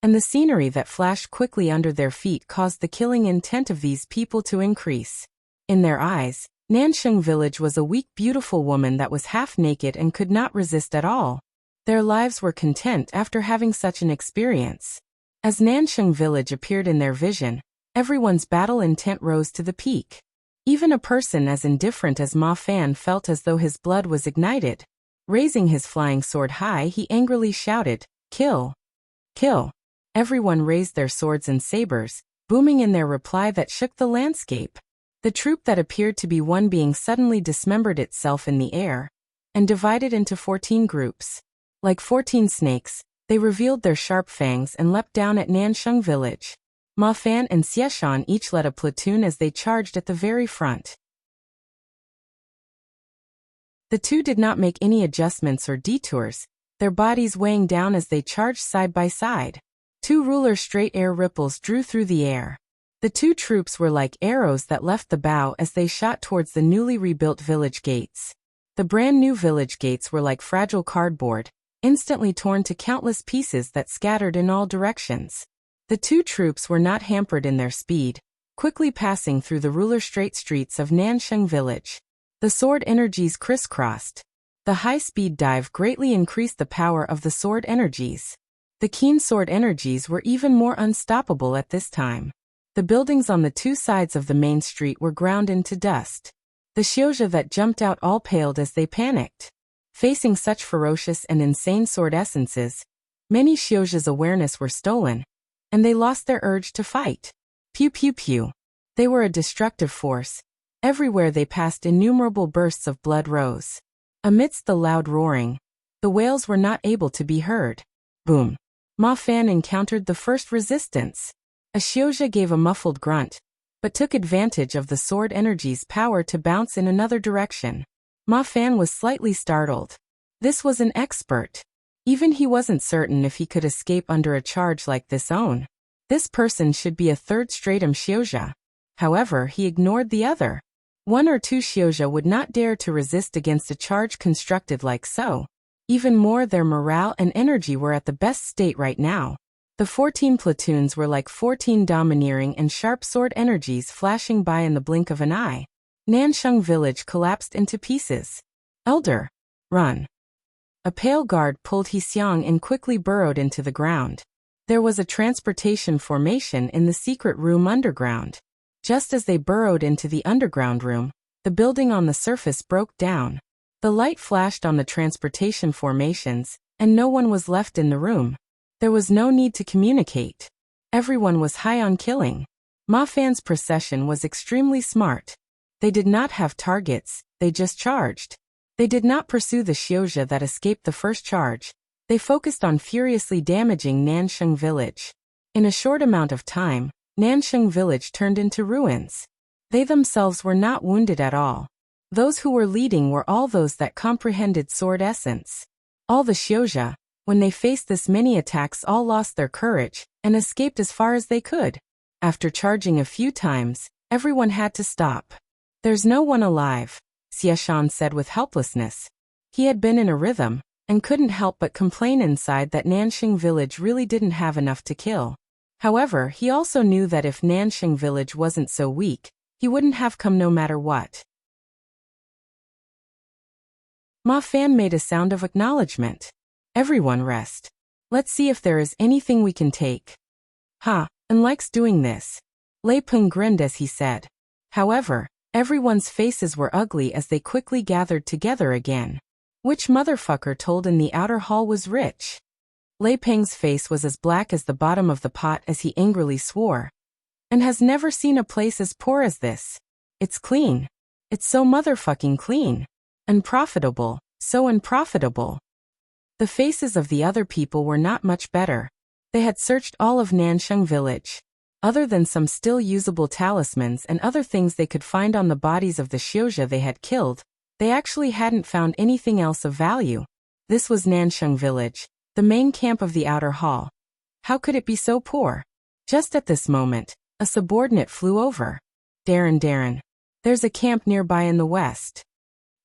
and the scenery that flashed quickly under their feet caused the killing intent of these people to increase. In their eyes, Nansheng Village was a weak, beautiful woman that was half naked and could not resist at all. Their lives were content after having such an experience. As Nansheng Village appeared in their vision, everyone's battle intent rose to the peak. Even a person as indifferent as Ma Fan felt as though his blood was ignited. Raising his flying sword high, he angrily shouted, "Kill! Kill!" Everyone raised their swords and sabers, booming in their reply that shook the landscape. The troop that appeared to be one being suddenly dismembered itself in the air and divided into 14 groups. Like 14 snakes, they revealed their sharp fangs and leapt down at Nansheng Village. Ma Fan and Xieshan each led a platoon as they charged at the very front. The two did not make any adjustments or detours, their bodies weighing down as they charged side by side. 2 ruler straight air ripples drew through the air. The two troops were like arrows that left the bow as they shot towards the newly rebuilt village gates. The brand new village gates were like fragile cardboard, instantly torn to countless pieces that scattered in all directions. The two troops were not hampered in their speed, quickly passing through the ruler straight streets of Nansheng Village. The sword energies crisscrossed. The high-speed dive greatly increased the power of the sword energies. The keen sword energies were even more unstoppable at this time. The buildings on the two sides of the main street were ground into dust. The Xiozha that jumped out all paled as they panicked. Facing such ferocious and insane sword essences, many Xiozha's awareness were stolen, and they lost their urge to fight. Pew pew pew. They were a destructive force. Everywhere they passed, innumerable bursts of blood rose. Amidst the loud roaring, the wails were not able to be heard. Boom. Ma Fan encountered the first resistance. A Xiozha gave a muffled grunt, but took advantage of the sword energy's power to bounce in another direction. Ma Fan was slightly startled. This was an expert. Even he wasn't certain if he could escape under a charge like this own. This person should be a third stratum Xiozha. However, he ignored the other. 1 or 2 Xiozha would not dare to resist against a charge constructed like so. Even more, their morale and energy were at the best state right now. The 14 platoons were like 14 domineering and sharp sword energies flashing by in the blink of an eye. Nansheng Village collapsed into pieces. Elder, run. A pale guard pulled Xiang and quickly burrowed into the ground. There was a transportation formation in the secret room underground. Just as they burrowed into the underground room, the building on the surface broke down. The light flashed on the transportation formations, and no one was left in the room. There was no need to communicate. Everyone was high on killing. Ma Fan's procession was extremely smart. They did not have targets, they just charged. They did not pursue the Xiuzha that escaped the first charge. They focused on furiously damaging Nansheng village. In a short amount of time, Nansheng village turned into ruins. They themselves were not wounded at all. Those who were leading were all those that comprehended sword essence. All the Xiuzha, when they faced this many attacks, all lost their courage and escaped as far as they could. After charging a few times, everyone had to stop. There's no one alive, Xieshan said with helplessness. He had been in a rhythm and couldn't help but complain inside that Nansheng village really didn't have enough to kill. However, he also knew that if Nansheng village wasn't so weak, he wouldn't have come no matter what. Ma Fan made a sound of acknowledgement. Everyone rest. Let's see if there is anything we can take. Ha, and likes doing this. Lei Peng grinned as he said. However, everyone's faces were ugly as they quickly gathered together again. Which motherfucker told in the outer hall was rich? Lei Peng's face was as black as the bottom of the pot as he angrily swore. And has never seen a place as poor as this. It's clean. It's so motherfucking clean. Unprofitable, so unprofitable. The faces of the other people were not much better. They had searched all of Nansheng village. Other than some still usable talismans and other things they could find on the bodies of the Xiuzha they had killed, they actually hadn't found anything else of value. This was Nansheng village, the main camp of the outer hall. How could it be so poor? Just at this moment, a subordinate flew over. Darren, there's a camp nearby in the west.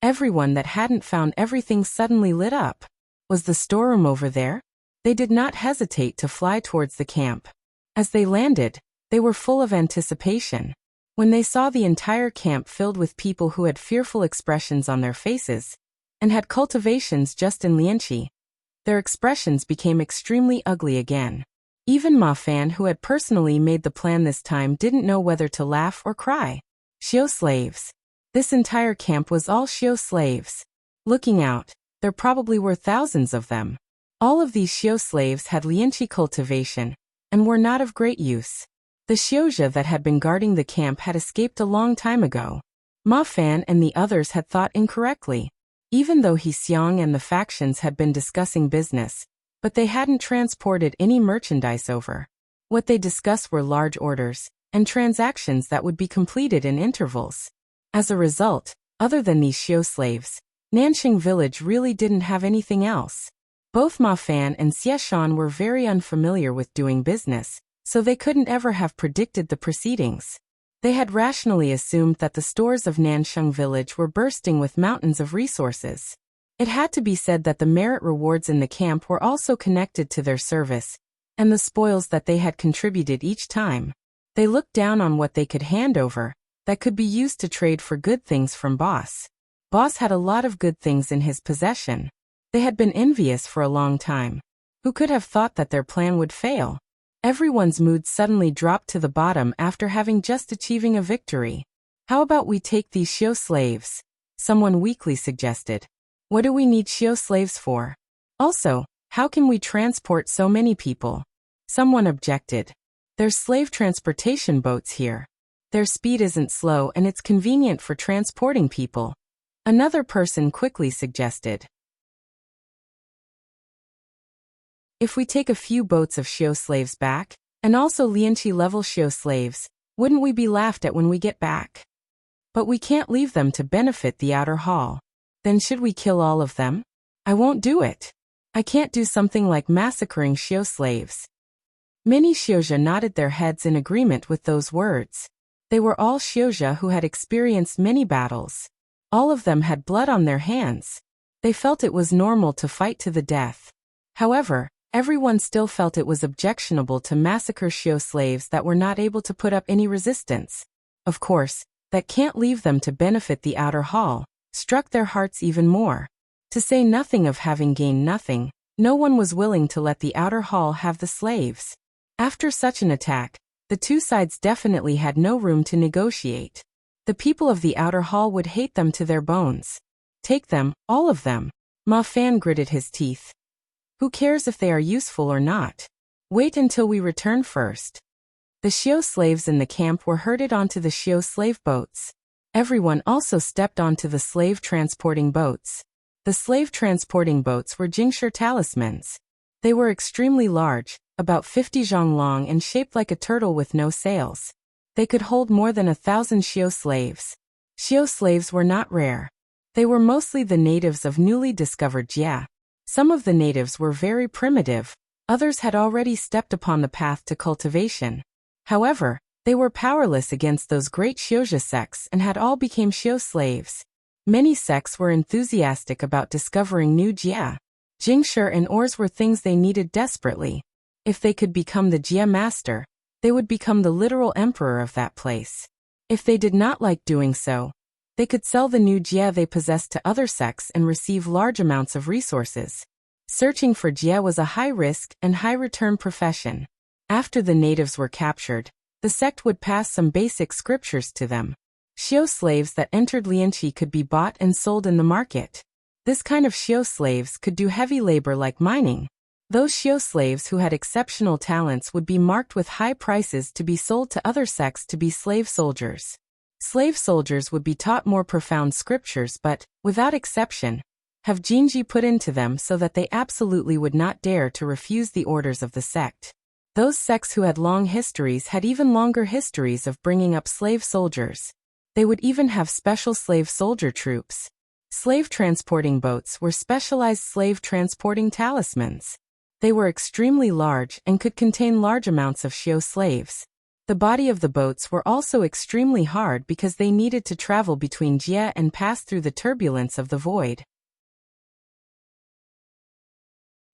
Everyone that hadn't found everything suddenly lit up. Was the storeroom over there? They did not hesitate to fly towards the camp. As they landed, they were full of anticipation. When they saw the entire camp filled with people who had fearful expressions on their faces, and had cultivations just in Lianqi, their expressions became extremely ugly again. Even Ma Fan, who had personally made the plan this time, didn't know whether to laugh or cry. Xiu slaves. This entire camp was all Xiu slaves. Looking out, there probably were thousands of them. All of these Xiu slaves had Lianqi cultivation, and were not of great use. The Xiuzha that had been guarding the camp had escaped a long time ago. Ma Fan and the others had thought incorrectly. Even though He Xiang and the factions had been discussing business, but they hadn't transported any merchandise over. What they discussed were large orders, and transactions that would be completed in intervals. As a result, other than these Xiu slaves, Nansheng village really didn't have anything else. Both Ma Fan and Xieshan were very unfamiliar with doing business, so they couldn't ever have predicted the proceedings. They had rationally assumed that the stores of Nansheng village were bursting with mountains of resources. It had to be said that the merit rewards in the camp were also connected to their service, and the spoils that they had contributed each time. They looked down on what they could hand over, that could be used to trade for good things from Boss. Boss had a lot of good things in his possession. They had been envious for a long time. Who could have thought that their plan would fail? Everyone's mood suddenly dropped to the bottom after having just achieving a victory. How about we take these Xiu slaves? Someone weakly suggested. What do we need Xiu slaves for? Also, how can we transport so many people? Someone objected. There's slave transportation boats here. Their speed isn't slow and it's convenient for transporting people. Another person quickly suggested. If we take a few boats of Xiu slaves back, and also Lianqi level Xiu slaves, wouldn't we be laughed at when we get back? But we can't leave them to benefit the outer hall. Then should we kill all of them? I won't do it. I can't do something like massacring Xiu slaves. Many Xiuzha nodded their heads in agreement with those words. They were all Xiuzha who had experienced many battles. All of them had blood on their hands. They felt it was normal to fight to the death. However, everyone still felt it was objectionable to massacre Xiu slaves that were not able to put up any resistance. Of course, that can't leave them to benefit the outer hall, struck their hearts even more. To say nothing of having gained nothing, no one was willing to let the outer hall have the slaves. After such an attack, the two sides definitely had no room to negotiate. The people of the outer hall would hate them to their bones. Take them, all of them. Ma Fan gritted his teeth. Who cares if they are useful or not? Wait until we return first. The Xiao slaves in the camp were herded onto the Xiao slave boats. Everyone also stepped onto the slave transporting boats. The slave transporting boats were Jingshi talismans. They were extremely large, about 50 zhang long and shaped like a turtle with no sails. They could hold more than 1,000 Xiao slaves. Xiao slaves were not rare. They were mostly the natives of newly discovered Jia. Some of the natives were very primitive, others had already stepped upon the path to cultivation. However, they were powerless against those great Xiaojia sects and had all become Xiao slaves. Many sects were enthusiastic about discovering new Jia. Jingshi and ores were things they needed desperately. If they could become the Jia master, they would become the literal emperor of that place. If they did not like doing so, they could sell the new Jia they possessed to other sects and receive large amounts of resources. Searching for Jia was a high-risk and high-return profession. After the natives were captured, the sect would pass some basic scriptures to them. Xiao slaves that entered Lianqi could be bought and sold in the market. This kind of Xiao slaves could do heavy labor like mining. Those Xiao slaves who had exceptional talents would be marked with high prices to be sold to other sects to be slave soldiers. Slave soldiers would be taught more profound scriptures but, without exception, have Jinji put into them so that they absolutely would not dare to refuse the orders of the sect. Those sects who had long histories had even longer histories of bringing up slave soldiers. They would even have special slave soldier troops. Slave transporting boats were specialized slave transporting talismans. They were extremely large and could contain large amounts of Xiao slaves. The body of the boats were also extremely hard because they needed to travel between Jia and pass through the turbulence of the void.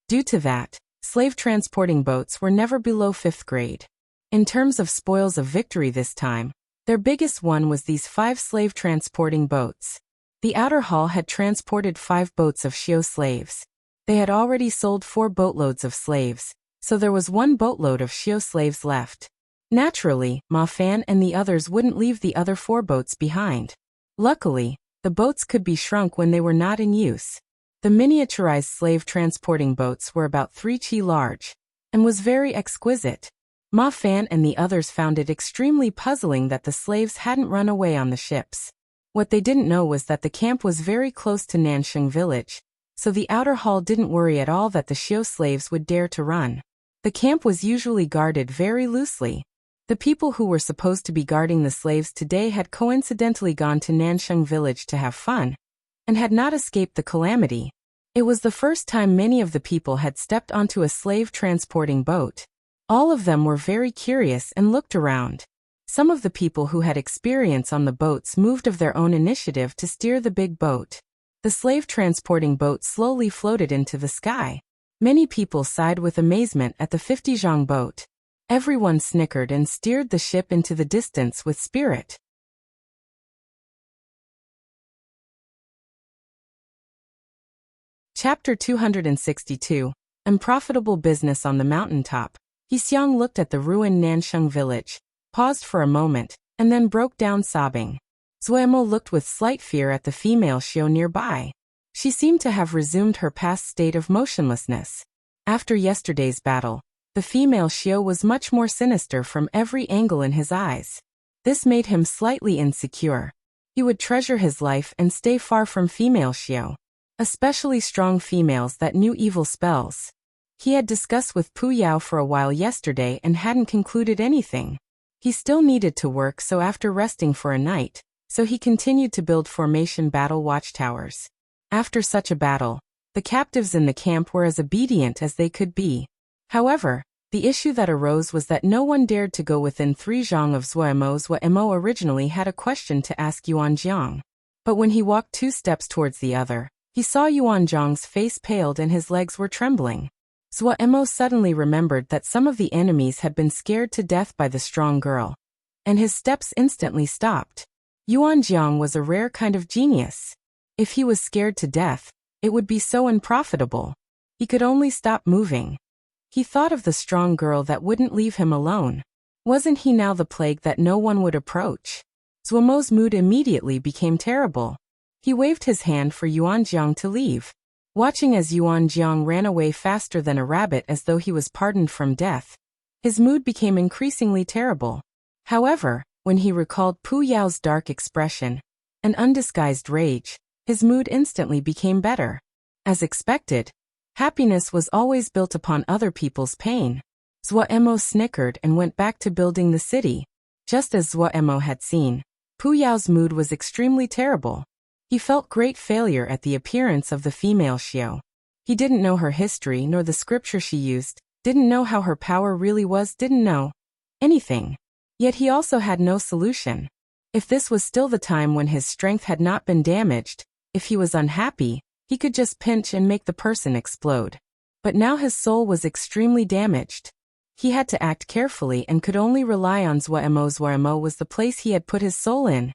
Due to that, slave transporting boats were never below 5th grade. In terms of spoils of victory this time, their biggest one was these 5 slave transporting boats. The outer hall had transported 5 boats of Xiao slaves. They had already sold 4 boatloads of slaves, so there was 1 boatload of Xiao slaves left. Naturally, Ma Fan and the others wouldn't leave the other 4 boats behind. Luckily, the boats could be shrunk when they were not in use. The miniaturized slave transporting boats were about 3 chi large, and was very exquisite. Ma Fan and the others found it extremely puzzling that the slaves hadn't run away on the ships. What they didn't know was that the camp was very close to Nansheng village, so the outer hall didn't worry at all that the Xiao slaves would dare to run. The camp was usually guarded very loosely. The people who were supposed to be guarding the slaves today had coincidentally gone to Nansheng village to have fun, and had not escaped the calamity. It was the first time many of the people had stepped onto a slave transporting boat. All of them were very curious and looked around. Some of the people who had experience on the boats moved of their own initiative to steer the big boat. The slave transporting boat slowly floated into the sky. Many people sighed with amazement at the 50 zhang boat. Everyone snickered and steered the ship into the distance with spirit. Chapter 262. Unprofitable Business on the Mountaintop. Xiang looked at the ruined Nansheng village, paused for a moment, and then broke down sobbing. Zuemo looked with slight fear at the female Xiao nearby. She seemed to have resumed her past state of motionlessness. After yesterday's battle, the female Xiao was much more sinister from every angle in his eyes. This made him slightly insecure. He would treasure his life and stay far from female Xiao, especially strong females that knew evil spells. He had discussed with Pu Yao for a while yesterday and hadn't concluded anything. He still needed to work, so after resting for a night, he continued to build formation battle watchtowers. After such a battle, the captives in the camp were as obedient as they could be. However, the issue that arose was that no one dared to go within 3 zhang of Zuemo. Zuemo originally had a question to ask Yuan Jiang. But when he walked 2 steps towards the other, he saw Yuan Jiang's face paled and his legs were trembling. Zuemo suddenly remembered that some of the enemies had been scared to death by the strong girl, and his steps instantly stopped. Yuan Jiang was a rare kind of genius. If he was scared to death, it would be so unprofitable. He could only stop moving. He thought of the strong girl that wouldn't leave him alone. Wasn't he now the plague that no one would approach? Zuomo's mood immediately became terrible. He waved his hand for Yuan Jiang to leave. Watching as Yuan Jiang ran away faster than a rabbit as though he was pardoned from death, his mood became increasingly terrible. However, when he recalled Pu Yao's dark expression and undisguised rage, his mood instantly became better. As expected, happiness was always built upon other people's pain. Zhuo snickered and went back to building the city. Just as Zhuo had seen, Pu Yao's mood was extremely terrible. He felt great failure at the appearance of the female Xiao. He didn't know her history nor the scripture she used, didn't know how her power really was, didn't know anything. Yet he also had no solution. If this was still the time when his strength had not been damaged, if he was unhappy, he could just pinch and make the person explode. But now his soul was extremely damaged. He had to act carefully and could only rely on Zhuo. Zhuo was the place he had put his soul in,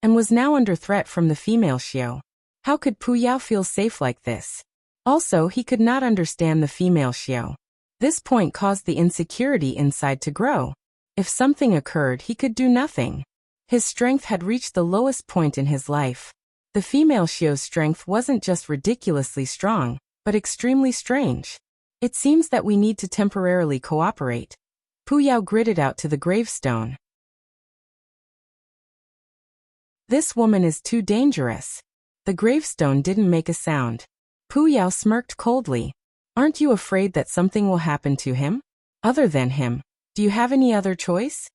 and was now under threat from the female Xiao. How could Pu Yao feel safe like this? Also, he could not understand the female Xiao. This point caused the insecurity inside to grow. If something occurred, he could do nothing. His strength had reached the lowest point in his life. The female Xiao's strength wasn't just ridiculously strong, but extremely strange. It seems that we need to temporarily cooperate. Pu Yao gritted out to the gravestone. This woman is too dangerous. The gravestone didn't make a sound. Pu Yao smirked coldly. Aren't you afraid that something will happen to him? Other than him, do you have any other choice?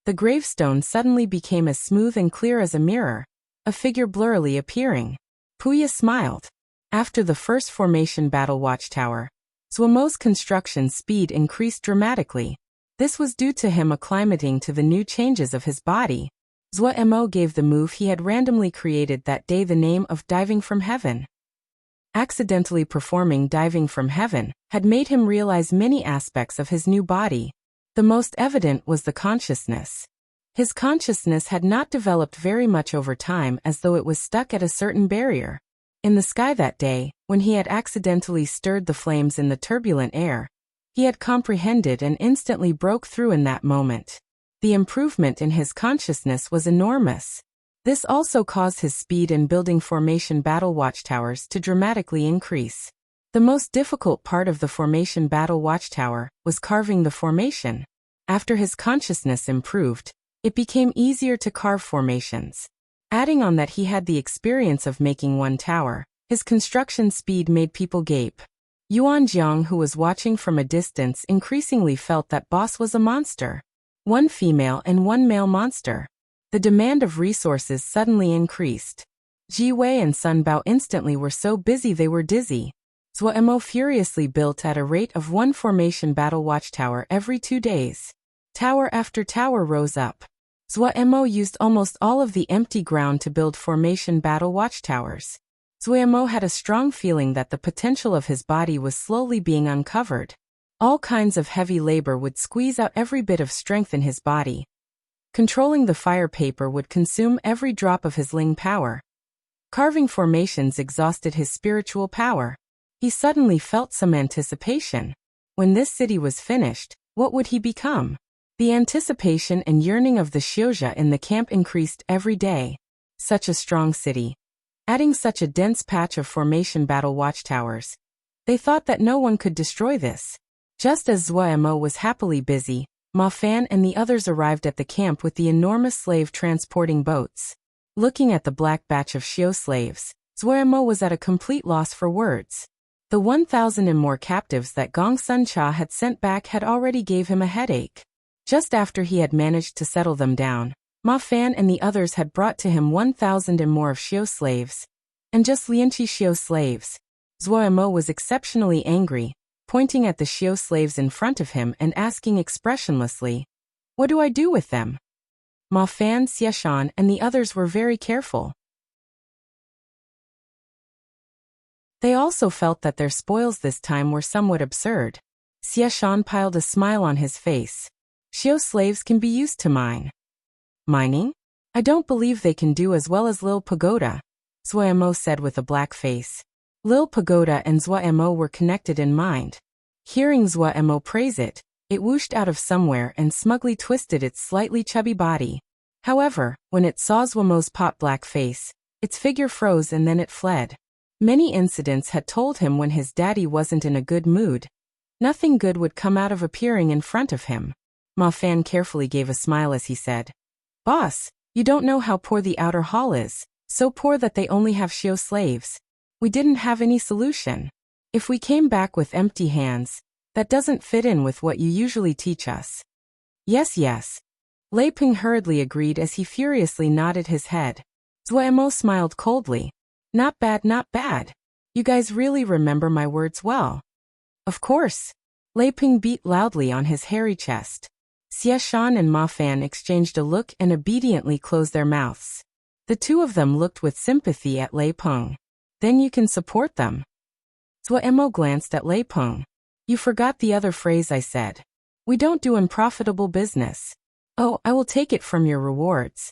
The gravestone suddenly became as smooth and clear as a mirror, a figure blurrily appearing. Pu Yao smiled. After the first formation battle watchtower, Zhuo's construction speed increased dramatically. This was due to him acclimating to the new changes of his body. Zhuo gave the move he had randomly created that day the name of Diving from Heaven. Accidentally performing Diving from Heaven had made him realize many aspects of his new body. The most evident was the consciousness. His consciousness had not developed very much over time, as though it was stuck at a certain barrier. In the sky that day, when he had accidentally stirred the flames in the turbulent air, he had comprehended and instantly broke through in that moment. The improvement in his consciousness was enormous. This also caused his speed in building formation battle watchtowers to dramatically increase. The most difficult part of the formation battle watchtower was carving the formation. After his consciousness improved, it became easier to carve formations. Adding on that he had the experience of making one tower, his construction speed made people gape. Yuan Jiang, who was watching from a distance, increasingly felt that boss was a monster. One female and one male monster. The demand of resources suddenly increased. Ji Wei and Sun Bao instantly were so busy they were dizzy. Zhuo furiously built at a rate of one formation battle watchtower every 2 days. Tower after tower rose up. Zhuo used almost all of the empty ground to build formation battle watchtowers. Zhuo had a strong feeling that the potential of his body was slowly being uncovered. All kinds of heavy labor would squeeze out every bit of strength in his body. Controlling the fire paper would consume every drop of his Ling power. Carving formations exhausted his spiritual power. He suddenly felt some anticipation. When this city was finished, what would he become? The anticipation and yearning of the Xiuzha in the camp increased every day. Such a strong city. Adding such a dense patch of formation battle watchtowers. They thought that no one could destroy this. Just as Zhuo was happily busy, Ma Fan and the others arrived at the camp with the enormous slave transporting boats. Looking at the black batch of Xiu slaves, Zhuo was at a complete loss for words. The 1,000 and more captives that Gong Sun Cha had sent back had already gave him a headache. Just after he had managed to settle them down, Ma Fan and the others had brought to him 1,000 and more of Xiu slaves. And just Lianqi Xiu slaves. Zhuo was exceptionally angry, pointing at the Xiu slaves in front of him and asking expressionlessly, "What do I do with them?" Ma Fan, Xieshan, and the others were very careful. They also felt that their spoils this time were somewhat absurd. Xieshan piled a smile on his face. Xiu slaves can be used to mine. Mining? I don't believe they can do as well as Lil Pagoda, Zhuo said with a black face. Lil Pagoda and Zhuo were connected in mind. Hearing Zhuo praise it, it whooshed out of somewhere and smugly twisted its slightly chubby body. However, when it saw Zhuo's pot black face, its figure froze and then it fled. Many incidents had told him when his daddy wasn't in a good mood, nothing good would come out of appearing in front of him. Ma Fan carefully gave a smile as he said, "Boss, you don't know how poor the outer hall is, so poor that they only have Xiao slaves. We didn't have any solution. If we came back with empty hands, that doesn't fit in with what you usually teach us." Yes. Lei Ping hurriedly agreed as he furiously nodded his head. Zuemo smiled coldly. Not bad. You guys really remember my words well. Of course. Lei Ping beat loudly on his hairy chest. Xie Shan and Ma Fan exchanged a look and obediently closed their mouths. The two of them looked with sympathy at Lei Peng. Then you can support them. Zuemo glanced at Lei Peng. You forgot the other phrase I said. We don't do unprofitable business. Oh, I will take it from your rewards.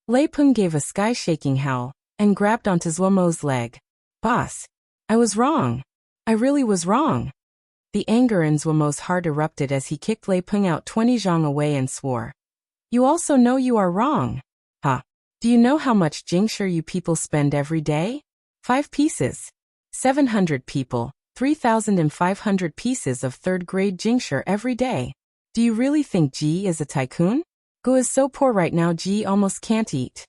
Lei Peng gave a sky-shaking howl and grabbed onto Zuomo's leg. Boss, I was wrong. I really was wrong. The anger in Zuomo's heart erupted as he kicked Lei Peng out 20 zhang away and swore. You also know you are wrong. Huh. Do you know how much jingshi you people spend every day? 5 pieces. 700 people, 3,500 pieces of third-grade jingshi every day. Do you really think Ji is a tycoon? Gu is so poor right now Ji almost can't eat.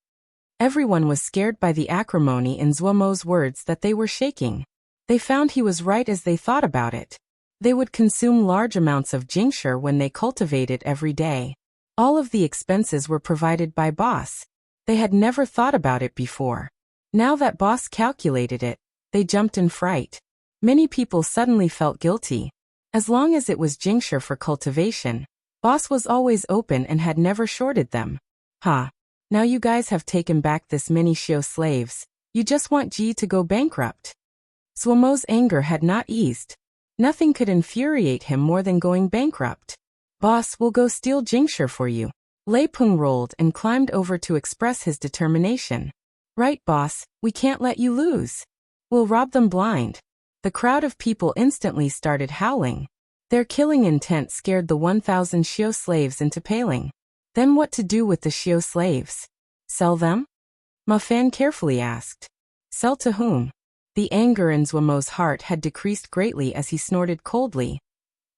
Everyone was scared by the acrimony in Zuomo's words that they were shaking. They found he was right as they thought about it. They would consume large amounts of jingshi when they cultivate it every day. All of the expenses were provided by Boss. They had never thought about it before. Now that Boss calculated it, they jumped in fright. Many people suddenly felt guilty. As long as it was jingshi for cultivation, Boss was always open and had never shorted them. Now you guys have taken back this many Xiao slaves. You just want Ji to go bankrupt. Zuomo's anger had not eased. Nothing could infuriate him more than going bankrupt. Boss will go steal jingshi for you. Lei Peng rolled and climbed over to express his determination. Right, boss, we can't let you lose. We'll rob them blind. The crowd of people instantly started howling. Their killing intent scared the 1,000 Xiao slaves into paling. Then what to do with the Xiao slaves? Sell them? Ma Fan carefully asked. Sell to whom? The anger in Zuomo's heart had decreased greatly as he snorted coldly.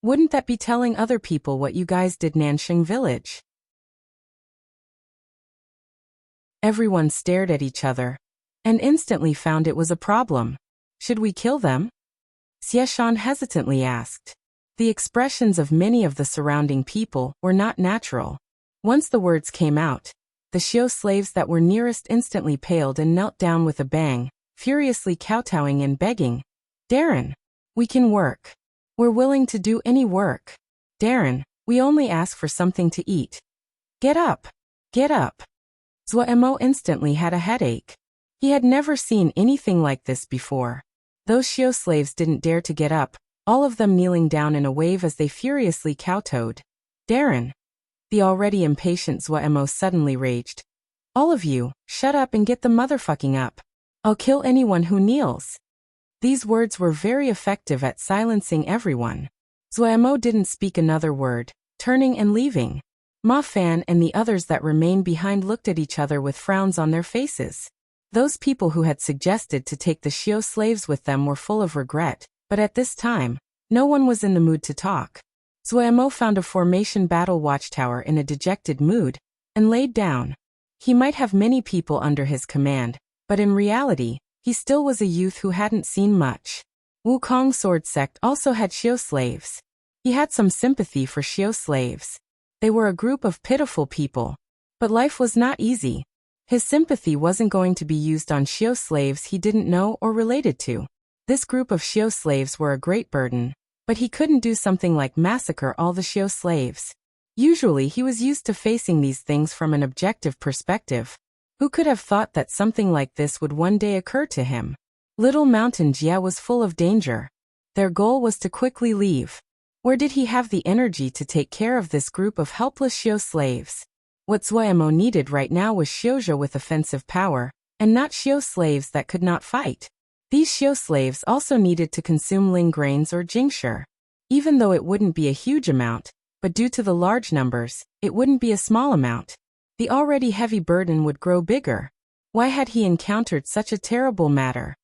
Wouldn't that be telling other people what you guys did Nanxing village? Everyone stared at each other and instantly found it was a problem. Should we kill them? Xie Shan hesitantly asked. The expressions of many of the surrounding people were not natural. Once the words came out, the Xiao slaves that were nearest instantly paled and knelt down with a bang, furiously kowtowing and begging. Darren, we can work. We're willing to do any work. Darren, we only ask for something to eat. Get up. Get up. Zuomo instantly had a headache. He had never seen anything like this before. Those Xiao slaves didn't dare to get up, all of them kneeling down in a wave as they furiously kowtowed. Darren. The already impatient Zuomo suddenly raged. All of you, shut up and get the motherfucking up. I'll kill anyone who kneels. These words were very effective at silencing everyone. Zuomo didn't speak another word, turning and leaving. Ma Fan and the others that remained behind looked at each other with frowns on their faces. Those people who had suggested to take the Xiao slaves with them were full of regret, but at this time, no one was in the mood to talk. Zuomo found a formation battle watchtower in a dejected mood and laid down. He might have many people under his command, but in reality, he still was a youth who hadn't seen much. Wukong sword sect also had Xiao slaves. He had some sympathy for Xiao slaves. They were a group of pitiful people. But life was not easy. His sympathy wasn't going to be used on Xiao slaves he didn't know or related to. This group of Xiao slaves were a great burden. But he couldn't do something like massacre all the Xiao slaves. Usually he was used to facing these things from an objective perspective. Who could have thought that something like this would one day occur to him? Little Mountain Jia was full of danger. Their goal was to quickly leave. Where did he have the energy to take care of this group of helpless Xiao slaves? What Zuomo needed right now was Xiaozhou with offensive power, and not Xiao slaves that could not fight. These Xiao slaves also needed to consume ling grains or jingshi. Even though it wouldn't be a huge amount, but due to the large numbers, it wouldn't be a small amount. The already heavy burden would grow bigger. Why had he encountered such a terrible matter?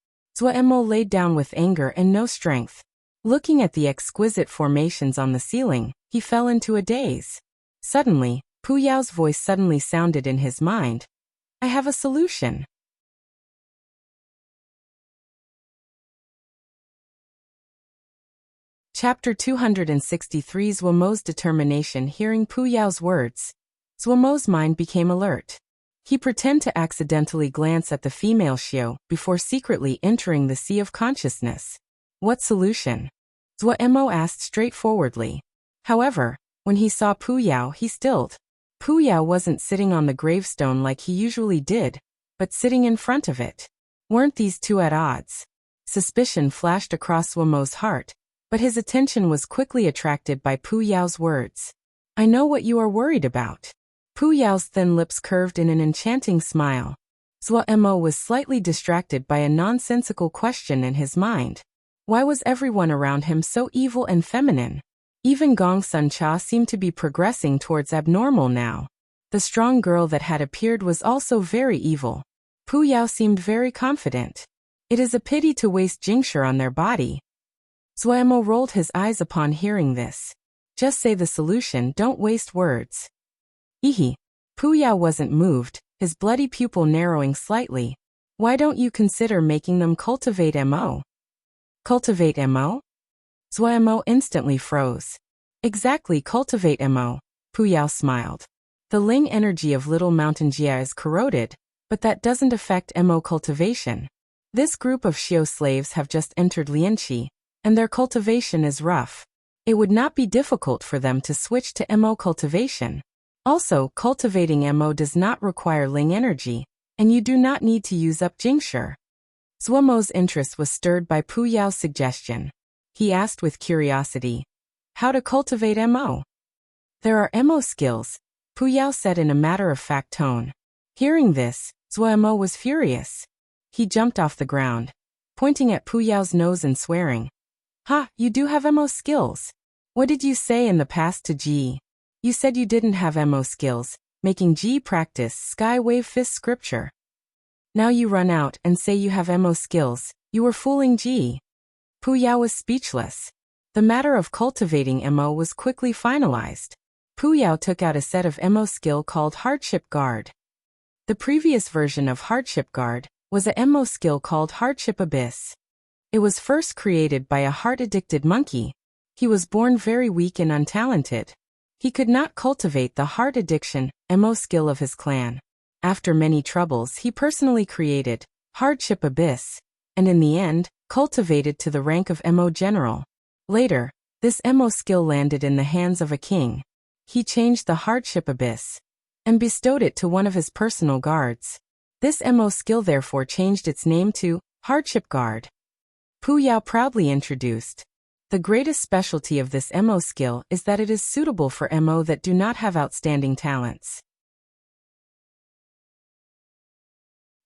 Zuo laid down with anger and no strength. Looking at the exquisite formations on the ceiling, he fell into a daze. Suddenly, Pu Yao's voice suddenly sounded in his mind. I have a solution. Chapter 263 Zuo's determination. Hearing Pu Yao's words, Zuo's mind became alert. He pretended to accidentally glance at the female Xiao before secretly entering the sea of consciousness. What solution? Zuo asked straightforwardly. However, when he saw Pu Yao, he stilled. Pu Yao wasn't sitting on the gravestone like he usually did, but sitting in front of it. Weren't these two at odds? Suspicion flashed across Zuo's heart, but his attention was quickly attracted by Pu Yao's words. I know what you are worried about. Pu Yao's thin lips curved in an enchanting smile. Zuo was slightly distracted by a nonsensical question in his mind. Why was everyone around him so evil and feminine? Even Gong Sun Cha seemed to be progressing towards abnormal now. The strong girl that had appeared was also very evil. Pu Yao seemed very confident. It is a pity to waste Jingshi on their body. Zuo rolled his eyes upon hearing this. Just say the solution, don't waste words. Ehe. Pu Yao wasn't moved, his bloody pupil narrowing slightly. Why don't you consider making them cultivate Mo? Cultivate Mo? Zuo instantly froze. Exactly, cultivate Mo, Pu Yao smiled. The Ling energy of Little Mountain Jia is corroded, but that doesn't affect Mo cultivation. This group of Xiao slaves have just entered Lianqi, and their cultivation is rough. It would not be difficult for them to switch to Mo cultivation. Also, cultivating Mo does not require Ling energy, and you do not need to use up Jingshi. Zuo's interest was stirred by Pu Yao's suggestion. He asked with curiosity, how to cultivate Mo? There are Mo skills, Pu Yao said in a matter-of-fact tone. Hearing this, Zuo was furious. He jumped off the ground, pointing at Pu Yao's nose and swearing. Ha, you do have Mo skills. What did you say in the past to Ji? You said you didn't have Mo skills, making Ji practice Sky Wave Fist scripture. Now you run out and say you have Mo skills, you were fooling Ji. Pu Yao was speechless. The matter of cultivating Mo was quickly finalized. Pu Yao took out a set of Mo skill called Hardship Guard. The previous version of Hardship Guard was a Mo skill called Hardship Abyss. It was first created by a heart-addicted monkey. He was born very weak and untalented. He could not cultivate the heart addiction, Mo skill of his clan. After many troubles, he personally created Hardship Abyss, and in the end, cultivated to the rank of Mo General. Later, this Mo skill landed in the hands of a king. He changed the Hardship Abyss and bestowed it to one of his personal guards. This Mo skill therefore changed its name to Hardship Guard. Pu Yao proudly introduced. The greatest specialty of this Mo skill is that it is suitable for Mo that do not have outstanding talents.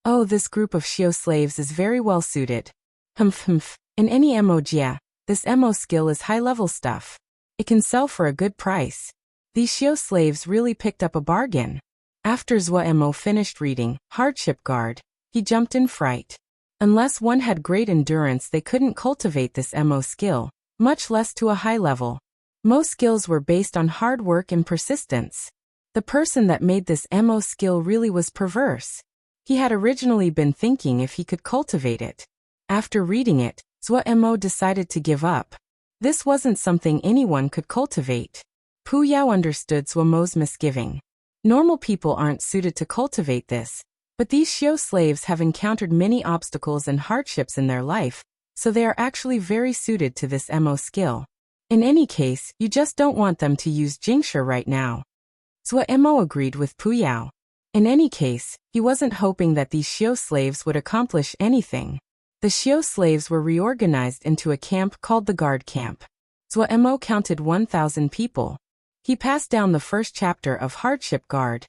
Oh, this group of Xiao slaves is very well suited. Humph. In any Mo Jia, this Mo skill is high-level stuff. It can sell for a good price. These Xiao slaves really picked up a bargain. After Zuo finished reading Hardship Guard, he jumped in fright. Unless one had great endurance, they couldn't cultivate this Mo skill, much less to a high level. Most skills were based on hard work and persistence. The person that made this Mo skill really was perverse. He had originally been thinking if he could cultivate it. After reading it, Zuo decided to give up. This wasn't something anyone could cultivate. Pu Yao understood Zuo's misgiving. Normal people aren't suited to cultivate this, but these Xiao slaves have encountered many obstacles and hardships in their life, so they are actually very suited to this Mo skill. In any case, you just don't want them to use Jingshi right now. Zuo agreed with Pu Yao. In any case, he wasn't hoping that these Xiao slaves would accomplish anything. The Xiao slaves were reorganized into a camp called the Guard Camp. Zuo counted 1,000 people. He passed down the first chapter of Hardship Guard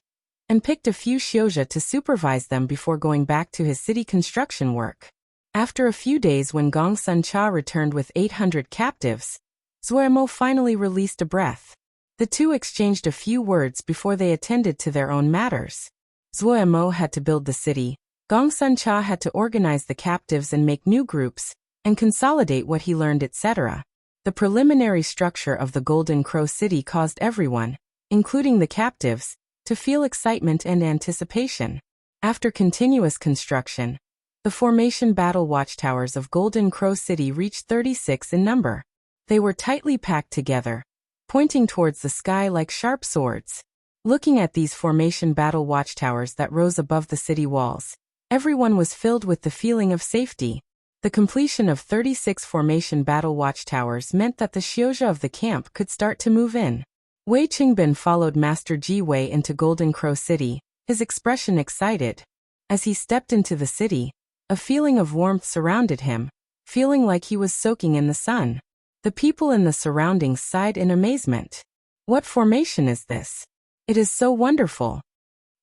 and picked a few Xiaozha to supervise them before going back to his city construction work. After a few days, when Gong Sun Cha returned with 800 captives, Zuo finally released a breath. The two exchanged a few words before they attended to their own matters. Zuo had to build the city, Gongsun Cha had to organize the captives and make new groups, and consolidate what he learned, etc. The preliminary structure of the Golden Crow City caused everyone, including the captives, to feel excitement and anticipation. After continuous construction, the formation battle watchtowers of Golden Crow City reached 36 in number. They were tightly packed together, pointing towards the sky like sharp swords. Looking at these formation battle watchtowers that rose above the city walls, everyone was filled with the feeling of safety. The completion of 36 formation battle watchtowers meant that the Xiuzha of the camp could start to move in. Wei Qingbin followed Master Ji Wei into Golden Crow City, his expression excited. As he stepped into the city, a feeling of warmth surrounded him, feeling like he was soaking in the sun. The people in the surroundings sighed in amazement. What formation is this? It is so wonderful.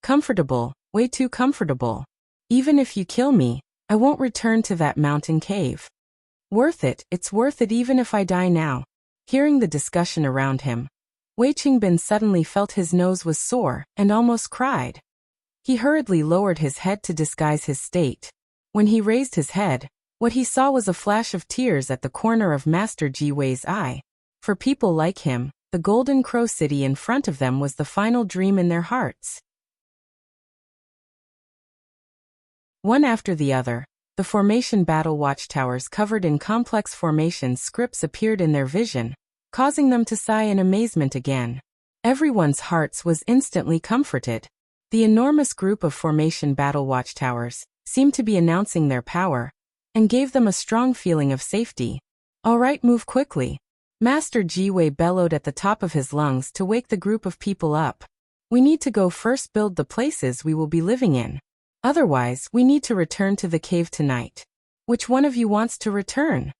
Comfortable, way too comfortable. Even if you kill me, I won't return to that mountain cave. Worth it, it's worth it even if I die now. Hearing the discussion around him, Wei Qingbin suddenly felt his nose was sore and almost cried. He hurriedly lowered his head to disguise his state. When he raised his head, what he saw was a flash of tears at the corner of Master Ji Wei's eye. For people like him, the Golden Crow City in front of them was the final dream in their hearts. One after the other, the formation battle watchtowers covered in complex formation scripts appeared in their vision, causing them to sigh in amazement again. Everyone's hearts was instantly comforted. The enormous group of formation battle watchtowers seemed to be announcing their power, and gave them a strong feeling of safety. All right, move quickly. Master Ji Wei bellowed at the top of his lungs to wake the group of people up. We need to go first build the places we will be living in. Otherwise, we need to return to the cave tonight. Which one of you wants to return?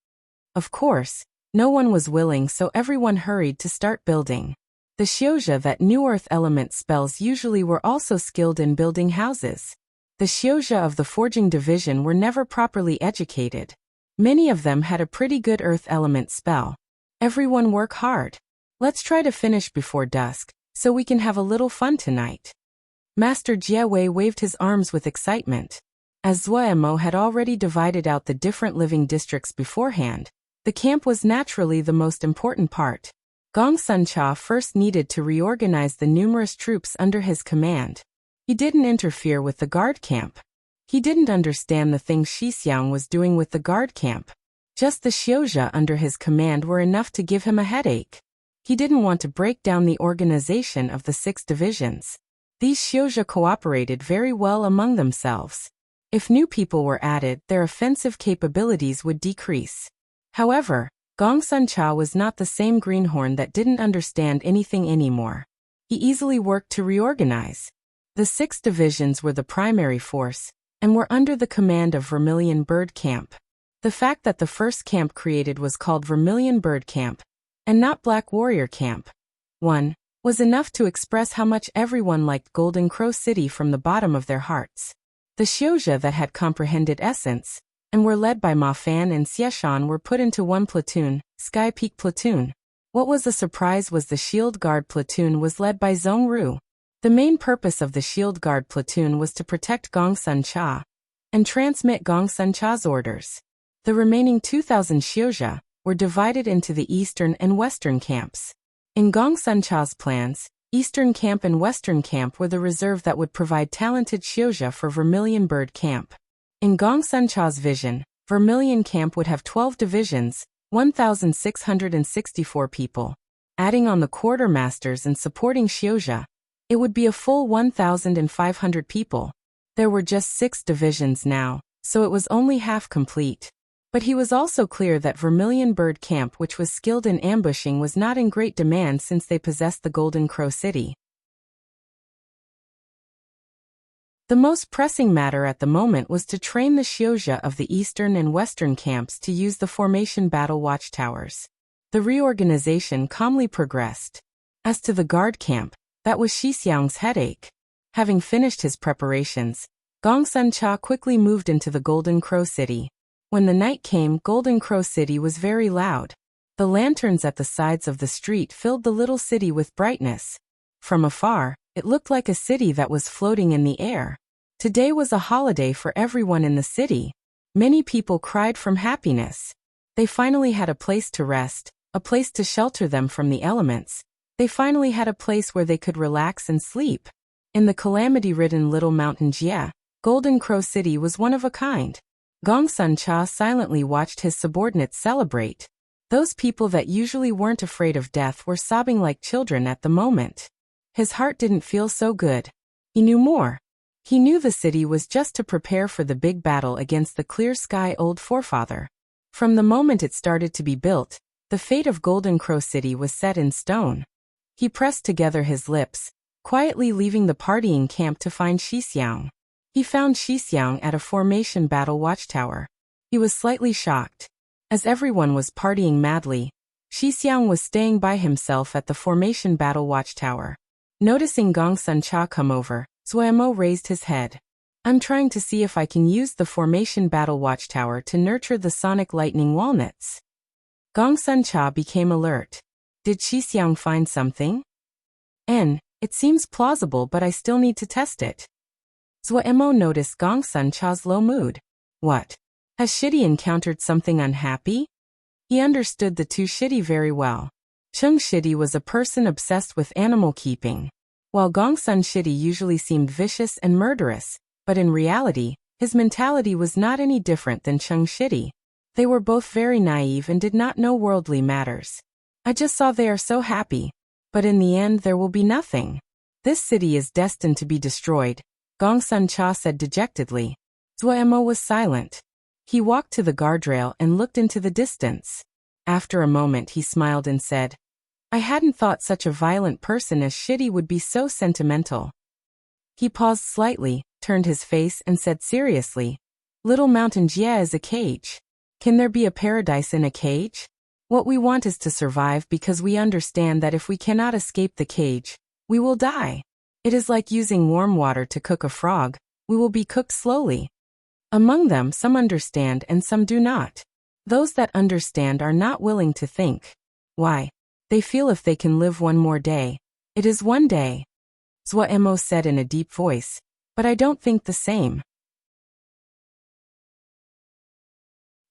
Of course, no one was willing, so everyone hurried to start building. The Xiuzha that knew earth element spells usually were also skilled in building houses. The Xiuzha of the forging division were never properly educated. Many of them had a pretty good earth element spell. Everyone work hard. Let's try to finish before dusk, so we can have a little fun tonight. Master Jie Wei waved his arms with excitement. As Zuomo had already divided out the different living districts beforehand, the camp was naturally the most important part. Gongsun Cha first needed to reorganize the numerous troops under his command. He didn't interfere with the guard camp. He didn't understand the things Shixiang was doing with the guard camp. Just the Xiuzha under his command were enough to give him a headache. He didn't want to break down the organization of the 6 divisions. These Xiuzha cooperated very well among themselves. If new people were added, their offensive capabilities would decrease. However, Gongsun Cha was not the same greenhorn that didn't understand anything anymore. He easily worked to reorganize. The 6 divisions were the primary force, and were under the command of Vermilion Bird Camp. The fact that the first camp created was called Vermilion Bird Camp, and not Black Warrior Camp, 1, was enough to express how much everyone liked Golden Crow City from the bottom of their hearts. The Xiuzha that had comprehended essence, and were led by Ma Fan and Xieshan were put into one platoon, Sky Peak Platoon. What was a surprise was the Shield Guard Platoon was led by Zhong Ru. The main purpose of the Shield Guard Platoon was to protect Gongsun Cha, and transmit Gongsun Cha's orders. The remaining 2,000 Xiuzha were divided into the Eastern and Western camps. In Gongsun Cha's plans, Eastern Camp and Western Camp were the reserve that would provide talented Xiuzha for Vermilion Bird Camp. In Gongsun Cha's vision, Vermilion Camp would have 12 divisions, 1,664 people. Adding on the quartermasters and supporting Xiuzha, it would be a full 1,500 people. There were just 6 divisions now, so it was only half complete. But he was also clear that Vermilion Bird Camp, which was skilled in ambushing, was not in great demand since they possessed the Golden Crow City. The most pressing matter at the moment was to train the Xiuzha of the Eastern and Western camps to use the formation battle watchtowers. The reorganization calmly progressed. As to the guard camp, that was Shixiang's headache. Having finished his preparations, Gongsun Cha quickly moved into the Golden Crow City. When the night came, Golden Crow City was very loud. The lanterns at the sides of the street filled the little city with brightness. From afar, it looked like a city that was floating in the air. Today was a holiday for everyone in the city. Many people cried from happiness. They finally had a place to rest, a place to shelter them from the elements. They finally had a place where they could relax and sleep. In the calamity-ridden little mountain Jie, Golden Crow City was one of a kind. Gongsun Cha silently watched his subordinates celebrate. Those people that usually weren't afraid of death were sobbing like children at the moment. His heart didn't feel so good. He knew more. He knew the city was just to prepare for the big battle against the clear sky old forefather. From the moment it started to be built, the fate of Golden Crow City was set in stone. He pressed together his lips, quietly leaving the partying camp to find Shixiang. He found Shixiang at a formation battle watchtower. He was slightly shocked. As everyone was partying madly, Shixiang was staying by himself at the formation battle watchtower. Noticing Gongsun Cha come over, Zuemo raised his head. I'm trying to see if I can use the formation battle watchtower to nurture the sonic lightning walnuts. Gongsun Cha became alert. Did Shixiang find something? It seems plausible, but I still need to test it. Zuemo noticed Gongsun Cha's low mood. What? Has Shidi encountered something unhappy? He understood the two Shidi very well. Chung Shidi was a person obsessed with animal keeping, while Gongsun Shidi usually seemed vicious and murderous, but in reality, his mentality was not any different than Chung Shidi. They were both very naive and did not know worldly matters. I just saw they are so happy, but in the end there will be nothing. This city is destined to be destroyed, Gongsun Cha said dejectedly. Zuemo was silent. He walked to the guardrail and looked into the distance. After a moment he smiled and said, I hadn't thought such a violent person as Shidi would be so sentimental. He paused slightly, turned his face and said seriously, Little Mountain Jie is a cage. Can there be a paradise in a cage? What we want is to survive because we understand that if we cannot escape the cage, we will die. It is like using warm water to cook a frog. We will be cooked slowly. Among them some understand and some do not. Those that understand are not willing to think. Why? They feel if they can live one more day. It is one day. Zuemo said in a deep voice, but I don't think the same.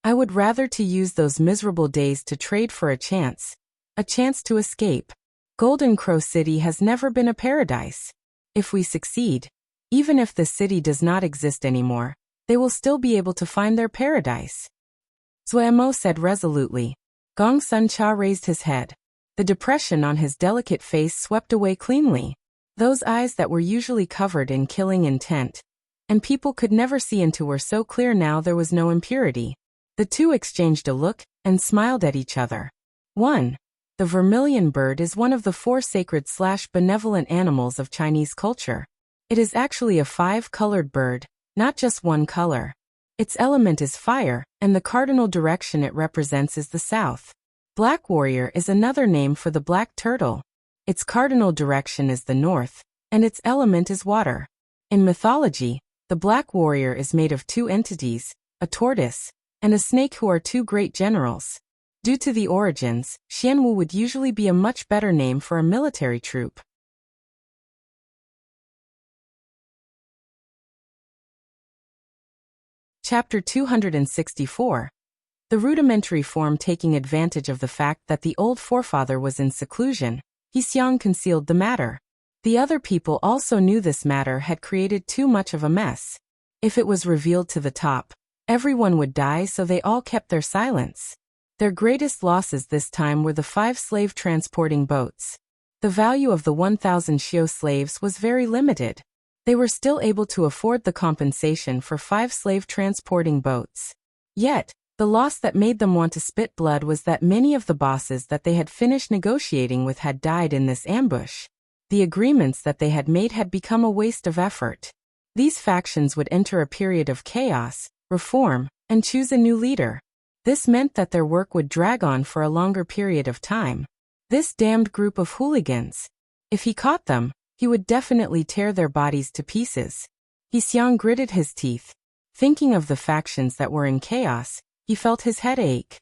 I would rather to use those miserable days to trade for a chance to escape. Golden Crow City has never been a paradise. If we succeed, even if the city does not exist anymore, they will still be able to find their paradise. Zuemo said resolutely. Gongsun Cha raised his head. The depression on his delicate face swept away cleanly. Those eyes that were usually covered in killing intent, and people could never see into were so clear now there was no impurity. The two exchanged a look and smiled at each other. 1. The vermilion bird is one of the 4 sacred/benevolent animals of Chinese culture. It is actually a 5-colored bird, not just one color. Its element is fire, and the cardinal direction it represents is the south. Black warrior is another name for the black turtle. Its cardinal direction is the north, and its element is water. In mythology, the black warrior is made of 2 entities, a tortoise, and a snake who are 2 great generals. Due to the origins, Xianwu would usually be a much better name for a military troop. Chapter 264. The rudimentary form taking advantage of the fact that the old forefather was in seclusion, Yixiang concealed the matter. The other people also knew this matter had created too much of a mess. If it was revealed to the top, everyone would die, so they all kept their silence. Their greatest losses this time were the 5 slave transporting boats. The value of the 1,000 Xiu slaves was very limited. They were still able to afford the compensation for 5 slave transporting boats. Yet, the loss that made them want to spit blood was that many of the bosses that they had finished negotiating with had died in this ambush. The agreements that they had made had become a waste of effort. These factions would enter a period of chaos, reform, and choose a new leader. This meant that their work would drag on for a longer period of time. This damned group of hooligans. If he caught them, he would definitely tear their bodies to pieces. Yixiang gritted his teeth. Thinking of the factions that were in chaos, he felt his head ache.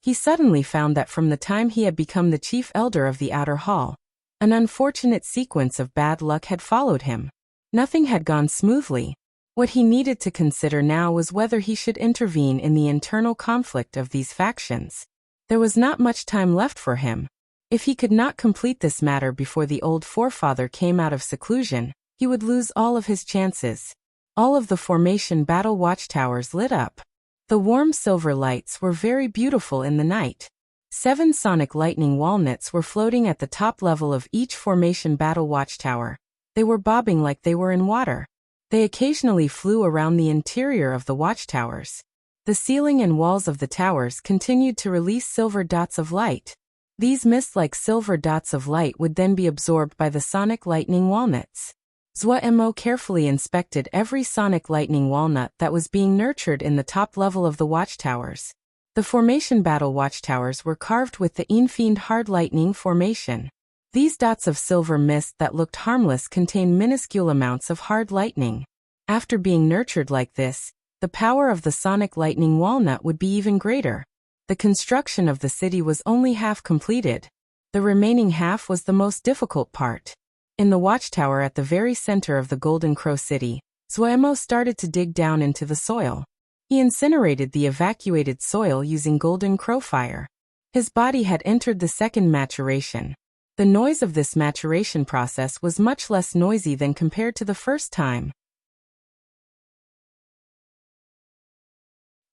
He suddenly found that from the time he had become the chief elder of the outer hall, an unfortunate sequence of bad luck had followed him. Nothing had gone smoothly. What he needed to consider now was whether he should intervene in the internal conflict of these factions. There was not much time left for him. If he could not complete this matter before the old forefather came out of seclusion, he would lose all of his chances. All of the formation battle watchtowers lit up. The warm silver lights were very beautiful in the night. 7 sonic lightning walnuts were floating at the top level of each formation battle watchtower. They were bobbing like they were in water. They occasionally flew around the interior of the watchtowers. The ceiling and walls of the towers continued to release silver dots of light. These mist-like silver dots of light would then be absorbed by the sonic lightning walnuts. Zhuemo carefully inspected every sonic lightning walnut that was being nurtured in the top level of the watchtowers. The formation battle watchtowers were carved with the Enfiend hard lightning formation. These dots of silver mist that looked harmless contained minuscule amounts of hard lightning. After being nurtured like this, the power of the sonic lightning walnut would be even greater. The construction of the city was only half completed. The remaining half was the most difficult part. In the watchtower at the very center of the Golden Crow City, Zhuemo started to dig down into the soil. He incinerated the evacuated soil using Golden Crow fire. His body had entered the second maturation. The noise of this maturation process was much less noisy than compared to the first time.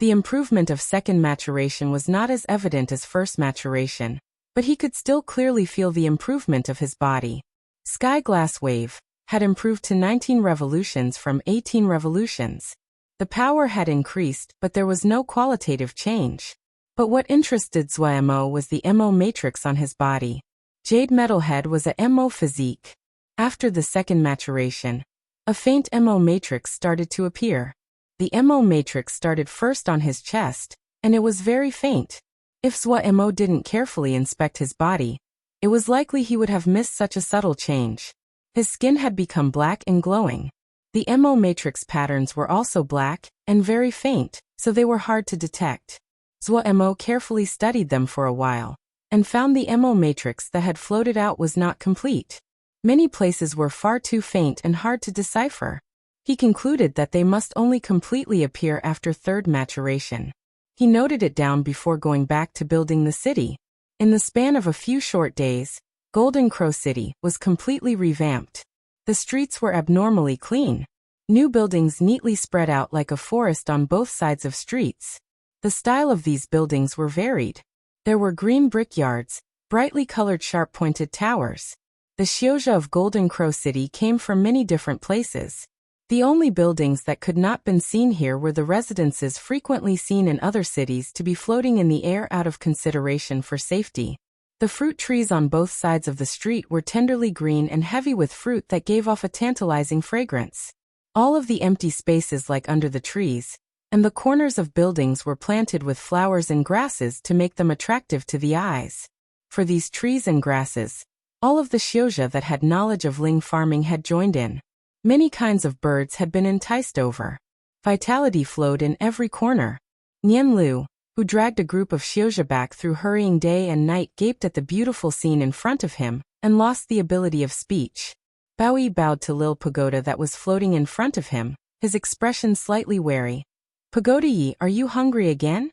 The improvement of second maturation was not as evident as first maturation, but he could still clearly feel the improvement of his body. Sky Glass Wave had improved to 19 revolutions from 18 revolutions. The power had increased, but there was no qualitative change. But what interested Zhuemo was the MO matrix on his body. Jade Metalhead was a MO physique. After the second maturation, a faint MO matrix started to appear. The MO matrix started first on his chest, and it was very faint. If Zhuemo didn't carefully inspect his body, it was likely he would have missed such a subtle change. His skin had become black and glowing. The MO matrix patterns were also black and very faint, so they were hard to detect. Zhuemo carefully studied them for a while, and found the MO matrix that had floated out was not complete. Many places were far too faint and hard to decipher. He concluded that they must only completely appear after third maturation. He noted it down before going back to building the city. In the span of a few short days, Golden Crow City was completely revamped. The streets were abnormally clean. New buildings neatly spread out like a forest on both sides of streets. The style of these buildings were varied. There were green brickyards, brightly colored sharp-pointed towers. The Xiozha of Golden Crow City came from many different places. The only buildings that could not been seen here were the residences frequently seen in other cities to be floating in the air out of consideration for safety. The fruit trees on both sides of the street were tenderly green and heavy with fruit that gave off a tantalizing fragrance. All of the empty spaces like under the trees, and the corners of buildings were planted with flowers and grasses to make them attractive to the eyes. For these trees and grasses, all of the Xiozha that had knowledge of Ling farming had joined in. Many kinds of birds had been enticed over. Vitality flowed in every corner. Nian Lu, who dragged a group of Xiozha back through hurrying day and night, gaped at the beautiful scene in front of him, and lost the ability of speech. Baoyi bowed to Lil Pagoda that was floating in front of him, his expression slightly wary. "Pagoda Yi, are you hungry again?"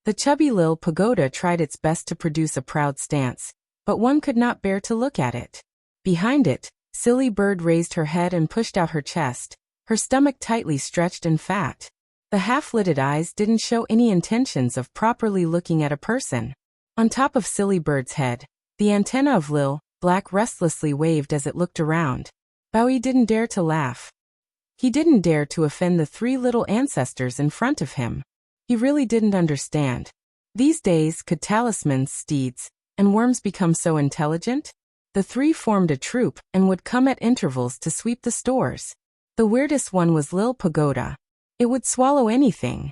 The chubby Lil Pagoda tried its best to produce a proud stance, but one could not bear to look at it. Behind it, Silly Bird raised her head and pushed out her chest, her stomach tightly stretched and fat. The half-lidded eyes didn't show any intentions of properly looking at a person. On top of Silly Bird's head, the antenna of Lil Black restlessly waved as it looked around. Baoyi didn't dare to laugh. He didn't dare to offend the 3 little ancestors in front of him. He really didn't understand. These days, could talismans, steeds, and worms become so intelligent? The 3 formed a troop and would come at intervals to sweep the stores. The weirdest one was Lil Pagoda. It would swallow anything.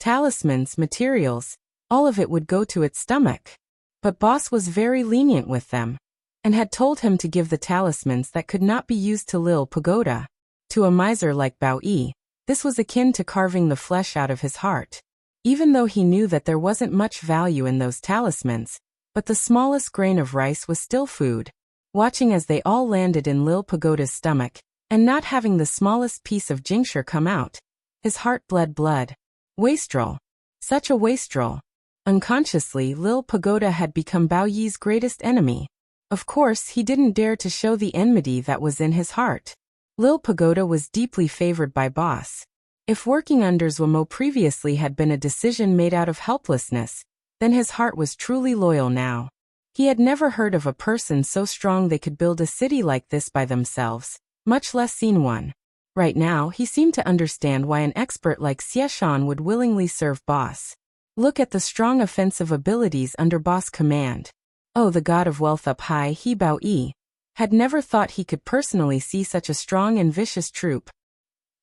Talismans, materials, all of it would go to its stomach. But Boss was very lenient with them, and had told him to give the talismans that could not be used to Lil Pagoda. To a miser like Baoyi, this was akin to carving the flesh out of his heart. Even though he knew that there wasn't much value in those talismans, but the smallest grain of rice was still food. watching as they all landed in Lil Pagoda's stomach, and not having the smallest piece of Jingshi come out. His heart bled blood. Wastrel. Such a wastrel. Unconsciously, Lil Pagoda had become Bao Yi's greatest enemy. Of course, he didn't dare to show the enmity that was in his heart. Lil Pagoda was deeply favored by Boss. If working under Zwamo previously had been a decision made out of helplessness, then his heart was truly loyal now. He had never heard of a person so strong they could build a city like this by themselves, much less seen one. Right now, he seemed to understand why an expert like Xieshan would willingly serve Boss. Look at the strong offensive abilities under Boss command. Oh, the god of wealth up high, he Bao Yi had never thought he could personally see such a strong and vicious troop.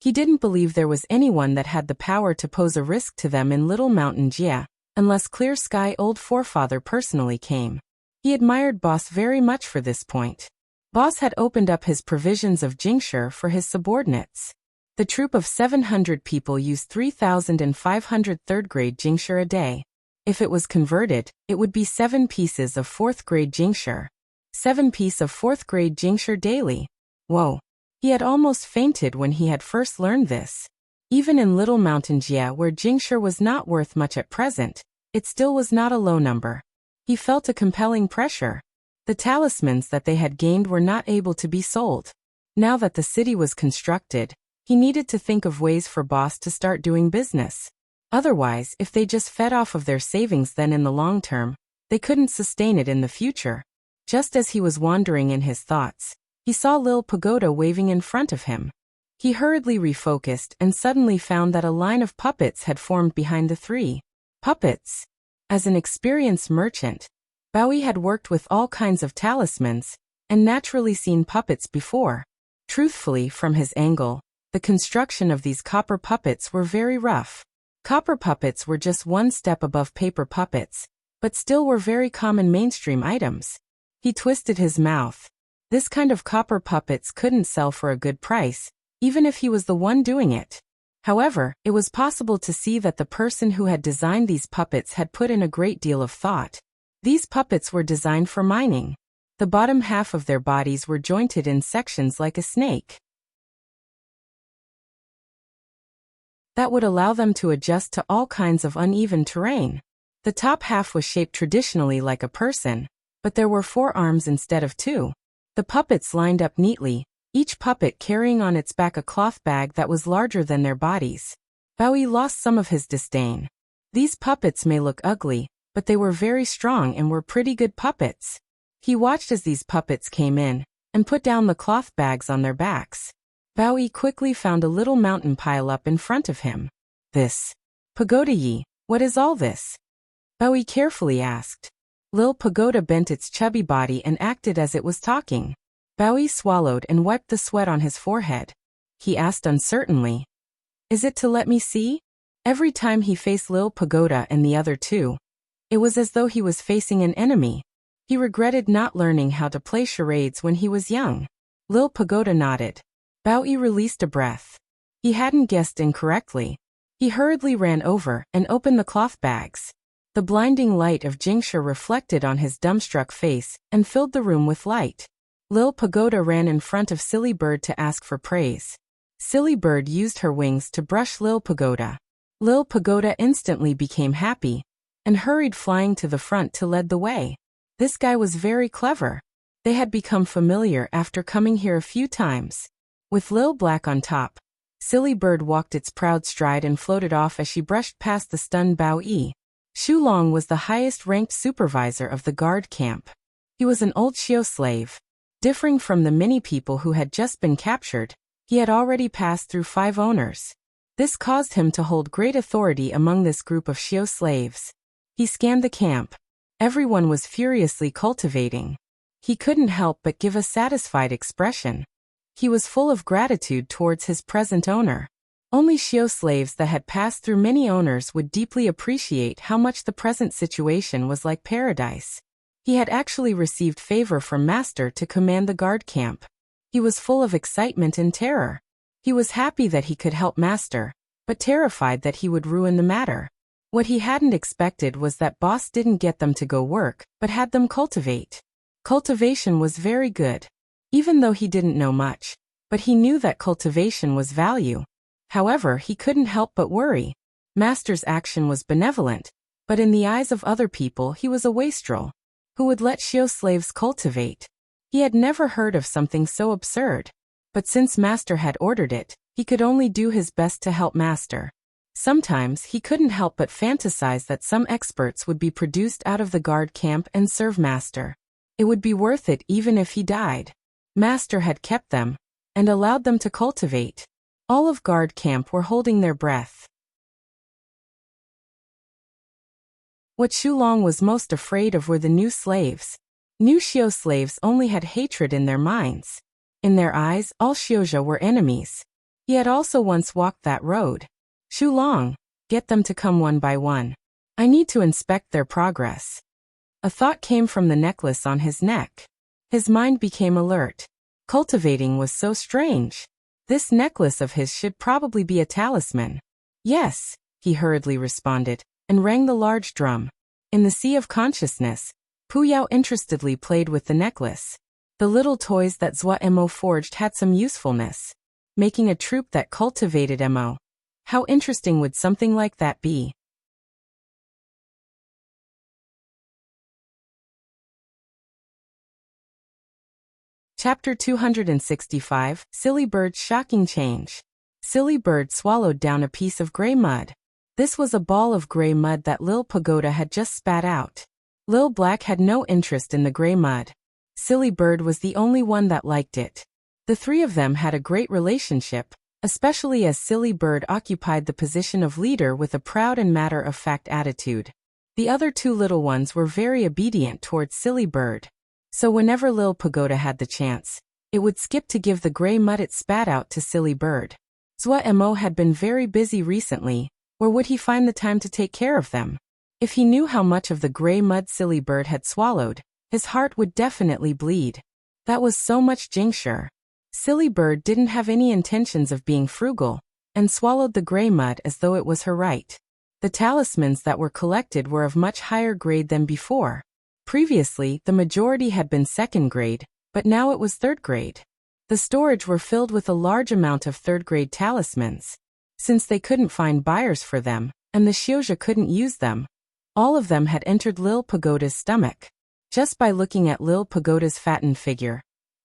He didn't believe there was anyone that had the power to pose a risk to them in Little Mountain Jia, unless Clear Sky Old Forefather personally came. He admired Boss very much for this point. Boss had opened up his provisions of Jingshi for his subordinates. The troop of 700 people used 3,500 third-grade Jingshi a day. If it was converted, it would be 7 pieces of 4th-grade Jingshi. 7 pieces of 4th-grade Jingshi daily. Whoa. He had almost fainted when he had first learned this. Even in Little Mountain Jia, where Jingshi was not worth much at present, it still was not a low number. He felt a compelling pressure. The talismans that they had gained were not able to be sold. Now that the city was constructed, he needed to think of ways for Boss to start doing business. Otherwise, if they just fed off of their savings, then in the long term, they couldn't sustain it in the future. Just as he was wandering in his thoughts, he saw Lil Pagoda waving in front of him. He hurriedly refocused and suddenly found that a line of puppets had formed behind the 3 puppets. As an experienced merchant, Bao Yi had worked with all kinds of talismans, and naturally seen puppets before. Truthfully, from his angle, the construction of these copper puppets were very rough. Copper puppets were just one step above paper puppets, but still were very common mainstream items. He twisted his mouth. This kind of copper puppets couldn't sell for a good price, even if he was the one doing it. However, it was possible to see that the person who had designed these puppets had put in a great deal of thought. These puppets were designed for mining. The bottom half of their bodies were jointed in sections like a snake. That would allow them to adjust to all kinds of uneven terrain. The top half was shaped traditionally like a person, but there were 4 arms instead of 2. The puppets lined up neatly, each puppet carrying on its back a cloth bag that was larger than their bodies. Bao Yi lost some of his disdain. These puppets may look ugly, but they were very strong and were pretty good puppets. He watched as these puppets came in, and put down the cloth bags on their backs. Bao Yi quickly found a little mountain pile up in front of him. This. Pagoda Yi, what is all this? Bao Yi carefully asked. Lil Pagoda bent its chubby body and acted as it was talking. Bao Yi swallowed and wiped the sweat on his forehead. He asked uncertainly. Is it to let me see? Every time he faced Lil Pagoda and the other 2, it was as though he was facing an enemy. He regretted not learning how to play charades when he was young. Lil Pagoda nodded. Bao Yi released a breath. He hadn't guessed incorrectly. He hurriedly ran over and opened the cloth bags. The blinding light of Jingshi reflected on his dumbstruck face and filled the room with light. Lil Pagoda ran in front of Silly Bird to ask for praise. Silly Bird used her wings to brush Lil Pagoda. Lil Pagoda instantly became happy and hurried flying to the front to lead the way. This guy was very clever. They had become familiar after coming here a few times. With Lil Black on top, Silly Bird walked its proud stride and floated off as she brushed past the stunned Bao Yi. Shu Long was the highest-ranked supervisor of the guard camp. He was an old Xiao slave. Differing from the many people who had just been captured, he had already passed through 5 owners. This caused him to hold great authority among this group of Xiao slaves. He scanned the camp. Everyone was furiously cultivating. He couldn't help but give a satisfied expression. He was full of gratitude towards his present owner. Only Xiao slaves that had passed through many owners would deeply appreciate how much the present situation was like paradise. He had actually received favor from Master to command the guard camp. He was full of excitement and terror. He was happy that he could help Master, but terrified that he would ruin the matter. What he hadn't expected was that Boss didn't get them to go work, but had them cultivate. Cultivation was very good. Even though he didn't know much, but he knew that cultivation was value. However, he couldn't help but worry. Master's action was benevolent, but in the eyes of other people he was a wastrel. Who would let Xiao slaves cultivate? He had never heard of something so absurd. But since Master had ordered it, he could only do his best to help Master. Sometimes he couldn't help but fantasize that some experts would be produced out of the guard camp and serve Master. It would be worth it even if he died. Master had kept them and allowed them to cultivate. All of guard camp were holding their breath. What Shulong was most afraid of were the new slaves. New Xiao slaves only had hatred in their minds. In their eyes, all Xiaojia were enemies. He had also once walked that road. Shulong, get them to come one by one. I need to inspect their progress. A thought came from the necklace on his neck. His mind became alert. Cultivating was so strange. This necklace of his should probably be a talisman. Yes, he hurriedly responded, and rang the large drum. In the sea of consciousness, Pu Yao interestedly played with the necklace. The little toys that Zhua Mo forged had some usefulness. Making a troupe that cultivated Mo. How interesting would something like that be? Chapter 265, Silly Bird's Shocking Change. Silly Bird swallowed down a piece of gray mud. This was a ball of gray mud that Lil Pagoda had just spat out. Lil Black had no interest in the gray mud. Silly Bird was the only one that liked it. The three of them had a great relationship, especially as Silly Bird occupied the position of leader with a proud and matter-of-fact attitude. The other two little ones were very obedient towards Silly Bird. So whenever Lil Pagoda had the chance, it would skip to give the gray mud it spat out to Silly Bird. Zhua Mo had been very busy recently. Where would he find the time to take care of them? If he knew how much of the gray mud Silly Bird had swallowed, his heart would definitely bleed. That was so much jingsher. Silly Bird didn't have any intentions of being frugal, and swallowed the gray mud as though it was her right. The talismans that were collected were of much higher grade than before. Previously, the majority had been second grade, but now it was third grade. The storage were filled with a large amount of third-grade talismans. Since they couldn't find buyers for them, and the Xiaojia couldn't use them, all of them had entered Lil Pagoda's stomach. Just by looking at Lil Pagoda's fattened figure,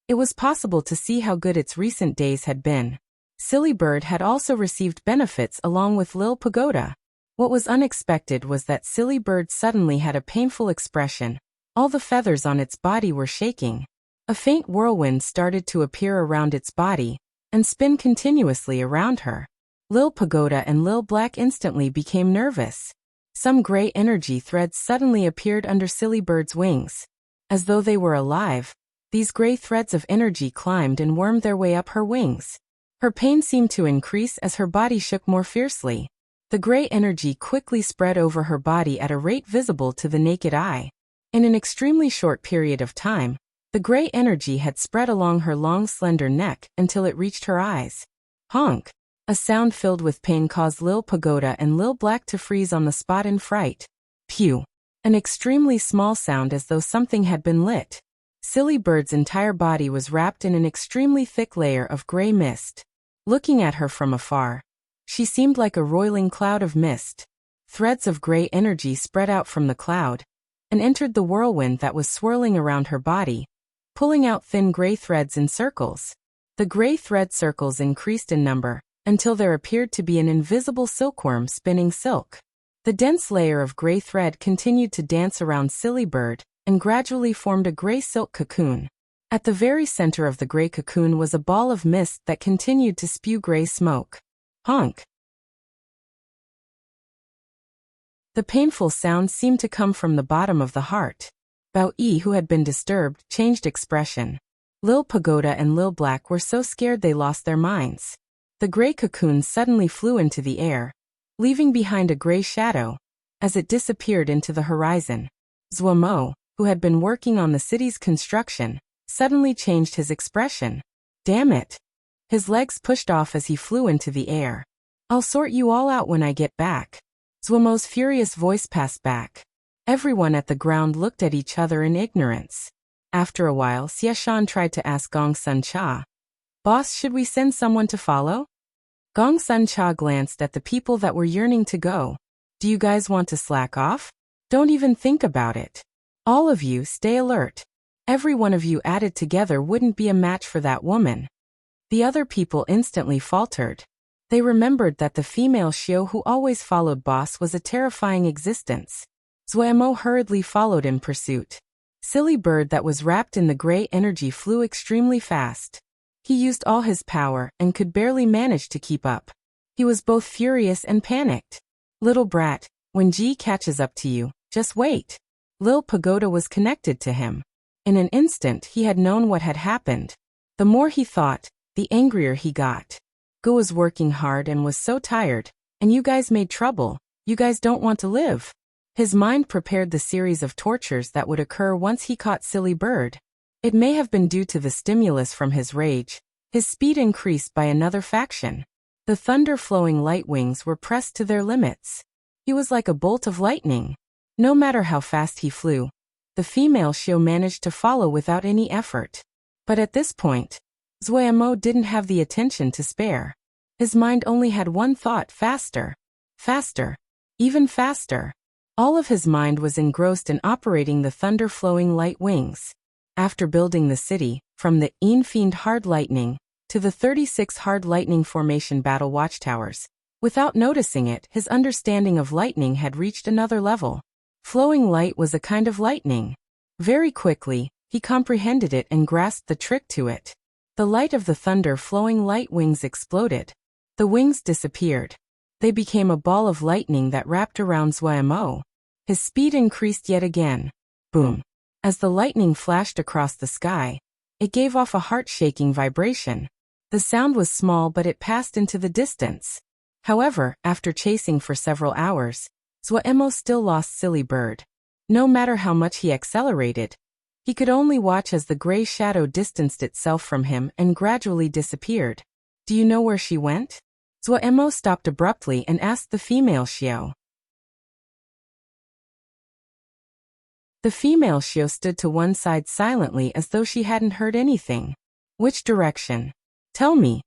it was possible to see how good its recent days had been. Silly Bird had also received benefits along with Lil Pagoda. What was unexpected was that Silly Bird suddenly had a painful expression. All the feathers on its body were shaking. A faint whirlwind started to appear around its body, and spin continuously around her. Lil Pagoda and Lil Black instantly became nervous. Some gray energy threads suddenly appeared under Silly Bird's wings. As though they were alive, these gray threads of energy climbed and wormed their way up her wings. Her pain seemed to increase as her body shook more fiercely. The gray energy quickly spread over her body at a rate visible to the naked eye. In an extremely short period of time, the gray energy had spread along her long slender neck until it reached her eyes. Honk! A sound filled with pain caused Lil Pagoda and Lil Black to freeze on the spot in fright. Pew! An extremely small sound as though something had been lit. Silly Bird's entire body was wrapped in an extremely thick layer of gray mist. Looking at her from afar, she seemed like a roiling cloud of mist. Threads of gray energy spread out from the cloud and entered the whirlwind that was swirling around her body, pulling out thin gray threads in circles. The gray thread circles increased in number, until there appeared to be an invisible silkworm spinning silk. The dense layer of gray thread continued to dance around Silly Bird, and gradually formed a gray silk cocoon. At the very center of the gray cocoon was a ball of mist that continued to spew gray smoke. Honk! The painful sound seemed to come from the bottom of the heart. Bao Yi, who had been disturbed, changed expression. Lil Pagoda and Lil Black were so scared they lost their minds. The gray cocoon suddenly flew into the air, leaving behind a gray shadow, as it disappeared into the horizon. Zhua Mo, who had been working on the city's construction, suddenly changed his expression. Damn it! His legs pushed off as he flew into the air. I'll sort you all out when I get back. Zhua Mo's furious voice passed back. Everyone at the ground looked at each other in ignorance. After a while, Xieshan tried to ask Gong Sun Cha, "Boss, should we send someone to follow?" Gong Sun Cha glanced at the people that were yearning to go. "Do you guys want to slack off? Don't even think about it. All of you, stay alert. Every one of you added together wouldn't be a match for that woman." The other people instantly faltered. They remembered that the female Xiao who always followed Boss was a terrifying existence. Zuemo hurriedly followed in pursuit. Silly bird that was wrapped in the gray energy flew extremely fast. He used all his power and could barely manage to keep up. He was both furious and panicked. "Little brat, when Ji catches up to you, just wait." Lil Pagoda was connected to him. In an instant he had known what had happened. The more he thought, the angrier he got. Go was working hard and was so tired, and you guys made trouble. You guys don't want to live. His mind prepared the series of tortures that would occur once he caught Silly Bird. It may have been due to the stimulus from his rage. His speed increased by another faction. The thunder-flowing light wings were pressed to their limits. He was like a bolt of lightning. No matter how fast he flew, the female Xiao managed to follow without any effort. But at this point, Zuemo didn't have the attention to spare. His mind only had one thought: faster. Faster. Even faster. All of his mind was engrossed in operating the thunder-flowing light wings. After building the city, from the Fiend Hard Lightning to the 36 Hard Lightning Formation Battle Watchtowers, without noticing it, his understanding of lightning had reached another level. Flowing light was a kind of lightning. Very quickly, he comprehended it and grasped the trick to it. The light of the thunder-flowing light wings exploded. The wings disappeared. They became a ball of lightning that wrapped around Zuemo. His speed increased yet again. Boom. As the lightning flashed across the sky, it gave off a heart-shaking vibration. The sound was small, but it passed into the distance. However, after chasing for several hours, Zuemo still lost Silly Bird. No matter how much he accelerated, he could only watch as the gray shadow distanced itself from him and gradually disappeared. "Do you know where she went?" Zuemo stopped abruptly and asked the female Xiao. The female Xiao stood to one side silently as though she hadn't heard anything. "Which direction? Tell me."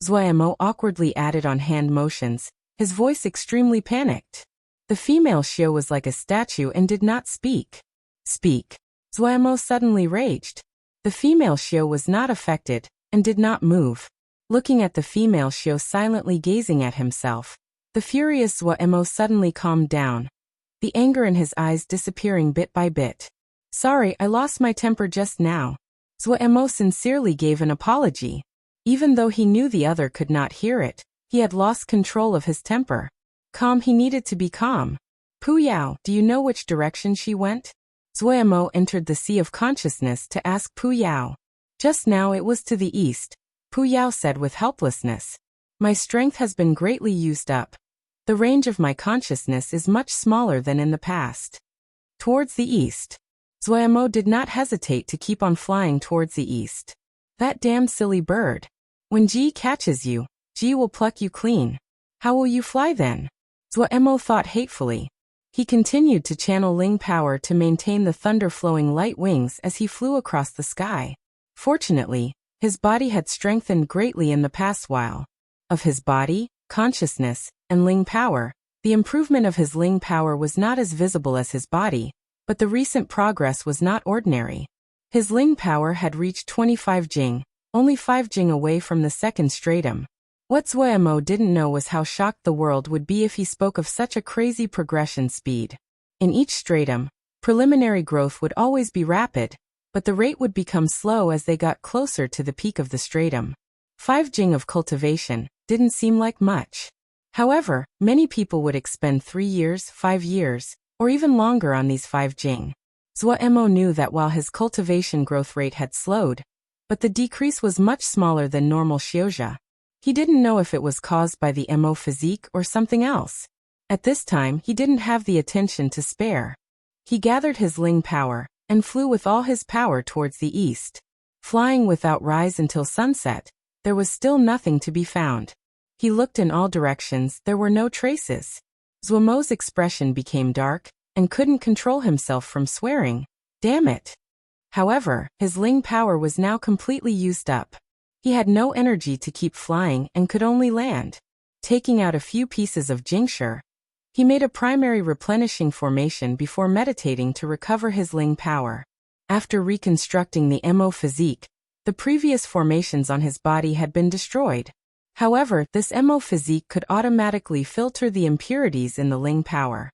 Zuemo awkwardly added on hand motions, his voice extremely panicked. The female Xiao was like a statue and did not speak. "Speak." Zuemo suddenly raged. The female Xiao was not affected and did not move. Looking at the female Xiao silently gazing at himself, the furious Zuemo suddenly calmed down, the anger in his eyes disappearing bit by bit. "Sorry, I lost my temper just now." Zuemo sincerely gave an apology. Even though he knew the other could not hear it, he had lost control of his temper. He needed to be calm. "Pu Yao, do you know which direction she went?" Zuemo entered the sea of consciousness to ask Pu Yao. "Just now it was to the east," Pu Yao said with helplessness. "My strength has been greatly used up. The range of my consciousness is much smaller than in the past." Towards the east. Zuemo did not hesitate to keep on flying towards the east. "That damn silly bird. When Ji catches you, Ji will pluck you clean. How will you fly then?" Zuemo thought hatefully. He continued to channel Ling power to maintain the thunder-flowing light wings as he flew across the sky. Fortunately, his body had strengthened greatly in the past while. Of his body, consciousness, and Ling power, the improvement of his Ling power was not as visible as his body, but the recent progress was not ordinary. His Ling power had reached 25 Jing, only 5 Jing away from the second stratum. What Zuemo didn't know was how shocked the world would be if he spoke of such a crazy progression speed. In each stratum, preliminary growth would always be rapid, but the rate would become slow as they got closer to the peak of the stratum. 5 Jing of cultivation didn't seem like much. However, many people would expend 3 years, 5 years, or even longer on these 5 Jing. Zuemo knew that while his cultivation growth rate had slowed, but the decrease was much smaller than normal Xiaojia. He didn't know if it was caused by the Mo physique or something else. At this time, he didn't have the attention to spare. He gathered his Ling power and flew with all his power towards the east. Flying without rise until sunset, there was still nothing to be found. He looked in all directions, there were no traces. Zuemo's expression became dark and couldn't control himself from swearing. "Damn it. However, his Ling power was now completely used up. He had no energy to keep flying and could only land. Taking out a few pieces of Jingshi, he made a primary replenishing formation before meditating to recover his Ling power. After reconstructing the Mo physique, the previous formations on his body had been destroyed. However, this Mo physique could automatically filter the impurities in the Ling power.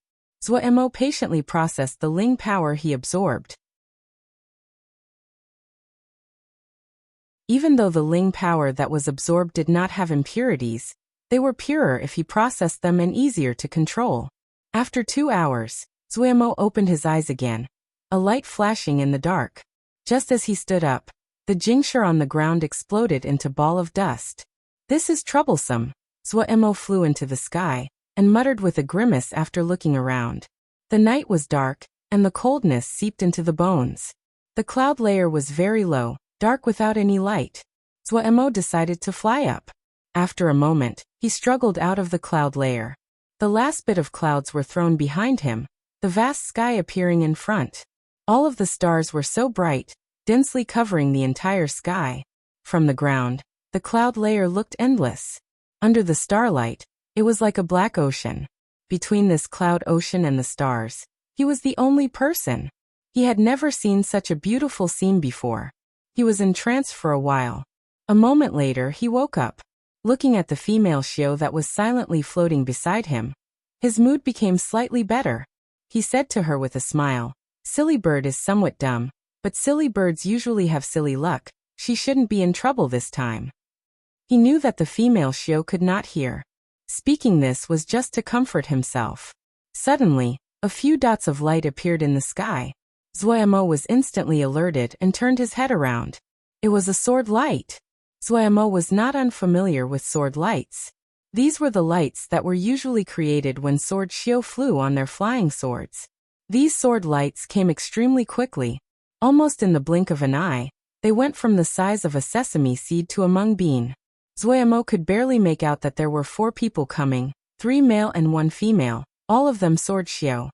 Mo patiently processed the Ling power he absorbed. Even though the Ling power that was absorbed did not have impurities, they were purer if he processed them and easier to control. After 2 hours, Mo opened his eyes again, a light flashing in the dark. Just as he stood up, the Jingshi on the ground exploded into a ball of dust. This is troublesome. Mo flew into the sky and muttered with a grimace after looking around. The night was dark, and the coldness seeped into the bones. The cloud layer was very low, dark without any light. Mo decided to fly up. After a moment, he struggled out of the cloud layer. The last bit of clouds were thrown behind him, the vast sky appearing in front. All of the stars were so bright, densely covering the entire sky. From the ground, the cloud layer looked endless. Under the starlight, it was like a black ocean. Between this cloud ocean and the stars, he was the only person. He had never seen such a beautiful scene before. He was in trance for a while. A moment later, he woke up. Looking at the female Shio that was silently floating beside him, his mood became slightly better. He said to her with a smile, "Silly bird is somewhat dumb, but silly birds usually have silly luck. She shouldn't be in trouble this time." He knew that the female Shio could not hear. Speaking this was just to comfort himself. Suddenly, a few dots of light appeared in the sky. Mo was instantly alerted and turned his head around. It was a sword light. Mo was not unfamiliar with sword lights. These were the lights that were usually created when sword Shio flew on their flying swords. These sword lights came extremely quickly. Almost in the blink of an eye, they went from the size of a sesame seed to a mung bean. Mo could barely make out that there were 4 people coming, 3 male and 1 female, all of them sword Shio.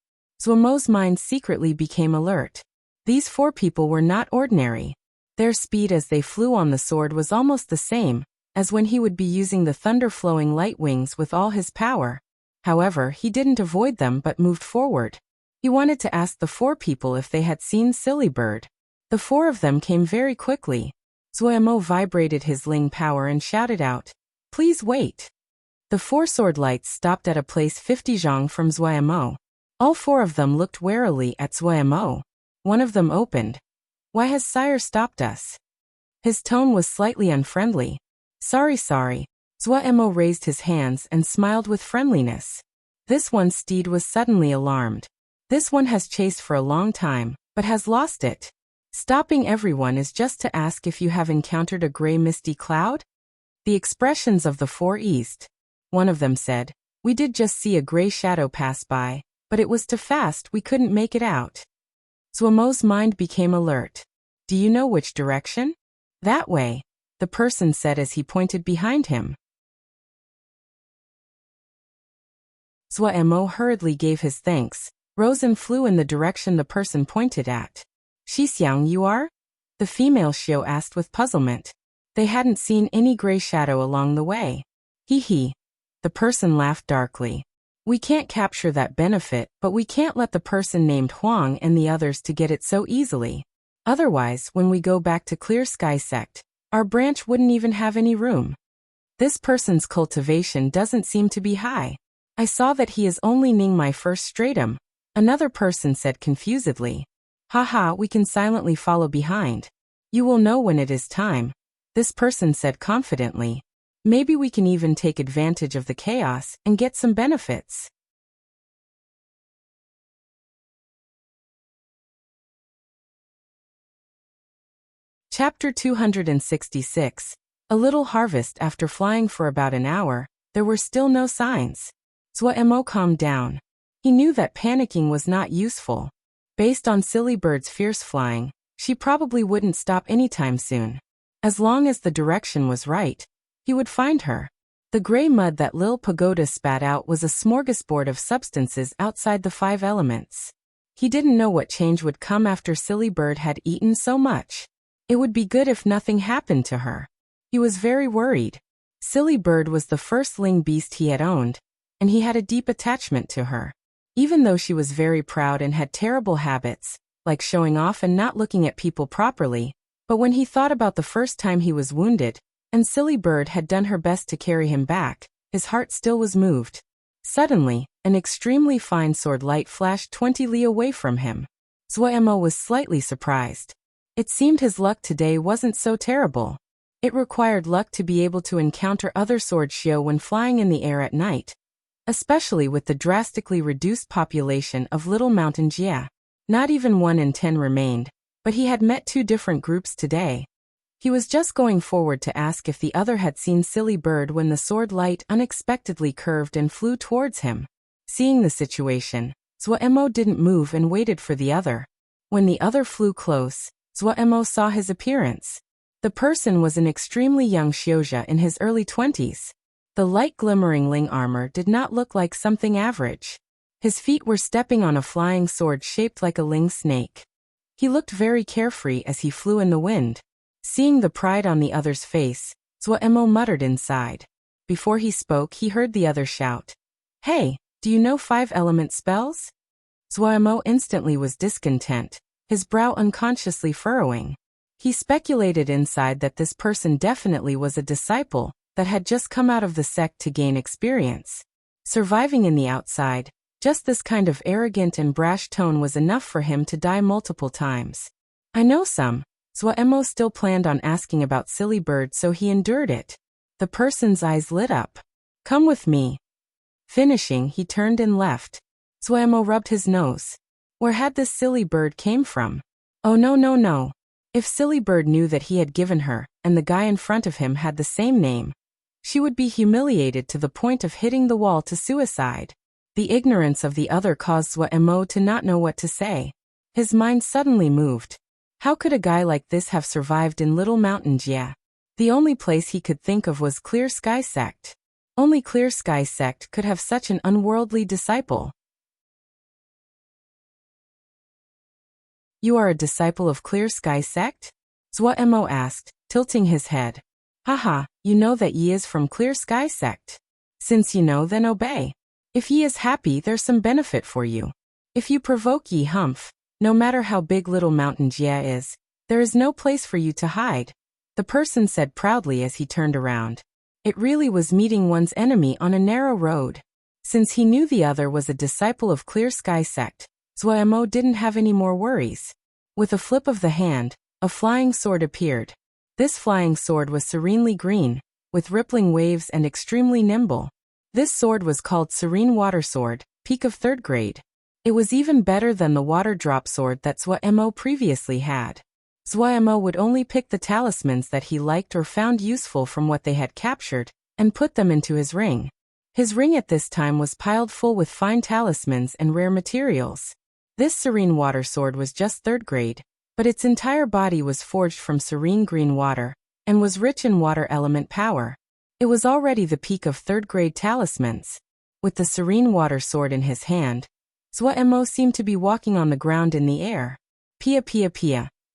Mo's mind secretly became alert. These 4 people were not ordinary. Their speed as they flew on the sword was almost the same as when he would be using the thunder-flowing light wings with all his power. However, he didn't avoid them but moved forward. He wanted to ask the 4 people if they had seen Silly Bird. The 4 of them came very quickly. Mo vibrated his Ling power and shouted out, "Please wait." The 4 sword lights stopped at a place 50 zhang from Mo. All 4 of them looked warily at Mo. One of them opened. "Why has sire stopped us?" His tone was slightly unfriendly. Sorry. Mo raised his hands and smiled with friendliness. This one's steed was suddenly alarmed. This one has chased for a long time, but has lost it. Stopping everyone is just to ask if you have encountered a gray misty cloud? The expressions of the 4 eased. One of them said, "We did just see a gray shadow pass by, but it was too fast we couldn't make it out." Mo's mind became alert. "Do you know which direction?" "That way," the person said as he pointed behind him. Mo hurriedly gave his thanks, rose and flew in the direction the person pointed at. "Xixiang, you are?" the female Shio asked with puzzlement. They hadn't seen any gray shadow along the way. Hee. The person laughed darkly. "We can't capture that benefit, but we can't let the person named Huang and the others to get it so easily. Otherwise, when we go back to Clear Sky Sect, our branch wouldn't even have any room. This person's cultivation doesn't seem to be high. I saw that he is only Ning my first stratum," another person said confusedly. "Haha, we can silently follow behind. You will know when it is time," this person said confidently. "Maybe we can even take advantage of the chaos and get some benefits." Chapter 266. A little harvest. After flying for about an hour, there were still no signs. Mo calmed down. He knew that panicking was not useful. Based on Silly Bird's fierce flying, she probably wouldn't stop anytime soon. As long as the direction was right, he would find her. The gray mud that Lil Pagoda spat out was a smorgasbord of substances outside the 5 elements. He didn't know what change would come after Silly Bird had eaten so much. It would be good if nothing happened to her. He was very worried. Silly Bird was the first ling beast he had owned, and he had a deep attachment to her. Even though she was very proud and had terrible habits, like showing off and not looking at people properly, but when he thought about the first time he was wounded, and Silly Bird had done her best to carry him back, his heart still was moved. Suddenly, an extremely fine sword light flashed 20 li away from him. Zuoemo was slightly surprised. It seemed his luck today wasn't so terrible. It required luck to be able to encounter other sword shio when flying in the air at night, especially with the drastically reduced population of Little Mountain Jia. Not even 1 in 10 remained, but he had met 2 different groups today. He was just going forward to ask if the other had seen Silly Bird when the sword light unexpectedly curved and flew towards him. Seeing the situation, Zuoemo didn't move and waited for the other. When the other flew close, Zuoemo saw his appearance. The person was an extremely young Xiozha in his early 20s. The light glimmering ling armor did not look like something average. His feet were stepping on a flying sword shaped like a ling snake. He looked very carefree as he flew in the wind. Seeing the pride on the other's face, Zuoemo muttered inside. Before he spoke, he heard the other shout, "Hey, do you know 5-element spells?" Zuoemo instantly was discontent, his brow unconsciously furrowing. He speculated inside that this person definitely was a disciple that had just come out of the sect to gain experience. Surviving in the outside, just this kind of arrogant and brash tone was enough for him to die multiple times. "I know some." Zuoemo still planned on asking about Silly Bird, so he endured it. The person's eyes lit up. "Come with me." Finishing, he turned and left. Zuoemo rubbed his nose. Where had this Silly Bird came from? Oh no. If Silly Bird knew that he had given her, and the guy in front of him had the same name, she would be humiliated to the point of hitting the wall to suicide. The ignorance of the other caused Zuoemo to not know what to say. His mind suddenly moved. How could a guy like this have survived in Little Mountain Jia? The only place he could think of was Clear Sky Sect. Only Clear Sky Sect could have such an unworldly disciple. "You are a disciple of Clear Sky Sect?" Zuoemo asked, tilting his head. "Haha, you know that ye is from Clear Sky Sect. Since you know, then obey. If ye is happy, there's some benefit for you. If you provoke ye humph, no matter how big Little Mountain Jia is, there is no place for you to hide," the person said proudly as he turned around. It really was meeting one's enemy on a narrow road. Since he knew the other was a disciple of Clear Sky Sect, Zuoemo didn't have any more worries. With a flip of the hand, a flying sword appeared. This flying sword was serenely green, with rippling waves and extremely nimble. This sword was called Serene Water Sword, peak of 3rd grade. It was even better than the water drop sword that Zuoemo previously had. Zuoemo would only pick the talismans that he liked or found useful from what they had captured, and put them into his ring. His ring at this time was piled full with fine talismans and rare materials. This Serene Water Sword was just 3rd grade, but its entire body was forged from serene green water, and was rich in water element power. It was already the peak of 3rd grade talismans. With the Serene Water Sword in his hand, Zuoemo seemed to be walking on the ground in the air. Pia,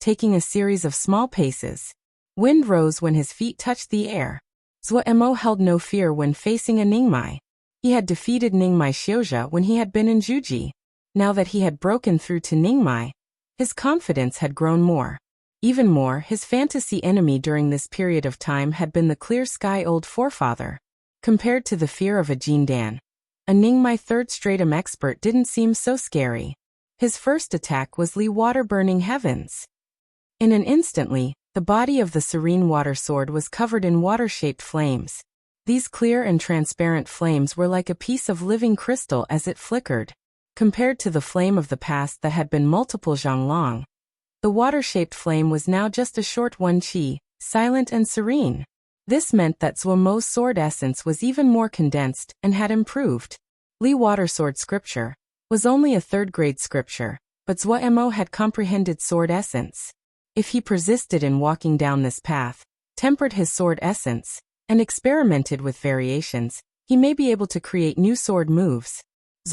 taking a series of small paces. Wind rose when his feet touched the air. Zuoemo held no fear when facing a Ningmai. He had defeated Ningmai Xiozha when he had been in Juji. Now that he had broken through to Ningmai, his confidence had grown more. Even more, his fantasy enemy during this period of time had been the Clear Sky Old Forefather. Compared to the fear of a Jindan, a Ningmai 3rd Stratum expert didn't seem so scary. His first attack was Li Water Burning Heavens. In an instantly, the body of the Serene Water Sword was covered in water-shaped flames. These clear and transparent flames were like a piece of living crystal as it flickered. Compared to the flame of the past that had been multiple zhanglong, the water-shaped flame was now just a short 1 qi, silent and serene. This meant that Zuomo's sword essence was even more condensed and had improved. Li Water Sword scripture was only a 3rd grade scripture, but Zuoemo had comprehended sword essence. If he persisted in walking down this path, tempered his sword essence, and experimented with variations, he may be able to create new sword moves.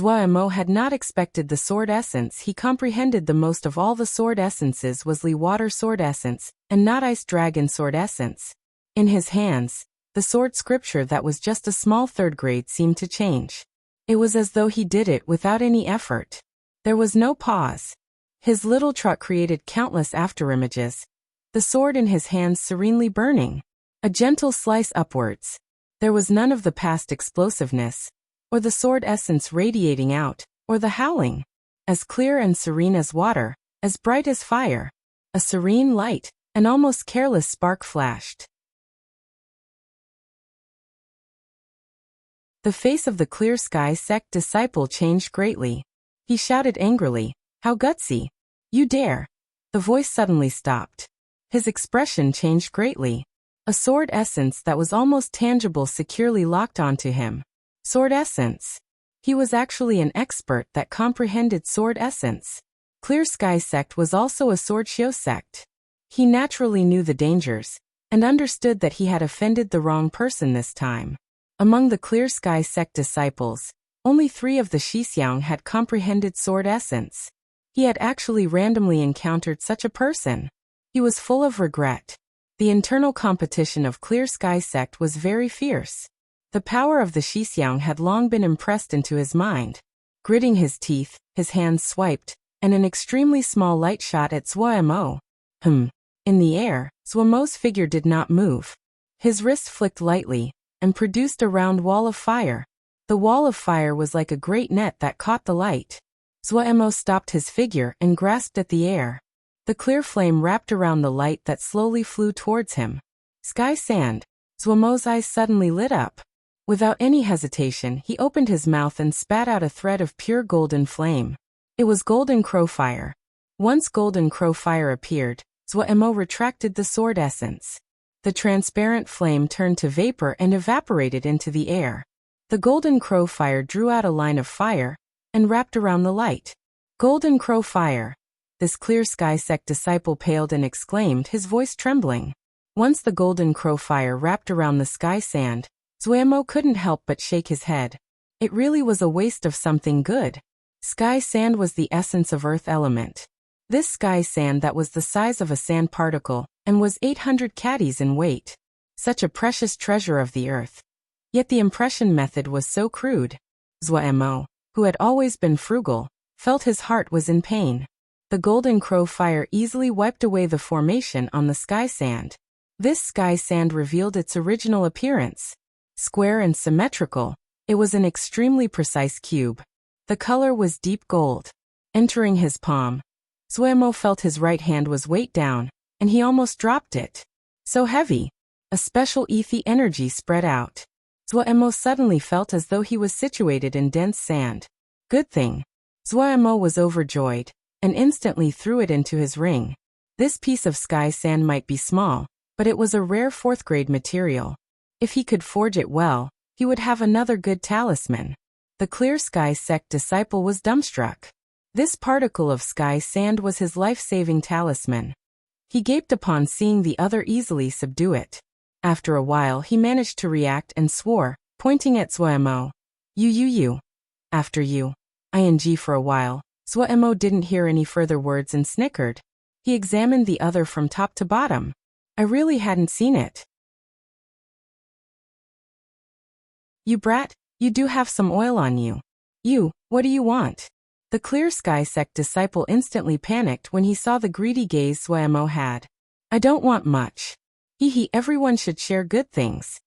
Zuo had not expected the sword essence. He comprehended the most of all the sword essences was Li water sword essence, and not ice dragon sword essence. In his hands, the sword scripture that was just a small third grade seemed to change. It was as though he did it without any effort. There was no pause. His little truck created countless afterimages. The sword in his hands serenely burning. A gentle slice upwards. There was none of the past explosiveness, or the sword essence radiating out, or the howling. As clear and serene as water, as bright as fire. A serene light, an almost careless spark flashed. The face of the Clear Sky sect disciple changed greatly. He shouted angrily, "How gutsy! You dare!" The voice suddenly stopped. His expression changed greatly. A sword essence that was almost tangible securely locked onto him. Sword essence. He was actually an expert that comprehended sword essence. Clear Sky sect was also a sword shio sect. He naturally knew the dangers, and understood that he had offended the wrong person this time. Among the Clear Sky sect disciples, only 3 of the Shixiang had comprehended sword essence. He had actually randomly encountered such a person. He was full of regret. The internal competition of Clear Sky sect was very fierce. The power of the Shixiang had long been impressed into his mind. Gritting his teeth, his hands swiped, and an extremely small light shot at Zuo. In the air, Zuo's figure did not move. His wrist flicked lightly, and produced a round wall of fire. The wall of fire was like a great net that caught the light. Zuo stopped his figure and grasped at the air. The clear flame wrapped around the light that slowly flew towards him. Sky sand. Zuo's eyes suddenly lit up. Without any hesitation, he opened his mouth and spat out a thread of pure golden flame. It was golden crow fire. Once golden crow fire appeared, Zuo retracted the sword essence. The transparent flame turned to vapor and evaporated into the air. The golden crow fire drew out a line of fire, and wrapped around the light. Golden crow fire. This Clear Sky sect disciple paled and exclaimed, his voice trembling. Once the golden crow fire wrapped around the sky sand, Zuo couldn't help but shake his head. It really was a waste of something good. Sky sand was the essence of earth element. This sky sand that was the size of a sand particle, and was 800 caddies in weight. Such a precious treasure of the earth. Yet the impression method was so crude. Zuo, who had always been frugal, felt his heart was in pain. The golden crow fire easily wiped away the formation on the sky sand. This sky sand revealed its original appearance. Square and symmetrical, it was an extremely precise cube. The color was deep gold. Entering his palm, Zuo felt his right hand was weighed down, and he almost dropped it. So heavy. A special ethy energy spread out. Zuo suddenly felt as though he was situated in dense sand. Good thing. Zuo was overjoyed, and instantly threw it into his ring. This piece of sky sand might be small, but it was a rare 4th grade material. If he could forge it well, he would have another good talisman. The Clear Sky sect disciple was dumbstruck. This particle of sky sand was his life-saving talisman. He gaped upon seeing the other easily subdue it. After a while he managed to react and swore, pointing at Zuo. You. After you. Ing for a while, Zuo didn't hear any further words and snickered. He examined the other from top to bottom. I really hadn't seen it. You brat, you do have some oil on you. You, what do you want? The Clear Sky sect disciple instantly panicked when he saw the greedy gaze Zuo had. I don't want much. Everyone should share good things.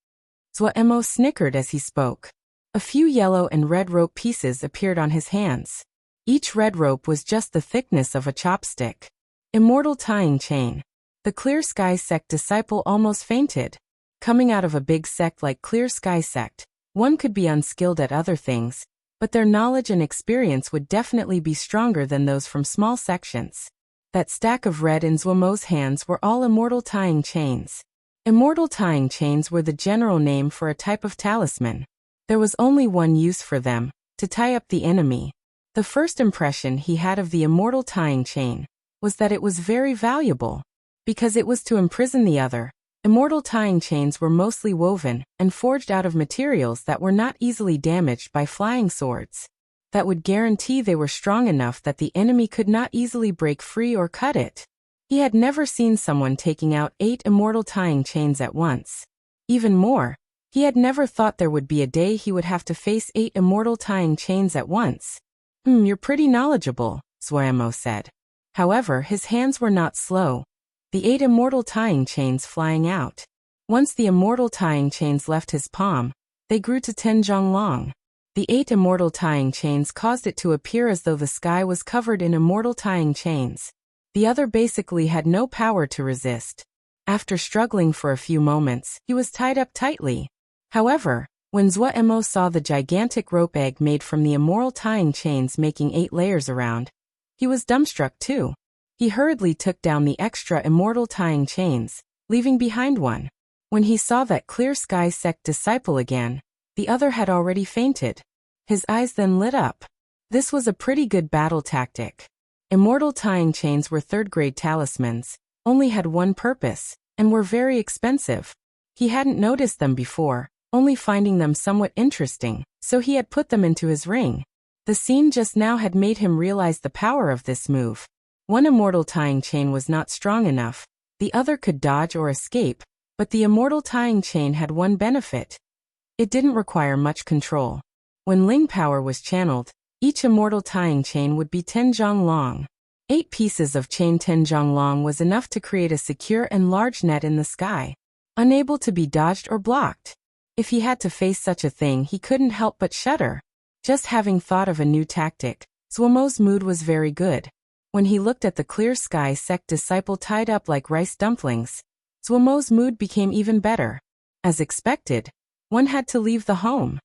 Zuo snickered as he spoke. A few yellow and red rope pieces appeared on his hands. Each red rope was just the thickness of a chopstick. Immortal tying chain. The Clear Sky sect disciple almost fainted. Coming out of a big sect like Clear Sky sect, one could be unskilled at other things, but their knowledge and experience would definitely be stronger than those from small sections. That stack of red in Zuo's hands were all immortal tying chains. Immortal tying chains were the general name for a type of talisman. There was only one use for them, to tie up the enemy. The first impression he had of the immortal tying chain was that it was very valuable. Because it was to imprison the other, immortal tying chains were mostly woven and forged out of materials that were not easily damaged by flying swords. that would guarantee they were strong enough that the enemy could not easily break free or cut it. He had never seen someone taking out 8 immortal tying chains at once. Even more, he had never thought there would be a day he would have to face 8 immortal tying chains at once. You're pretty knowledgeable, Swordsmanship said. However, his hands were not slow. The 8 immortal tying chains flying out. Once the immortal tying chains left his palm, they grew to 10 zhang long. The 8 immortal tying chains caused it to appear as though the sky was covered in immortal tying chains. The other basically had no power to resist. After struggling for a few moments, he was tied up tightly. However, when Swordsmanship saw the gigantic rope egg made from the immortal tying chains making 8 layers around, he was dumbstruck too. He hurriedly took down the extra immortal tying chains, leaving behind one. When he saw that clear sky sect disciple again, the other had already fainted. His eyes then lit up. This was a pretty good battle tactic. Immortal tying chains were third-grade talismans, only had one purpose, and were very expensive. He hadn't noticed them before, only finding them somewhat interesting, so he had put them into his ring. The scene just now had made him realize the power of this move. One immortal tying chain was not strong enough, the other could dodge or escape, but the immortal tying chain had one benefit. It didn't require much control. When Ling power was channeled, each immortal tying chain would be 10 zhang long. 8 pieces of chain 10 zhang long was enough to create a secure and large net in the sky, unable to be dodged or blocked. If he had to face such a thing, he couldn't help but shudder. Just having thought of a new tactic, Swordsmanship's mood was very good. When he looked at the clear sky sect disciple tied up like rice dumplings, Swordsmanship's mood became even better. As expected, one had to leave the home.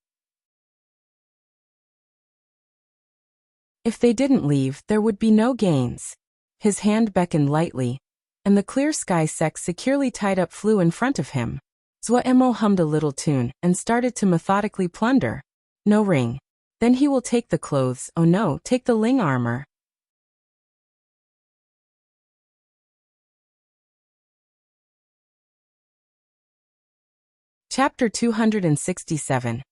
If they didn't leave, there would be no gains. His hand beckoned lightly, and the clear sky sect securely tied up flew in front of him. Swordsmanship hummed a little tune and started to methodically plunder. No ring. Then he will take the clothes. Oh no, take the Ling armor. Chapter 267.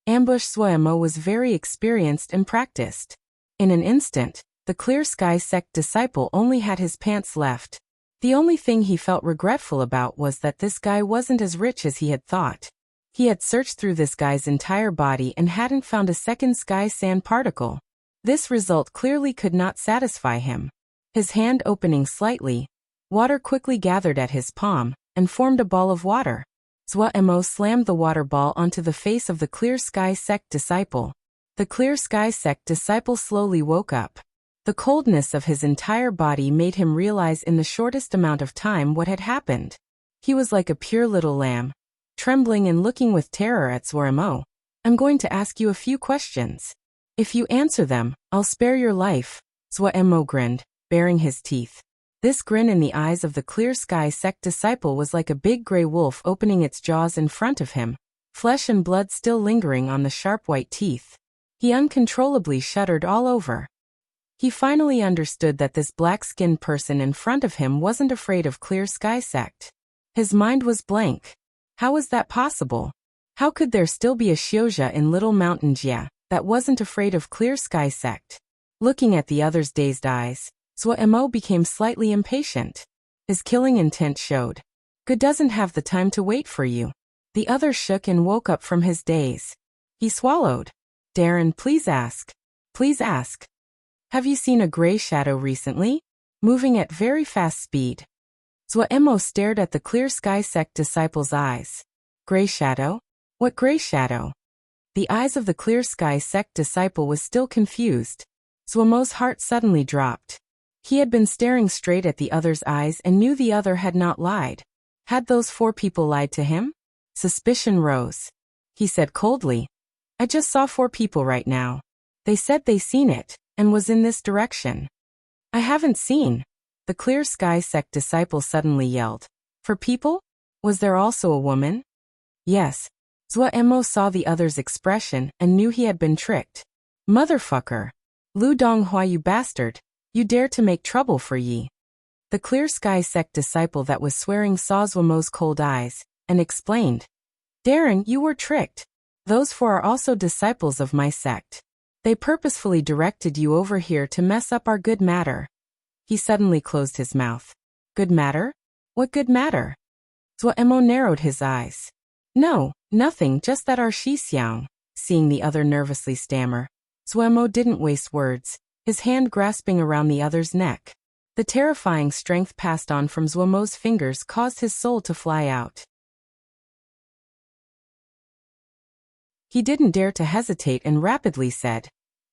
Ambush. Swordsmanship was very experienced and practiced. In an instant, the clear sky sect disciple only had his pants left. The only thing he felt regretful about was that this guy wasn't as rich as he had thought. He had searched through this guy's entire body and hadn't found a second sky sand particle. This result clearly could not satisfy him. His hand opening slightly, water quickly gathered at his palm and formed a ball of water. Swordsmanship slammed the water ball onto the face of the clear sky sect disciple. The clear sky sect disciple slowly woke up. The coldness of his entire body made him realize in the shortest amount of time what had happened. He was like a pure little lamb, trembling and looking with terror at Swordsmanship. I'm going to ask you a few questions. If you answer them, I'll spare your life. Swordsmanship grinned, baring his teeth. This grin in the eyes of the clear sky sect disciple was like a big gray wolf opening its jaws in front of him, flesh and blood still lingering on the sharp white teeth. He uncontrollably shuddered all over. He finally understood that this black-skinned person in front of him wasn't afraid of clear sky sect. His mind was blank. How was that possible? How could there still be a Xiuzha in Little Mountain Jia that wasn't afraid of clear sky sect? Looking at the other's dazed eyes, Swordsmanship became slightly impatient. His killing intent showed. God doesn't have the time to wait for you. The other shook and woke up from his daze. He swallowed. Darren, please ask. Please ask. Have you seen a gray shadow recently? Moving at very fast speed. Swordsmanship stared at the clear sky sect disciple's eyes. Gray shadow? What gray shadow? The eyes of the clear sky sect disciple was still confused. Swordsmanship's heart suddenly dropped. He had been staring straight at the other's eyes and knew the other had not lied. Had those 4 people lied to him? Suspicion rose. He said coldly, I just saw 4 people right now. They said they seen it, and was in this direction. I haven't seen. The clear sky sect disciple suddenly yelled. For people? Was there also a woman? Yes. Swordsmanship saw the other's expression and knew he had been tricked. Motherfucker. Lu Donghua, you bastard. You dare to make trouble for ye. The clear sky sect disciple that was swearing saw Swordsmanship's cold eyes, and explained. Darren, you were tricked. Those 4 are also disciples of my sect. They purposefully directed you over here to mess up our good matter. He suddenly closed his mouth. Good matter? What good matter? Zuo narrowed his eyes. No, nothing, just that our Xixiang, seeing the other nervously stammer. Zuo didn't waste words, his hand grasping around the other's neck. The terrifying strength passed on from Zuo's fingers caused his soul to fly out. He didn't dare to hesitate and rapidly said,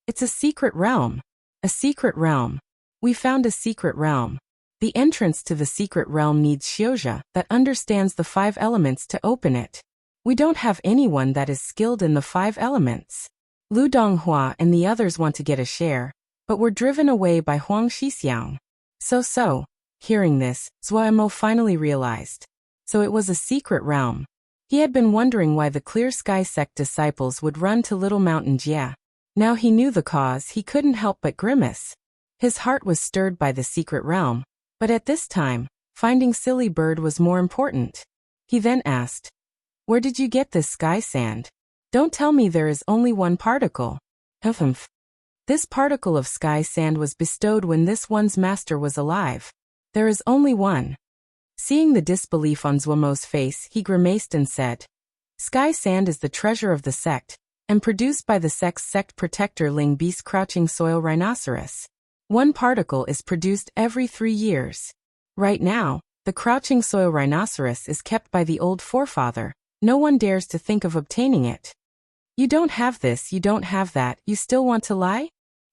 "It's a secret realm. A secret realm. We found a secret realm. The entrance to the secret realm needs Xiuzha that understands the 5 elements to open it. We don't have anyone that is skilled in the 5 elements. Lu Donghua and the others want to get a share, but were driven away by Huang Xixiang." So, hearing this, Zuo finally realized. So it was a secret realm. He had been wondering why the Clear Sky Sect disciples would run to Little Mountain Jia. Now he knew the cause, he couldn't help but grimace. His heart was stirred by the secret realm, but at this time, finding Silly Bird was more important. He then asked, "Where did you get this sky sand? Don't tell me there is only one particle." Humph. This particle of sky sand was bestowed when this one's master was alive. There is only one. Seeing the disbelief on Zuo's face, he grimaced and said, "Sky sand is the treasure of the sect, and produced by the sect's sect protector Ling Beast Crouching Soil Rhinoceros. One particle is produced every 3 years. Right now, the Crouching Soil Rhinoceros is kept by the old forefather. No one dares to think of obtaining it." "You don't have this, you don't have that, you still want to lie?"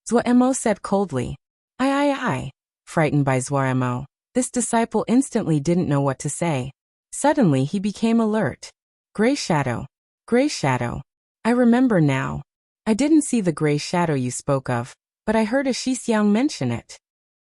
Zuo said coldly. I. Frightened by Zuo, this disciple instantly didn't know what to say. Suddenly he became alert. Gray shadow. Gray shadow. I remember now. I didn't see the gray shadow you spoke of, but I heard a Xixiang mention it.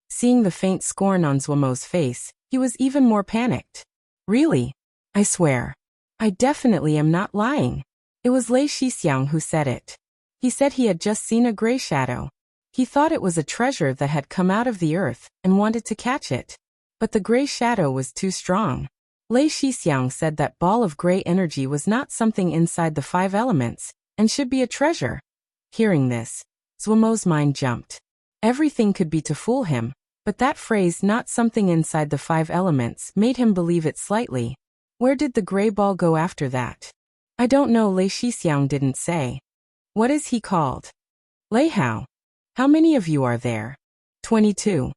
Seeing the faint scorn on Zuo's face, he was even more panicked. Really? I swear. I definitely am not lying. It was Lei Xixiang who said it. He said he had just seen a gray shadow. He thought it was a treasure that had come out of the earth and wanted to catch it. But the gray shadow was too strong. Lei Xixiang said that ball of gray energy was not something inside the 5 elements, and should be a treasure. Hearing this, Zuo's mind jumped. Everything could be to fool him, but that phrase "not something inside the 5 elements" made him believe it slightly. Where did the gray ball go after that? I don't know, Lei Xixiang didn't say. What is he called? Lei Hao. How many of you are there? 22.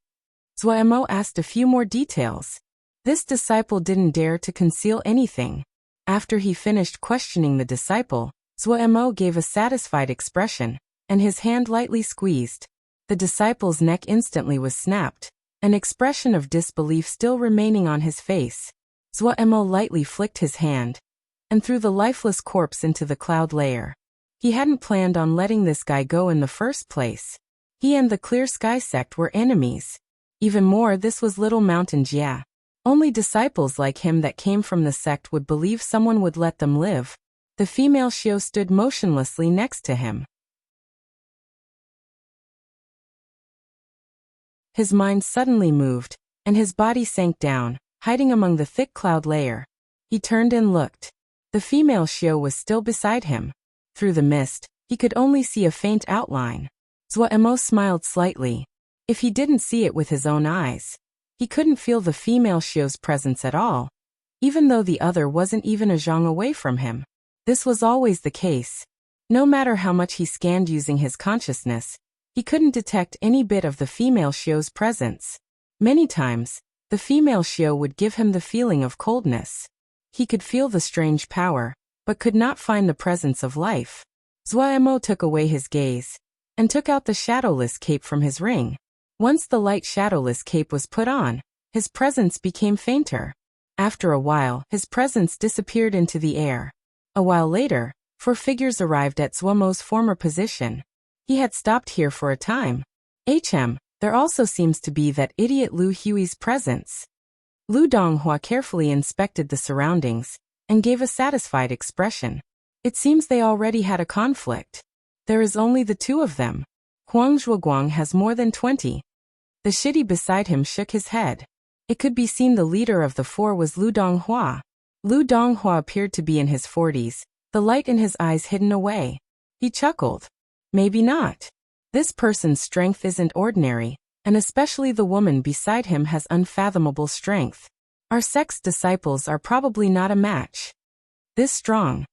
Zuo asked a few more details. This disciple didn't dare to conceal anything. After he finished questioning the disciple, Zuo gave a satisfied expression, and his hand lightly squeezed. The disciple's neck instantly was snapped, an expression of disbelief still remaining on his face. Zuo lightly flicked his hand, and threw the lifeless corpse into the cloud layer. He hadn't planned on letting this guy go in the first place. He and the Clear Sky Sect were enemies. Even more, this was Little Mountain Jia. Only disciples like him that came from the sect would believe someone would let them live. The female Xiao stood motionlessly next to him. His mind suddenly moved, and his body sank down, hiding among the thick cloud layer. He turned and looked. The female Xiao was still beside him. Through the mist, he could only see a faint outline. Zuo smiled slightly. If he didn't see it with his own eyes, he couldn't feel the female Xiao's presence at all, even though the other wasn't even a zhang away from him. This was always the case. No matter how much he scanned using his consciousness, he couldn't detect any bit of the female Xiao's presence. Many times, the female Xiao would give him the feeling of coldness. He could feel the strange power, but could not find the presence of life. Zuo took away his gaze, and took out the shadowless cape from his ring. Once the light shadowless cape was put on, his presence became fainter. After a while, his presence disappeared into the air. A while later, 4 figures arrived at Zuo's former position. He had stopped here for a time. There also seems to be that idiot Lu Hui's presence. Lu Donghua carefully inspected the surroundings, and gave a satisfied expression. It seems they already had a conflict. There is only the 2 of them. Huang Zhuoguang has more than 20. The shitty beside him shook his head. It could be seen the leader of the 4 was Lu Donghua. Lu Donghua appeared to be in his 40s, the light in his eyes hidden away. He chuckled. Maybe not. This person's strength isn't ordinary, and especially the woman beside him has unfathomable strength. Our sect's disciples are probably not a match. This strong.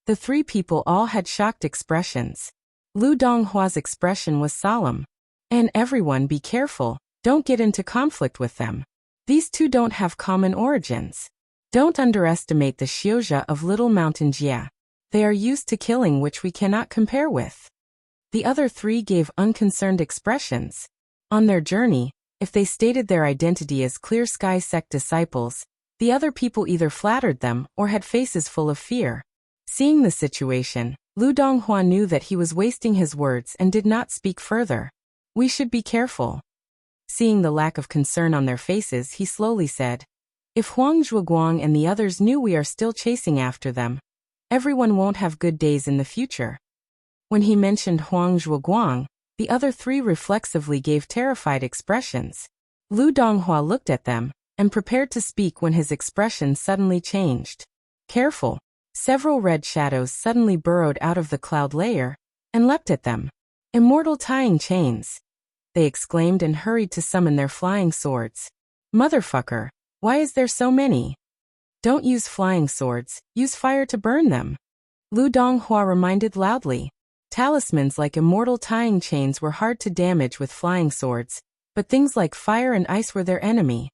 The three people all had shocked expressions. Lu Donghua's expression was solemn. And everyone be careful, don't get into conflict with them. These two don't have common origins. Don't underestimate the Xiuzha of Little Mountain Jia. They are used to killing, which we cannot compare with. The other three gave unconcerned expressions. On their journey, if they stated their identity as Clear Sky Sect disciples, the other people either flattered them or had faces full of fear. Seeing the situation, Lu Donghua knew that he was wasting his words and did not speak further. We should be careful. Seeing the lack of concern on their faces, he slowly said, if Huang Zhuoguang and the others knew we are still chasing after them, everyone won't have good days in the future. When he mentioned Huang Zhuoguang, the other three reflexively gave terrified expressions. Lu Donghua looked at them and prepared to speak when his expression suddenly changed. Careful! Several red shadows suddenly burrowed out of the cloud layer and leapt at them. Immortal tying chains! They exclaimed and hurried to summon their flying swords. Motherfucker! Why is there so many? Don't use flying swords, use fire to burn them. Lu Donghua reminded loudly. Talismans like immortal tying chains were hard to damage with flying swords, but things like fire and ice were their enemy.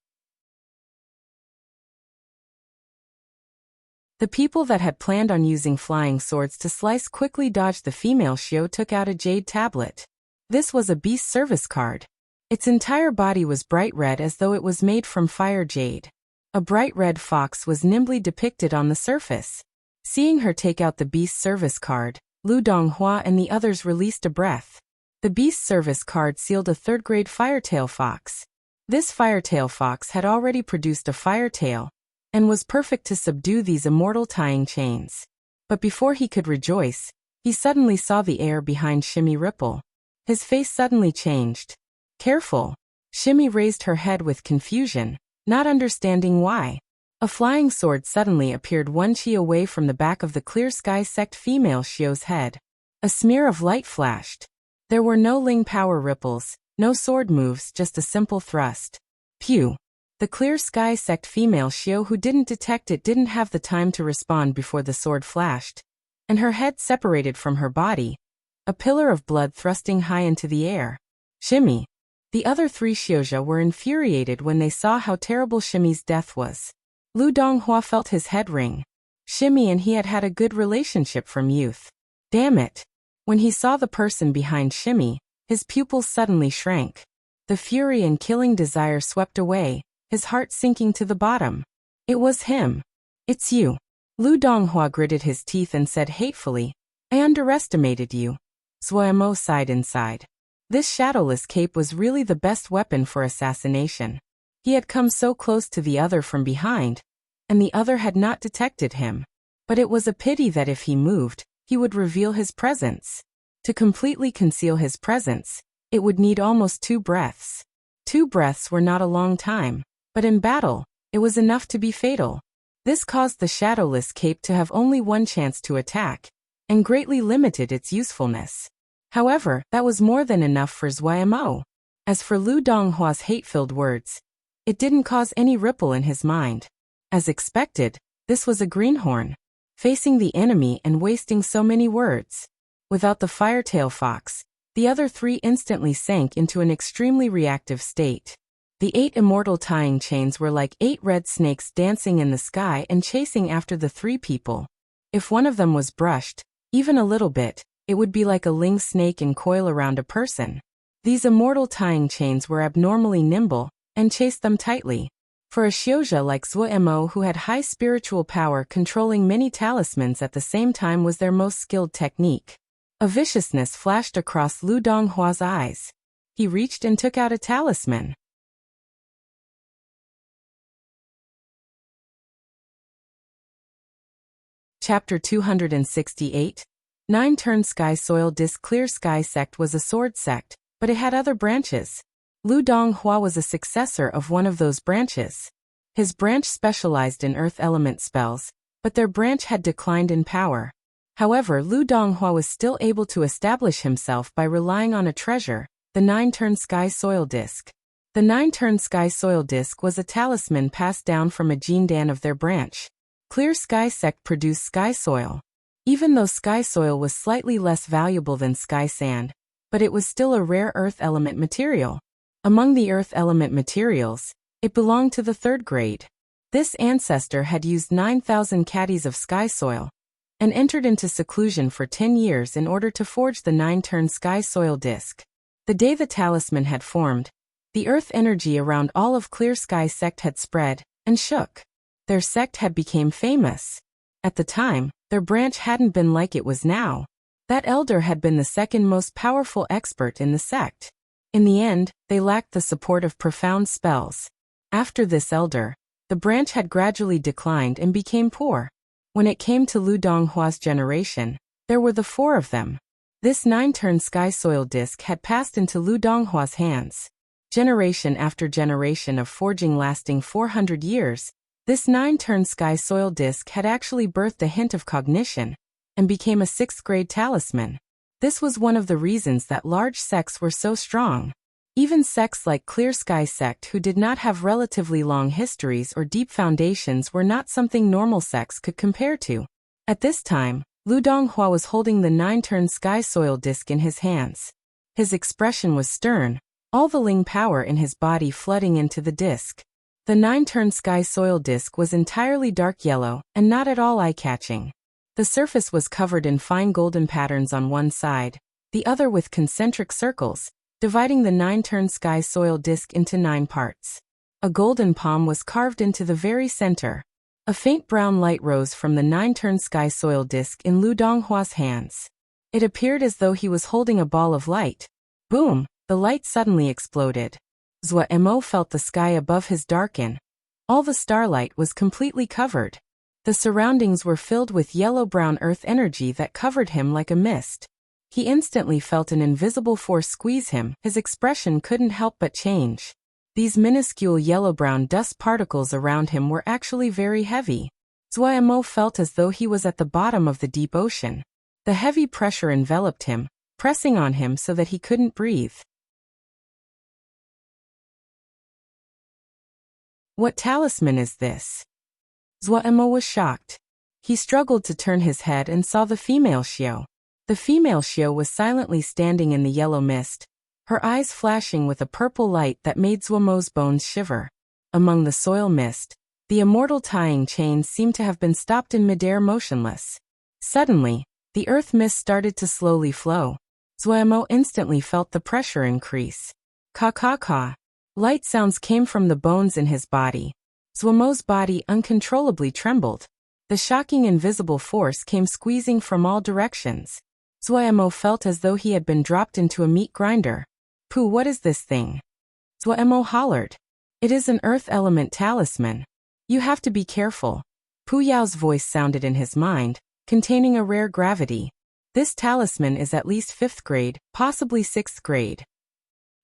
The people that had planned on using flying swords to slice quickly dodged. The female Xiao took out a jade tablet. This was a beast service card. Its entire body was bright red as though it was made from fire jade. A bright red fox was nimbly depicted on the surface. Seeing her take out the beast service card, Lu Donghua and the others released a breath. The beast service card sealed a third-grade firetail fox. This firetail fox had already produced a firetail and was perfect to subdue these immortal tying chains. But before he could rejoice, he suddenly saw the air behind Shimmy ripple. His face suddenly changed. Careful! Shimmy raised her head with confusion, not understanding why. A flying sword suddenly appeared 1 chi away from the back of the Clear Sky Sect female Xiu's head. A smear of light flashed. There were no Ling power ripples, no sword moves, just a simple thrust. Pew! The Clear Sky Sect female Xiu who didn't detect it didn't have the time to respond before the sword flashed, and her head separated from her body, a pillar of blood thrusting high into the air. Shimmy! The other three Xiuzha were infuriated when they saw how terrible Shimmy's death was. Lu Donghua felt his head ring. Shimmy and he had had a good relationship from youth. Damn it! When he saw the person behind Shimmy, his pupils suddenly shrank. The fury and killing desire swept away, his heart sinking to the bottom. It was him. It's you. Lu Donghua gritted his teeth and said hatefully, I underestimated you. Zuomo sighed inside. This shadowless cape was really the best weapon for assassination. He had come so close to the other from behind, and the other had not detected him. But it was a pity that if he moved, he would reveal his presence. To completely conceal his presence, it would need almost 2 breaths. 2 breaths were not a long time, but in battle, it was enough to be fatal. This caused the shadowless cape to have only 1 chance to attack, and greatly limited its usefulness. However, that was more than enough for Zuomo. As for Lu Donghua's hate-filled words, it didn't cause any ripple in his mind. As expected, this was a greenhorn, facing the enemy and wasting so many words. Without the firetail fox, the other 3 instantly sank into an extremely reactive state. The 8 immortal tying chains were like 8 red snakes dancing in the sky and chasing after the 3 people. If one of them was brushed, even a little bit, it would be like a ling snake in coil around a person. These immortal tying chains were abnormally nimble and chased them tightly. For a Xiuzha like Zuomo who had high spiritual power, controlling many talismans at the same time was their most skilled technique. A viciousness flashed across Lu Donghua's eyes. He reached and took out a talisman. Chapter 268. 9-turn sky soil disc. Clear Sky Sect was a sword sect, but it had other branches. Lu Donghua was a successor of one of those branches. His branch specialized in earth element spells, but their branch had declined in power. However, Lu Donghua was still able to establish himself by relying on a treasure, the 9-turn sky soil disc. The 9-turn sky soil disc was a talisman passed down from a jindan of their branch. Clear Sky sect produced sky soil. Even though sky soil was slightly less valuable than sky sand, but it was still a rare earth element material. Among the earth element materials, it belonged to the 3rd grade. This ancestor had used 9,000 caddies of sky soil and entered into seclusion for 10 years in order to forge the 9-turn sky soil disc. The day the talisman had formed, the earth energy around all of Clear Sky sect had spread and shook. Their sect had become famous. At the time, their branch hadn't been like it was now. That elder had been the 2nd most powerful expert in the sect. In the end, they lacked the support of profound spells. After this elder, the branch had gradually declined and became poor. When it came to Lu Donghua's generation, there were the 4 of them. This 9-turn sky soil disc had passed into Lu Donghua's hands. Generation after generation of forging lasting 400 years, this 9-turn sky soil disc had actually birthed a hint of cognition and became a 6th grade talisman. This was one of the reasons that large sects were so strong. Even sects like Clear Sky sect who did not have relatively long histories or deep foundations were not something normal sects could compare to. At this time, Lu Donghua was holding the 9-turn sky soil disc in his hands. His expression was stern, all the Ling power in his body flooding into the disc. The 9-turn sky soil disc was entirely dark yellow and not at all eye-catching. The surface was covered in fine golden patterns on one side, the other with concentric circles, dividing the 9-turn sky soil disc into 9 parts. A golden palm was carved into the very center. A faint brown light rose from the 9-turn sky soil disc in Lu Donghua's hands. It appeared as though he was holding a ball of light. Boom! The light suddenly exploded. Zhua Mo felt the sky above his darken. All the starlight was completely covered. The surroundings were filled with yellow-brown earth energy that covered him like a mist. He instantly felt an invisible force squeeze him. His expression couldn't help but change. These minuscule yellow-brown dust particles around him were actually very heavy. Zhua Mo felt as though he was at the bottom of the deep ocean. The heavy pressure enveloped him, pressing on him so that he couldn't breathe. What talisman is this? Zhua Mo was shocked. He struggled to turn his head and saw the female Xiao. The female Xiao was silently standing in the yellow mist, her eyes flashing with a purple light that made Zhua Mo's bones shiver. Among the soil mist, the immortal tying chains seemed to have been stopped in midair motionless. Suddenly, the earth mist started to slowly flow. Zhua Mo instantly felt the pressure increase. Ka. Light sounds came from the bones in his body. Zhua Mo's body uncontrollably trembled. The shocking invisible force came squeezing from all directions. Zhua Mo felt as though he had been dropped into a meat grinder. Pooh, what is this thing? Zhua Mo hollered. It is an earth element talisman. You have to be careful. Pu Yao's voice sounded in his mind, containing a rare gravity. This talisman is at least 5th grade, possibly 6th grade.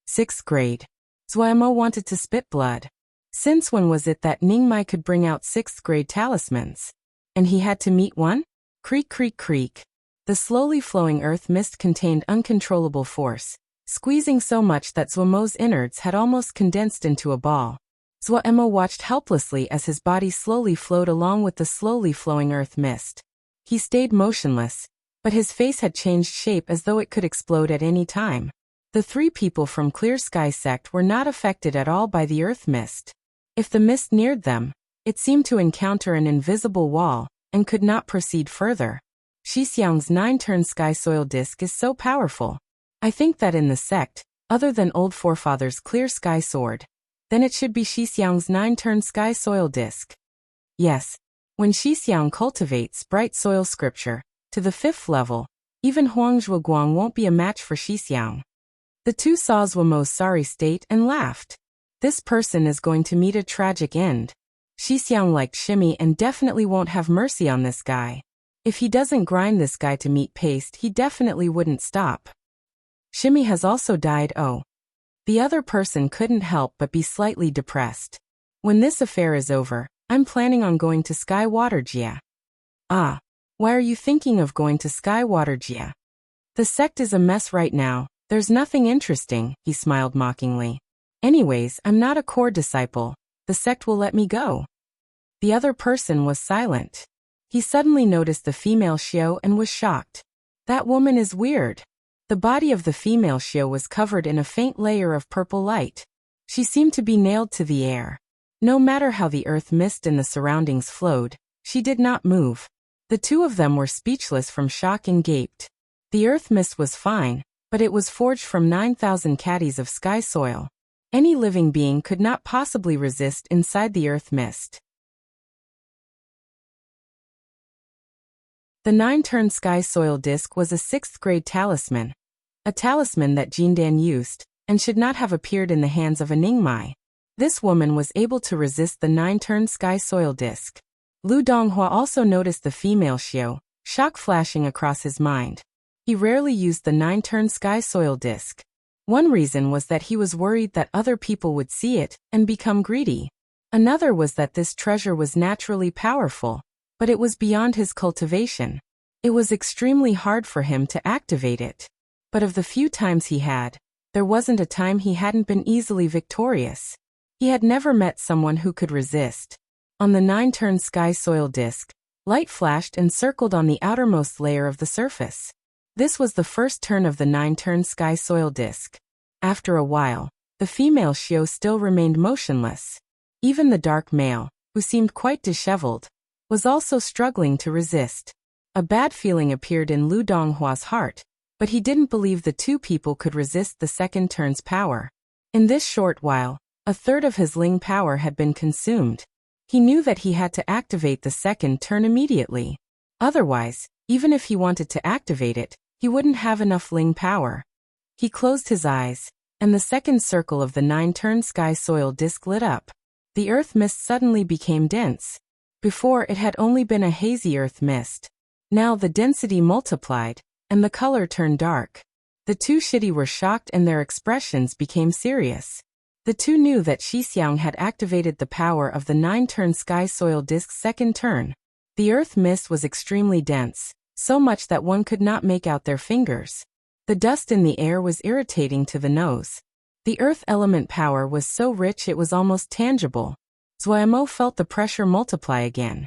6th grade. Zhua Mo wanted to spit blood. Since when was it that Ningmai could bring out 6th grade talismans? And he had to meet one? Creak. The slowly flowing earth mist contained uncontrollable force, squeezing so much that Zhua Mo's innards had almost condensed into a ball. Zhua Mo watched helplessly as his body slowly flowed along with the slowly flowing earth mist. He stayed motionless, but his face had changed shape as though it could explode at any time. The 3 people from Clear Sky sect were not affected at all by the earth mist. If the mist neared them, it seemed to encounter an invisible wall and could not proceed further. Xixiang's 9-turn sky soil disc is so powerful. I think that in the sect, other than old forefathers' clear sky sword, then it should be Xixiang's 9-turn sky soil disc. Yes, when Xixiang cultivates bright soil scripture to the 5th level, even Huang Zhuoguang won't be a match for Xixiang. The 2 saw Zhua Mo's sorry state and laughed. This person is going to meet a tragic end. Xixiang liked Shimmy and definitely won't have mercy on this guy. If he doesn't grind this guy to meat paste, he definitely wouldn't stop. Shimmy has also died. Oh. The other person couldn't help but be slightly depressed. When this affair is over, I'm planning on going to Sky Water Jia. Ah. Why are you thinking of going to Skywater Jia? The sect is a mess right now. There's nothing interesting, he smiled mockingly. Anyways, I'm not a core disciple. The sect will let me go. The other person was silent. He suddenly noticed the female Xiao and was shocked. That woman is weird. The body of the female Xiao was covered in a faint layer of purple light. She seemed to be nailed to the air. No matter how the earth mist in the surroundings flowed, she did not move. The two of them were speechless from shock and gaped. The earth mist was fine, but it was forged from 9,000 caddies of sky soil. Any living being could not possibly resist inside the earth mist. The 9-turn sky soil disc was a 6th grade talisman. A talisman that Jindan used, and should not have appeared in the hands of a Ningmai. This woman was able to resist the 9-turn sky soil disc. Lu Donghua also noticed the female Xiao, shock flashing across his mind. He rarely used the 9-turn sky soil disc. One reason was that he was worried that other people would see it and become greedy. Another was that this treasure was naturally powerful, but it was beyond his cultivation. It was extremely hard for him to activate it. But of the few times he had, there wasn't a time he hadn't been easily victorious. He had never met someone who could resist. On the 9-turn sky soil disc, light flashed and circled on the outermost layer of the surface. This was the first turn of the 9-turn sky soil disc. After a while, the female Xiao still remained motionless. Even the dark male, who seemed quite disheveled, was also struggling to resist. A bad feeling appeared in Lu Donghua's heart, but he didn't believe the two people could resist the second turn's power. In this short while, a third of his Ling power had been consumed. He knew that he had to activate the second turn immediately. Otherwise, even if he wanted to activate it, he wouldn't have enough Ling power. He closed his eyes, and the second circle of the 9-turn sky soil disc lit up. The earth mist suddenly became dense. Before it had only been a hazy earth mist. Now the density multiplied, and the color turned dark. The two Shidi were shocked and their expressions became serious. The two knew that Shixiang had activated the power of the 9-turn sky soil disc's second turn. The earth mist was extremely dense, so much that one could not make out their fingers. The dust in the air was irritating to the nose. The earth element power was so rich it was almost tangible. Zuomo felt the pressure multiply again.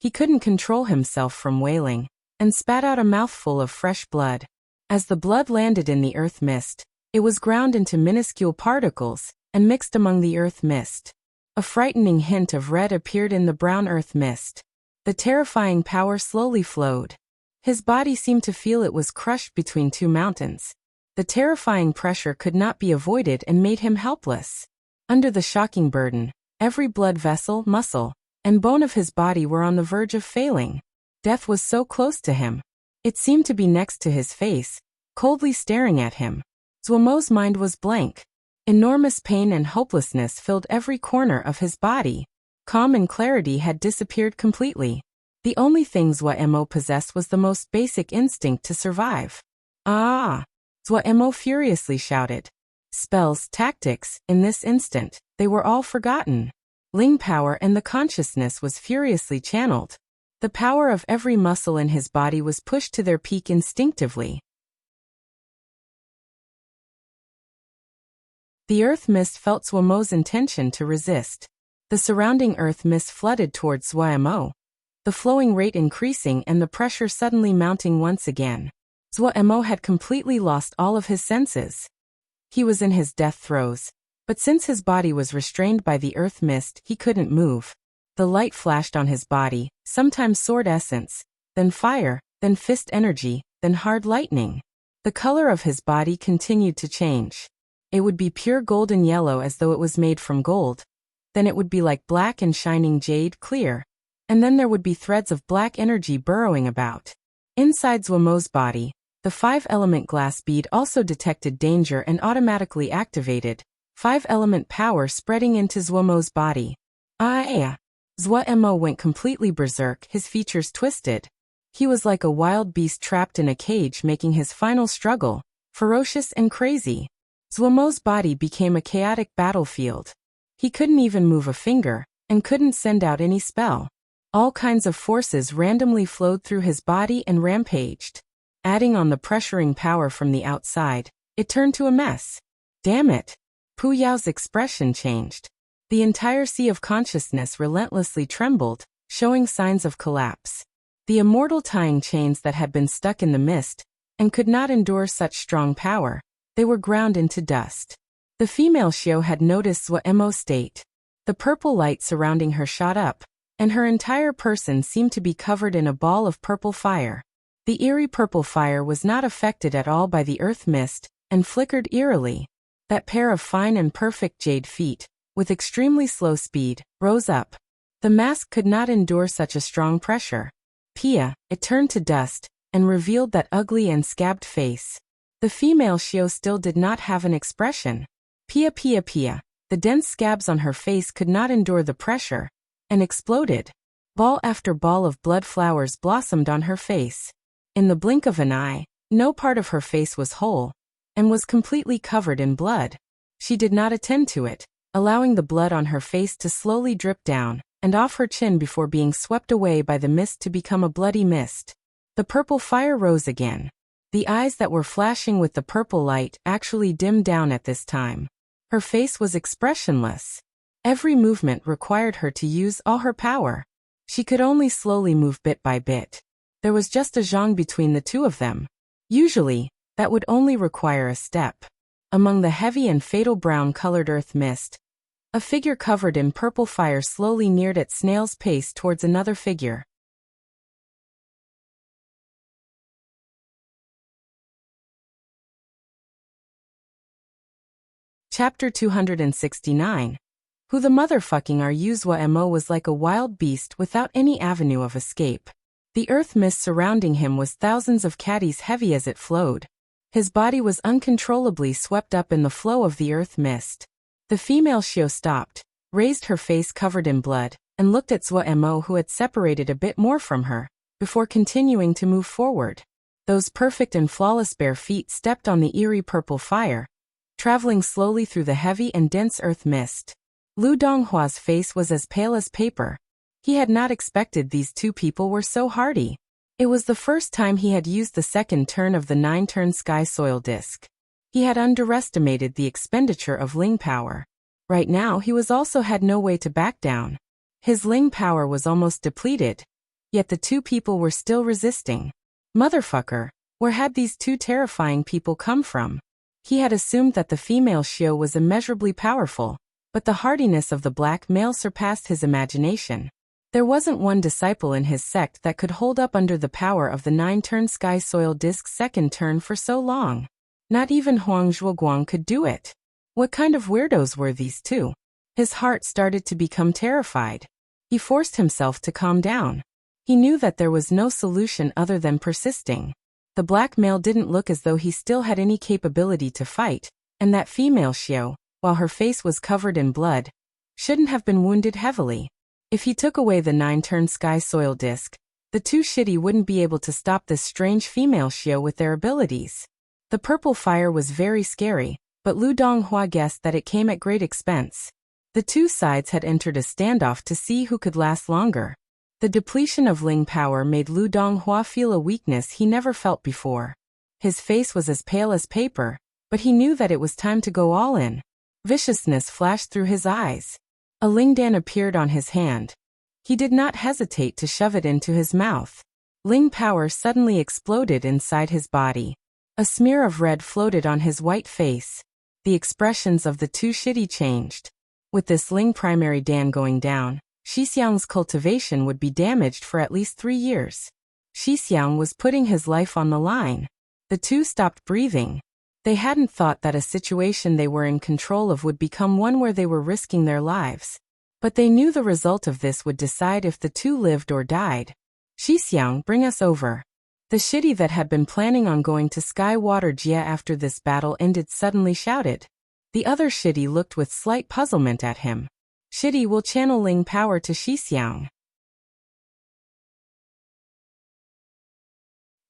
He couldn't control himself from wailing, and spat out a mouthful of fresh blood. As the blood landed in the earth mist, it was ground into minuscule particles, and mixed among the earth mist. A frightening hint of red appeared in the brown earth mist. The terrifying power slowly flowed. His body seemed to feel it was crushed between two mountains. The terrifying pressure could not be avoided and made him helpless. Under the shocking burden, every blood vessel, muscle, and bone of his body were on the verge of failing. Death was so close to him. It seemed to be next to his face, coldly staring at him. Zuomo's mind was blank. Enormous pain and hopelessness filled every corner of his body. Calm and clarity had disappeared completely. The only thing Zuomo possessed was the most basic instinct to survive. Ah! Zuomo furiously shouted. Spells, tactics, in this instant, they were all forgotten. Ling power and the consciousness was furiously channeled. The power of every muscle in his body was pushed to their peak instinctively. The earth mist felt Zuomo's intention to resist. The surrounding earth mist flooded towards Zuomo, the flowing rate increasing and the pressure suddenly mounting once again. Zuomo had completely lost all of his senses. He was in his death throes, but since his body was restrained by the earth mist, he couldn't move. The light flashed on his body, sometimes sword essence, then fire, then fist energy, then hard lightning. The color of his body continued to change. It would be pure golden yellow as though it was made from gold. Then it would be like black and shining jade, clear. And then there would be threads of black energy burrowing about. Inside Zuomo's body, the 5-element glass bead also detected danger and automatically activated, 5-element power spreading into Zuomo's body. Ah! Zuomo went completely berserk, his features twisted. He was like a wild beast trapped in a cage making his final struggle, ferocious and crazy. Zuomo's body became a chaotic battlefield. He couldn't even move a finger, and couldn't send out any spell. All kinds of forces randomly flowed through his body and rampaged. Adding on the pressuring power from the outside, it turned to a mess. Damn it! Pu Yao's expression changed. The entire sea of consciousness relentlessly trembled, showing signs of collapse. The immortal tying chains that had been stuck in the mist, and could not endure such strong power, they were ground into dust. The female Xiao had noticed Swordsmanship's state. The purple light surrounding her shot up, and her entire person seemed to be covered in a ball of purple fire. The eerie purple fire was not affected at all by the earth mist, and flickered eerily. That pair of fine and perfect jade feet, with extremely slow speed, rose up. The mask could not endure such a strong pressure. Pia, it turned to dust, and revealed that ugly and scabbed face. The female Xiao still did not have an expression. Pia. The dense scabs on her face could not endure the pressure, and exploded. Ball after ball of blood flowers blossomed on her face. In the blink of an eye, no part of her face was whole, and was completely covered in blood. She did not attend to it, allowing the blood on her face to slowly drip down, and off her chin before being swept away by the mist to become a bloody mist. The purple fire rose again. The eyes that were flashing with the purple light actually dimmed down at this time. Her face was expressionless. Every movement required her to use all her power. She could only slowly move bit by bit. There was just a zhang between the two of them. Usually, that would only require a step. Among the heavy and fatal brown-colored earth mist, a figure covered in purple fire slowly neared at snail's pace towards another figure. Chapter 269. Who the motherfucking are you? Mo was like a wild beast without any avenue of escape. The earth mist surrounding him was thousands of caddies heavy as it flowed. His body was uncontrollably swept up in the flow of the earth mist. The female Xiao stopped, raised her face covered in blood, and looked at Mo, who had separated a bit more from her, before continuing to move forward. Those perfect and flawless bare feet stepped on the eerie purple fire, traveling slowly through the heavy and dense earth mist. Lu Donghua's face was as pale as paper. He had not expected these two people were so hardy. It was the first time he had used the second turn of the 9-turn sky soil disc. He had underestimated the expenditure of Ling power. Right now he also had no way to back down. His Ling power was almost depleted, yet the two people were still resisting. Motherfucker, where had these two terrifying people come from? He had assumed that the female Xiao was immeasurably powerful, but the hardiness of the black male surpassed his imagination. There wasn't one disciple in his sect that could hold up under the power of the 9-turn sky soil disc's second turn for so long. Not even Huang Zhuoguang could do it. What kind of weirdos were these two? His heart started to become terrified. He forced himself to calm down. He knew that there was no solution other than persisting. The black male didn't look as though he still had any capability to fight, and that female Xiao, while her face was covered in blood, shouldn't have been wounded heavily. If he took away the 9-turn sky soil disc, the two shitty wouldn't be able to stop this strange female Xiao with their abilities. The purple fire was very scary, but Lu Donghua guessed that it came at great expense. The two sides had entered a standoff to see who could last longer. The depletion of Ling power made Lu Donghua feel a weakness he never felt before. His face was as pale as paper, but he knew that it was time to go all in. Viciousness flashed through his eyes. A Lingdan appeared on his hand. He did not hesitate to shove it into his mouth. Ling power suddenly exploded inside his body. A smear of red floated on his white face. The expressions of the two shitty changed. With this Ling primary Dan going down, Shixiang's cultivation would be damaged for at least 3 years. Shixiang was putting his life on the line. The two stopped breathing. They hadn't thought that a situation they were in control of would become one where they were risking their lives. But they knew the result of this would decide if the two lived or died. Shixiang, bring us over. The shitty that had been planning on going to Sky Water Jia after this battle ended suddenly shouted. The other shitty looked with slight puzzlement at him. Shitty will channel Ling power to Shixiang.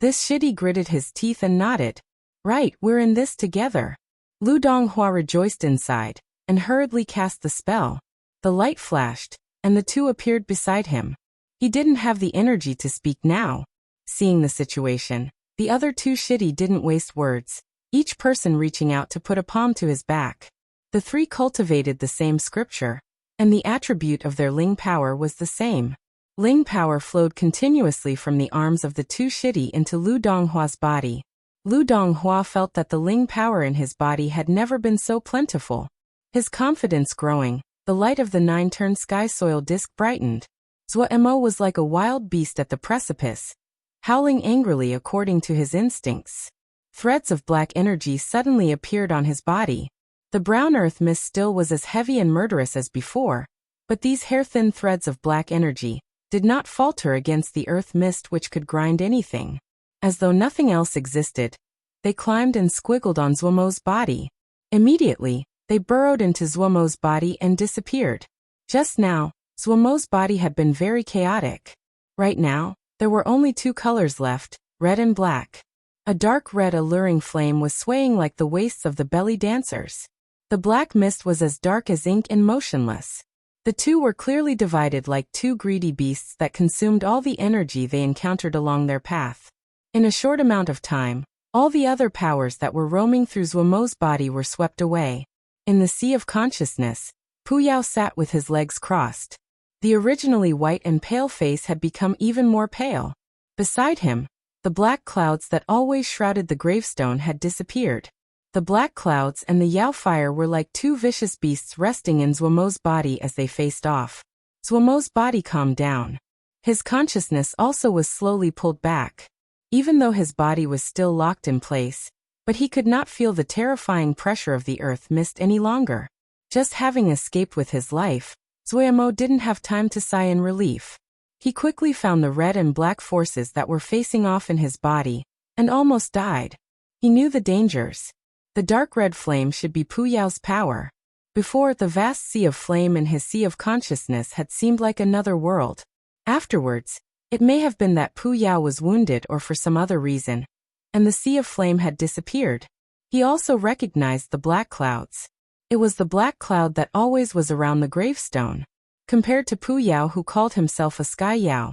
This shitty gritted his teeth and nodded. Right, we're in this together. Lu Donghua rejoiced inside, and hurriedly cast the spell. The light flashed, and the two appeared beside him. He didn't have the energy to speak now. Seeing the situation, the other two shitty didn't waste words, each person reaching out to put a palm to his back. The three cultivated the same scripture, and the attribute of their Ling power was the same. Ling power flowed continuously from the arms of the two shitty into Lu Donghua's body. Lu Donghua felt that the Ling power in his body had never been so plentiful. His confidence growing, the light of the nine-turn sky soil disk brightened. Zhuo was like a wild beast at the precipice, howling angrily according to his instincts. Threads of black energy suddenly appeared on his body. The brown earth mist still was as heavy and murderous as before, but these hair-thin threads of black energy did not falter against the earth mist which could grind anything. As though nothing else existed, they climbed and squiggled on Zhuo's body. Immediately, they burrowed into Zhuo's body and disappeared. Just now, Zhuo's body had been very chaotic. Right now, there were only two colors left, red and black. A dark red alluring flame was swaying like the waists of the belly dancers. The black mist was as dark as ink and motionless. The two were clearly divided like two greedy beasts that consumed all the energy they encountered along their path. In a short amount of time, all the other powers that were roaming through Zhuo's body were swept away. In the sea of consciousness, Pu Yao sat with his legs crossed. The originally white and pale face had become even more pale. Beside him, the black clouds that always shrouded the gravestone had disappeared. The black clouds and the Yao fire were like two vicious beasts resting in Zhuo's body as they faced off. Zhuo's body calmed down. His consciousness also was slowly pulled back. Even though his body was still locked in place, but he could not feel the terrifying pressure of the earth mist any longer. Just having escaped with his life, Zhuo didn't have time to sigh in relief. He quickly found the red and black forces that were facing off in his body, and almost died. He knew the dangers. The dark red flame should be Pu Yao's power. Before, the vast sea of flame in his sea of consciousness had seemed like another world. Afterwards, it may have been that Pu Yao was wounded or for some other reason, and the sea of flame had disappeared. He also recognized the black clouds. It was the black cloud that always was around the gravestone. Compared to Pu Yao, who called himself a Sky Yao,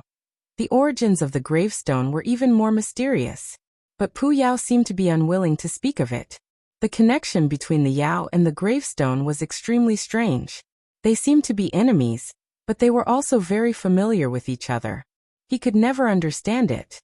the origins of the gravestone were even more mysterious. But Pu Yao seemed to be unwilling to speak of it. The connection between the Yao and the gravestone was extremely strange. They seemed to be enemies, but they were also very familiar with each other. He could never understand it.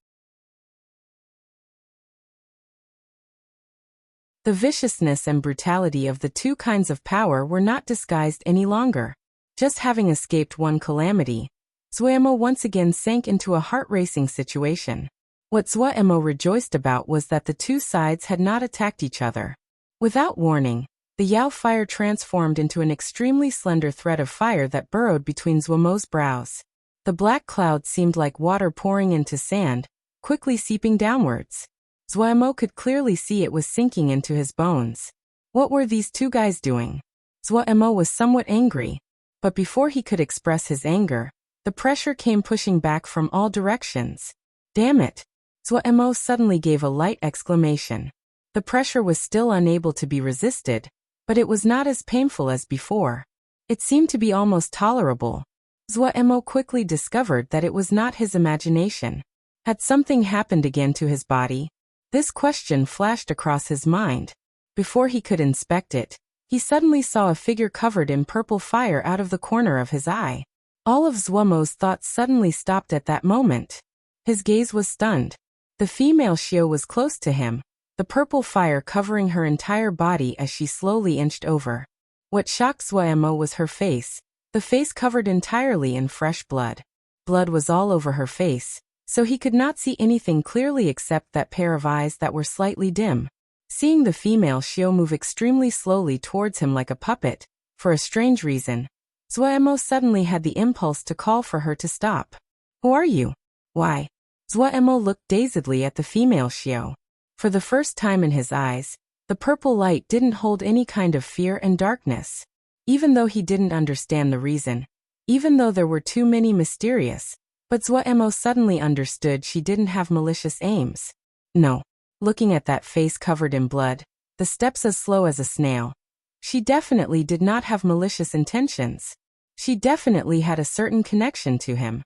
The viciousness and brutality of the two kinds of power were not disguised any longer. Just having escaped one calamity, Zhuo once again sank into a heart-racing situation. What Zhuo rejoiced about was that the two sides had not attacked each other. Without warning, the Yao fire transformed into an extremely slender thread of fire that burrowed between Zhuo's brows. The black cloud seemed like water pouring into sand, quickly seeping downwards. Zhuo could clearly see it was sinking into his bones. What were these two guys doing? Zhuo was somewhat angry, but before he could express his anger, the pressure came pushing back from all directions. Damn it! Zhuo suddenly gave a light exclamation. The pressure was still unable to be resisted, but it was not as painful as before. It seemed to be almost tolerable. Zhuo quickly discovered that it was not his imagination. Had something happened again to his body? This question flashed across his mind. Before he could inspect it, he suddenly saw a figure covered in purple fire out of the corner of his eye. All of Zhuo's thoughts suddenly stopped at that moment. His gaze was stunned. The female Xiao was close to him, the purple fire covering her entire body as she slowly inched over. What shocked Zhuo was her face, the face covered entirely in fresh blood. Blood was all over her face, so he could not see anything clearly except that pair of eyes that were slightly dim. Seeing the female Xiao move extremely slowly towards him like a puppet, for a strange reason, Zhuo suddenly had the impulse to call for her to stop. "Who are you?" "Why?" Zhuo looked dazedly at the female Xiao. For the first time in his eyes, the purple light didn't hold any kind of fear and darkness. Even though he didn't understand the reason, even though there were too many mysterious, but Zhuo suddenly understood she didn't have malicious aims. No. Looking at that face covered in blood, the steps as slow as a snail, she definitely did not have malicious intentions. She definitely had a certain connection to him.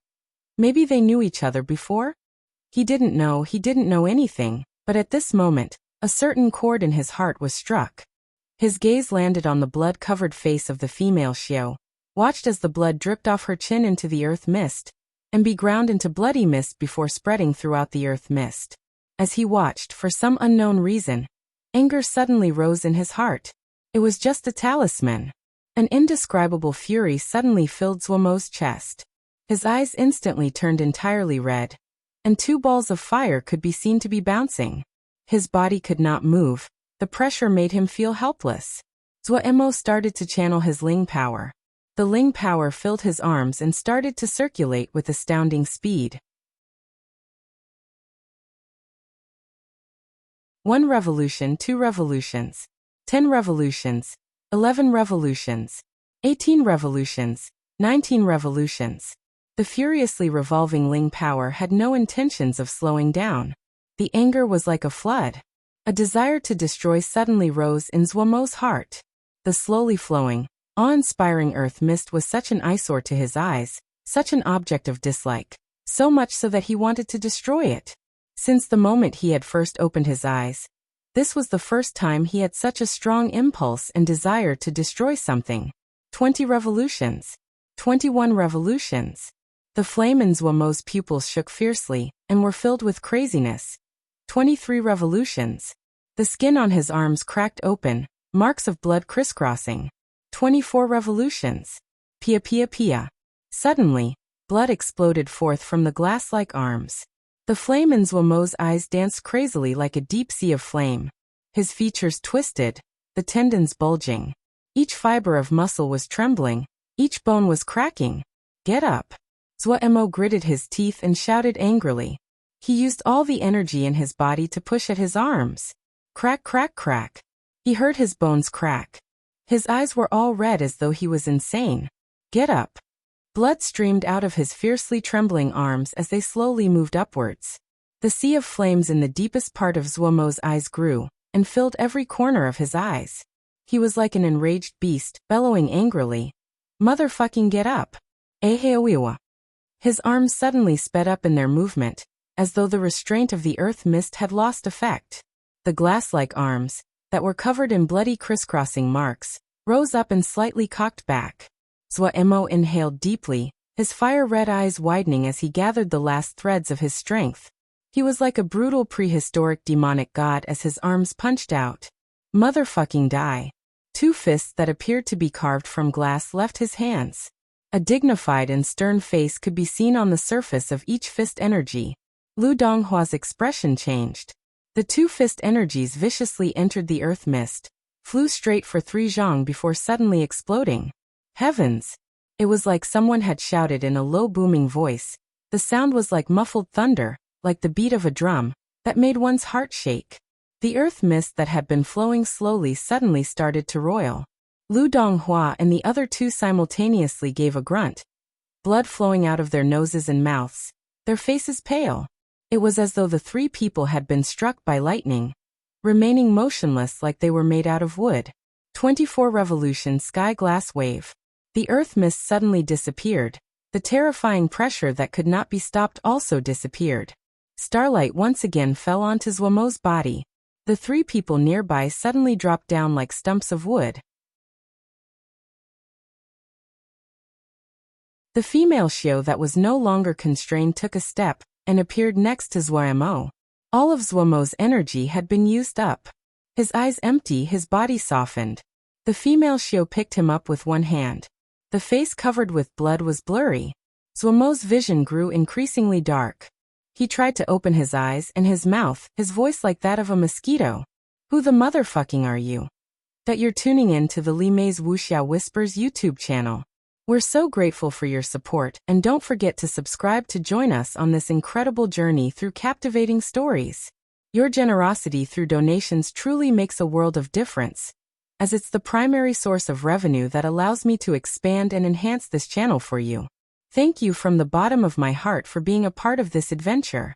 Maybe they knew each other before? He didn't know anything, but at this moment, a certain chord in his heart was struck. His gaze landed on the blood-covered face of the female Xiao, watched as the blood dripped off her chin into the earth mist, and be ground into bloody mist before spreading throughout the earth mist. As he watched, for some unknown reason, anger suddenly rose in his heart. It was just a talisman. An indescribable fury suddenly filled Zuomo's chest. His eyes instantly turned entirely red, and 2 balls of fire could be seen to be bouncing. His body could not move. The pressure made him feel helpless. Zuomo started to channel his Ling power. The Ling power filled his arms and started to circulate with astounding speed. 1 revolution, 2 revolutions, 10 revolutions, 11 revolutions, 18 revolutions, 19 revolutions. The furiously revolving Ling power had no intentions of slowing down. The anger was like a flood. A desire to destroy suddenly rose in Zuomo's heart. The slowly flowing, awe-inspiring earth mist was such an eyesore to his eyes, such an object of dislike, so much so that he wanted to destroy it. Since the moment he had first opened his eyes, this was the first time he had such a strong impulse and desire to destroy something. 20 revolutions. 21 revolutions. The flame in Zuomo's pupils shook fiercely, and were filled with craziness. 23 revolutions. The skin on his arms cracked open, marks of blood crisscrossing. 24 revolutions. Pia pia pia. Suddenly, blood exploded forth from the glass-like arms. The flame in Zuomo's eyes danced crazily like a deep sea of flame. His features twisted, the tendons bulging. Each fiber of muscle was trembling, each bone was cracking. Get up. Zuomo gritted his teeth and shouted angrily. He used all the energy in his body to push at his arms. Crack, crack, crack. He heard his bones crack. His eyes were all red as though he was insane. Get up. Blood streamed out of his fiercely trembling arms as they slowly moved upwards. The sea of flames in the deepest part of Zuomo's eyes grew, and filled every corner of his eyes. He was like an enraged beast, bellowing angrily. Motherfucking get up. Eheowiwa. His arms suddenly sped up in their movement, as though the restraint of the earth mist had lost effect. The glass-like arms, that were covered in bloody crisscrossing marks, rose up and slightly cocked back. Zuomo inhaled deeply, his fire-red eyes widening as he gathered the last threads of his strength. He was like a brutal prehistoric demonic god as his arms punched out. Motherfucking die. 2 fists that appeared to be carved from glass left his hands. A dignified and stern face could be seen on the surface of each fist energy. Lu Donghua's expression changed. The 2 fist energies viciously entered the earth mist, flew straight for 3 zhang before suddenly exploding. Heavens! It was like someone had shouted in a low booming voice. The sound was like muffled thunder, like the beat of a drum, that made one's heart shake. The earth mist that had been flowing slowly suddenly started to roil. Lu Donghua and the other 2 simultaneously gave a grunt, blood flowing out of their noses and mouths, their faces pale. It was as though the 3 people had been struck by lightning, remaining motionless like they were made out of wood. 24 revolution sky glass wave. The earth mist suddenly disappeared. The terrifying pressure that could not be stopped also disappeared. Starlight once again fell onto Zuomo's body. The 3 people nearby suddenly dropped down like stumps of wood. The female Xiao that was no longer constrained took a step, and appeared next to Zuomo. All of Zuomo's energy had been used up. His eyes empty, his body softened. The female Xiao picked him up with one hand. The face covered with blood was blurry. Zuomo's vision grew increasingly dark. He tried to open his eyes and his mouth, his voice like that of a mosquito. Who the motherfucking are you? That you're tuning in to the Li Mei's Wuxia Whispers YouTube channel. We're so grateful for your support, and don't forget to subscribe to join us on this incredible journey through captivating stories. Your generosity through donations truly makes a world of difference, as it's the primary source of revenue that allows me to expand and enhance this channel for you. Thank you from the bottom of my heart for being a part of this adventure.